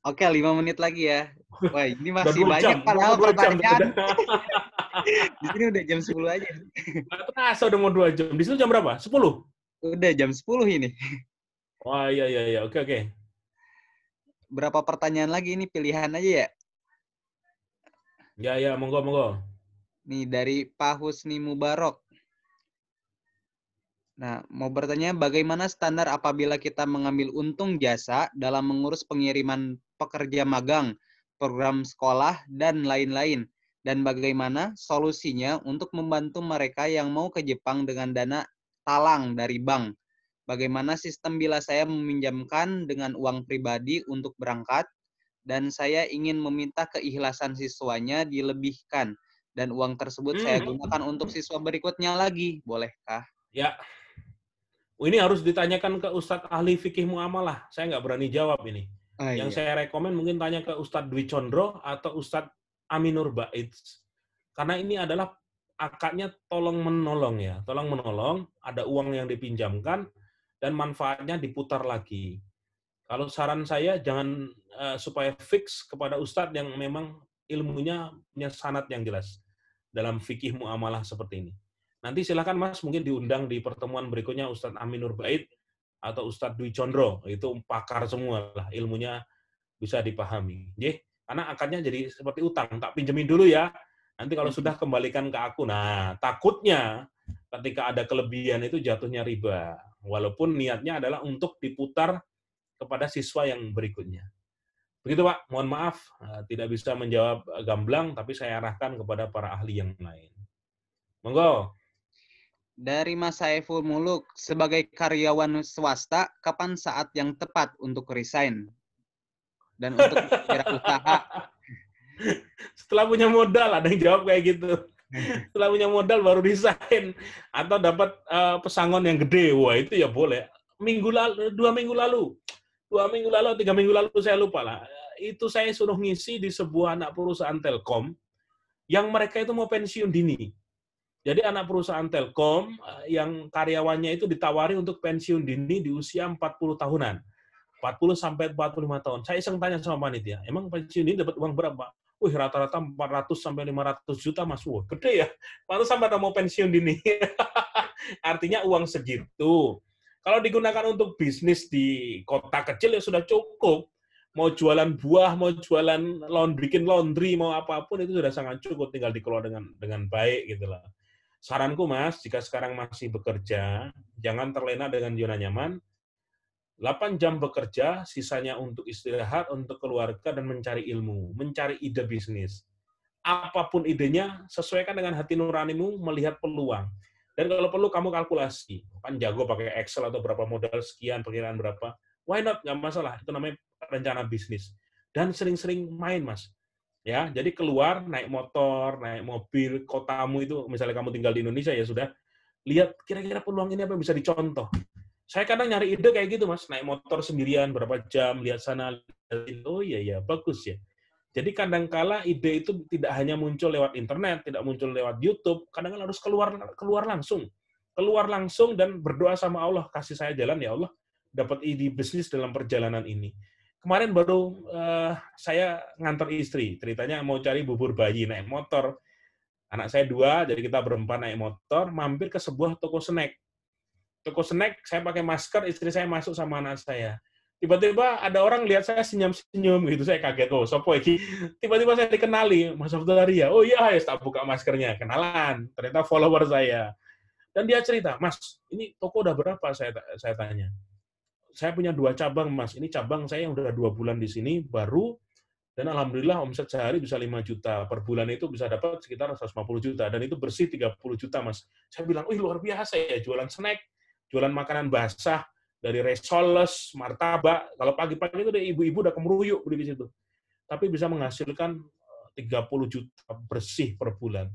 Oke, 5 menit lagi ya. Wah, ini masih banyak padahal pertanyaan. Di sini udah jam 10 aja. Terasa udah mau 2 jam. Di situ jam berapa? 10? Udah jam 10 ini. Wah, iya. Oke. Berapa pertanyaan lagi ini? Pilihan aja ya? Ya, monggo. Nih, dari Pak Husni Mubarok. Nah, mau bertanya bagaimana standar apabila kita mengambil untung jasa dalam mengurus pengiriman pekerja magang, program sekolah, dan lain-lain. Dan bagaimana solusinya untuk membantu mereka yang mau ke Jepang dengan dana talang dari bank. Bagaimana sistem bila saya meminjamkan dengan uang pribadi untuk berangkat, dan saya ingin meminta keikhlasan siswanya dilebihkan, dan uang tersebut saya gunakan untuk siswa berikutnya lagi. Bolehkah? Ya. Ini harus ditanyakan ke Ustadz ahli fikih muamalah. Saya nggak berani jawab ini. Yang saya rekomen mungkin tanya ke Ustadz Dwi Condro atau Ustadz Aminur Bait. Karena ini adalah akadnya tolong-menolong ya. Tolong-menolong, ada uang yang dipinjamkan, dan manfaatnya diputar lagi. Kalau saran saya, jangan supaya fix kepada Ustadz yang memang ilmunya punya sanad yang jelas dalam fikih muamalah seperti ini. Nanti silakan Mas, mungkin diundang di pertemuan berikutnya Ustadz Aminur Bait atau Ustadz Dwi Condro, itu pakar semua lah, ilmunya bisa dipahami. Karena akadnya jadi seperti utang, tak pinjemin dulu ya, nanti kalau sudah kembalikan ke aku. Nah, takutnya ketika ada kelebihan itu jatuhnya riba, walaupun niatnya adalah untuk diputar kepada siswa yang berikutnya. Begitu Pak, mohon maaf, tidak bisa menjawab gamblang, tapi saya arahkan kepada para ahli yang lain. Monggo. Dari Mas Saiful Muluk, sebagai karyawan swasta, kapan saat yang tepat untuk resign? Dan untuk usaha? Setelah punya modal, ada yang jawab kayak gitu. Setelah punya modal baru resign. Atau dapat pesangon yang gede. Wah, itu ya boleh. 2 minggu lalu, 3 minggu lalu, saya lupa lah. Itu saya suruh ngisi di sebuah anak perusahaan Telkom, yang mereka itu mau pensiun dini. Jadi anak perusahaan Telkom yang karyawannya itu ditawari untuk pensiun dini di usia 40 tahunan. 40 sampai 45 tahun. Saya iseng tanya sama panitia, emang pensiun dini dapat uang berapa? Wih, rata-rata 400 sampai 500 juta, Mas. Wah, gede ya. Pantes sampai mau pensiun dini. Artinya uang segitu. Kalau digunakan untuk bisnis di kota kecil ya sudah cukup. Mau jualan buah, mau jualan bikin laundry, mau apapun itu sudah sangat cukup, tinggal dikelola dengan baik gitu lah. Saranku Mas, jika sekarang masih bekerja, jangan terlena dengan zona nyaman. 8 jam bekerja, sisanya untuk istirahat, untuk keluarga, dan mencari ilmu, mencari ide bisnis. Apapun idenya, sesuaikan dengan hati nuranimu, melihat peluang. Dan kalau perlu kamu kalkulasi. Kan jago pakai Excel atau berapa modal sekian, perkiraan berapa. Why not? Nggak masalah. Itu namanya rencana bisnis. Dan sering-sering main, Mas. Ya, jadi keluar, naik motor, naik mobil, kotamu itu, misalnya kamu tinggal di Indonesia, ya sudah, lihat kira-kira peluang ini apa yang bisa dicontoh. Saya kadang nyari ide kayak gitu, Mas. Naik motor sendirian, berapa jam, lihat sana, oh iya, bagus ya. Jadi kadangkala ide itu tidak hanya muncul lewat internet, tidak muncul lewat YouTube, kadang-kadang harus keluar langsung dan berdoa sama Allah, kasih saya jalan ya Allah, dapat ide bisnis dalam perjalanan ini. Kemarin baru saya nganter istri, ceritanya mau cari bubur bayi naik motor. Anak saya 2, jadi kita berempat naik motor, mampir ke sebuah toko snack. Toko snack, saya pakai masker, istri saya masuk sama anak saya. Tiba-tiba ada orang lihat saya senyum-senyum gitu, saya kaget, oh sopo iki. Tiba-tiba saya dikenali, Mas Abdullah. Oh iya, ya tak buka maskernya, kenalan. Ternyata follower saya. Dan dia cerita, Mas, ini toko udah berapa? Saya tanya. Saya punya 2 cabang, Mas. Ini cabang saya yang udah 2 bulan di sini, baru, dan alhamdulillah omset sehari bisa 5 juta. Per bulan itu bisa dapat sekitar 150 juta. Dan itu bersih 30 juta, Mas. Saya bilang, wih luar biasa ya, jualan snack, jualan makanan basah, dari resoles, martabak. Kalau pagi-pagi itu ibu-ibu udah kemeruyuk beli di situ. Tapi bisa menghasilkan 30 juta bersih per bulan.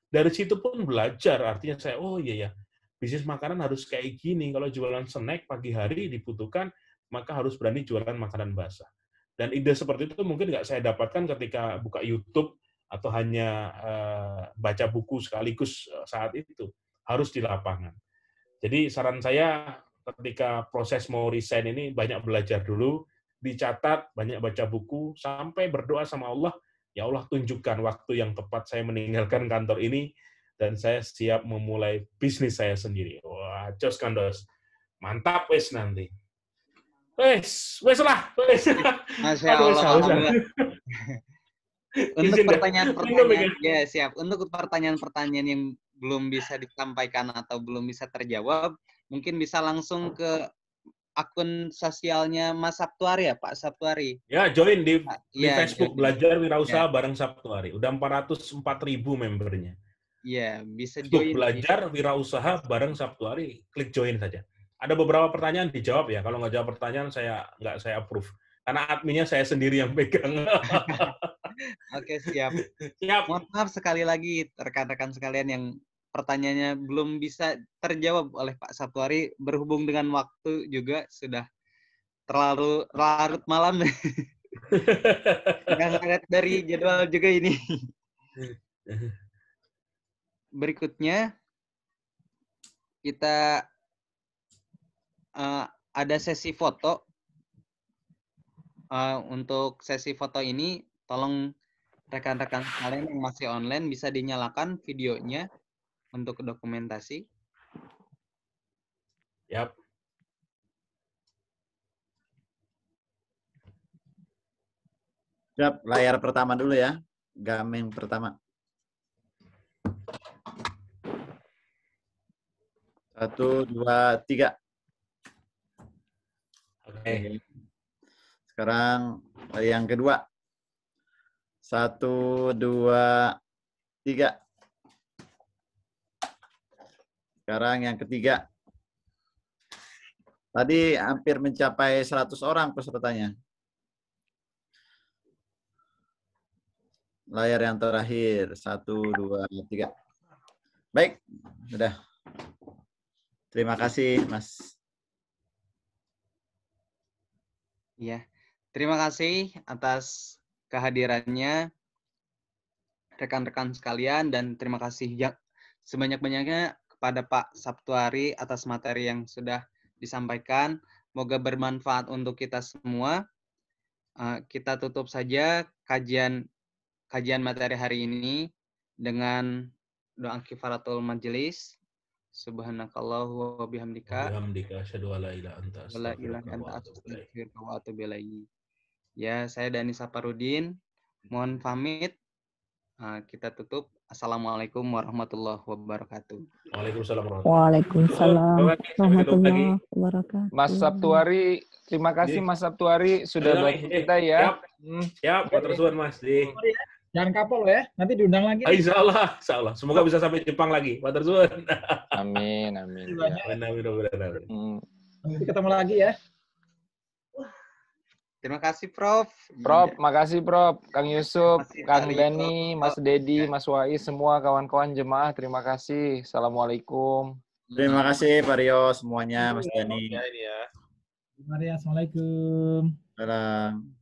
Dari situ pun belajar, artinya saya, oh iya ya, bisnis makanan harus kayak gini. Kalau jualan snack pagi hari dibutuhkan, maka harus berani jualan makanan basah. Dan ide seperti itu mungkin nggak saya dapatkan ketika buka YouTube atau hanya baca buku sekaligus saat itu. Harus di lapangan. Jadi saran saya, ketika proses mau resign ini banyak belajar dulu, dicatat, banyak baca buku, sampai berdoa sama Allah, ya Allah tunjukkan waktu yang tepat saya meninggalkan kantor ini, dan saya siap memulai bisnis saya sendiri. Wah, jos kandos. Mantap wes nanti. Wes lah. Masya Allah. Untuk pertanyaan-pertanyaan, ya siap. Untuk pertanyaan-pertanyaan yang belum bisa disampaikan atau belum bisa terjawab, mungkin bisa langsung ke akun sosialnya Mas Sabtuari ya, Pak Sabtuari. Ya, join di Facebook, join. Belajar Wirausaha bareng Sabtuari. Udah 404.000 membernya. Iya, bisa join. Belajar Wirausaha bareng Sabtuari, klik join saja. Ada beberapa pertanyaan dijawab ya. Kalau nggak jawab pertanyaan, nggak saya approve. Karena adminnya saya sendiri yang pegang. Oke, siap. Siap. Mohon maaf sekali lagi rekan-rekan sekalian yang pertanyaannya belum bisa terjawab oleh Pak Sabtuari, berhubung dengan waktu juga sudah terlalu larut malam. Sangat dari jadwal juga ini. Berikutnya kita ada sesi foto. Untuk sesi foto ini, tolong rekan-rekan sekalian yang masih online bisa dinyalakan videonya untuk dokumentasi. Yap. Siap, layar pertama dulu ya. Gaming pertama. 1, 2, 3. Oke. Sekarang yang kedua. 1, 2, 3. Sekarang yang ketiga. Tadi hampir mencapai 100 orang pesertanya. Layar yang terakhir. 1, 2, 3. Baik, sudah. Terima kasih, Mas. Ya, terima kasih atas kehadirannya rekan-rekan sekalian, dan terima kasih sebanyak-banyaknya kepada Pak Sabtuari atas materi yang sudah disampaikan. Semoga bermanfaat untuk kita semua. Kita tutup saja kajian materi hari ini dengan doa kifaratul majelis. Subhanakallahu wa bihamdika. Asyhadu an la ilaha anta wa atubu ilaik. Ya, saya Dani Saparudin. Mohon pamit. Kita tutup. Assalamualaikum warahmatullahi wabarakatuh. Waalaikumsalam warahmatullahi wabarakatuh. Mas Sabtuari, terima kasih Mas Sabtuari sudah bantu kita ya. Siap, tersuan Mas. Jangan kapal ya, nanti diundang lagi. Insya Allah. Semoga bisa sampai Jepang lagi. Pak tersuan. Amin. Amin. Nanti ketemu lagi ya. Terima kasih, Prof. Makasih Prof. Kang Yusuf, Kang Dani, Mas Dedi, Mas Wai, semua kawan-kawan jemaah, terima kasih. Assalamualaikum. Terima kasih Pak Rio semuanya, Mas Dani. Assalamualaikum. Salam.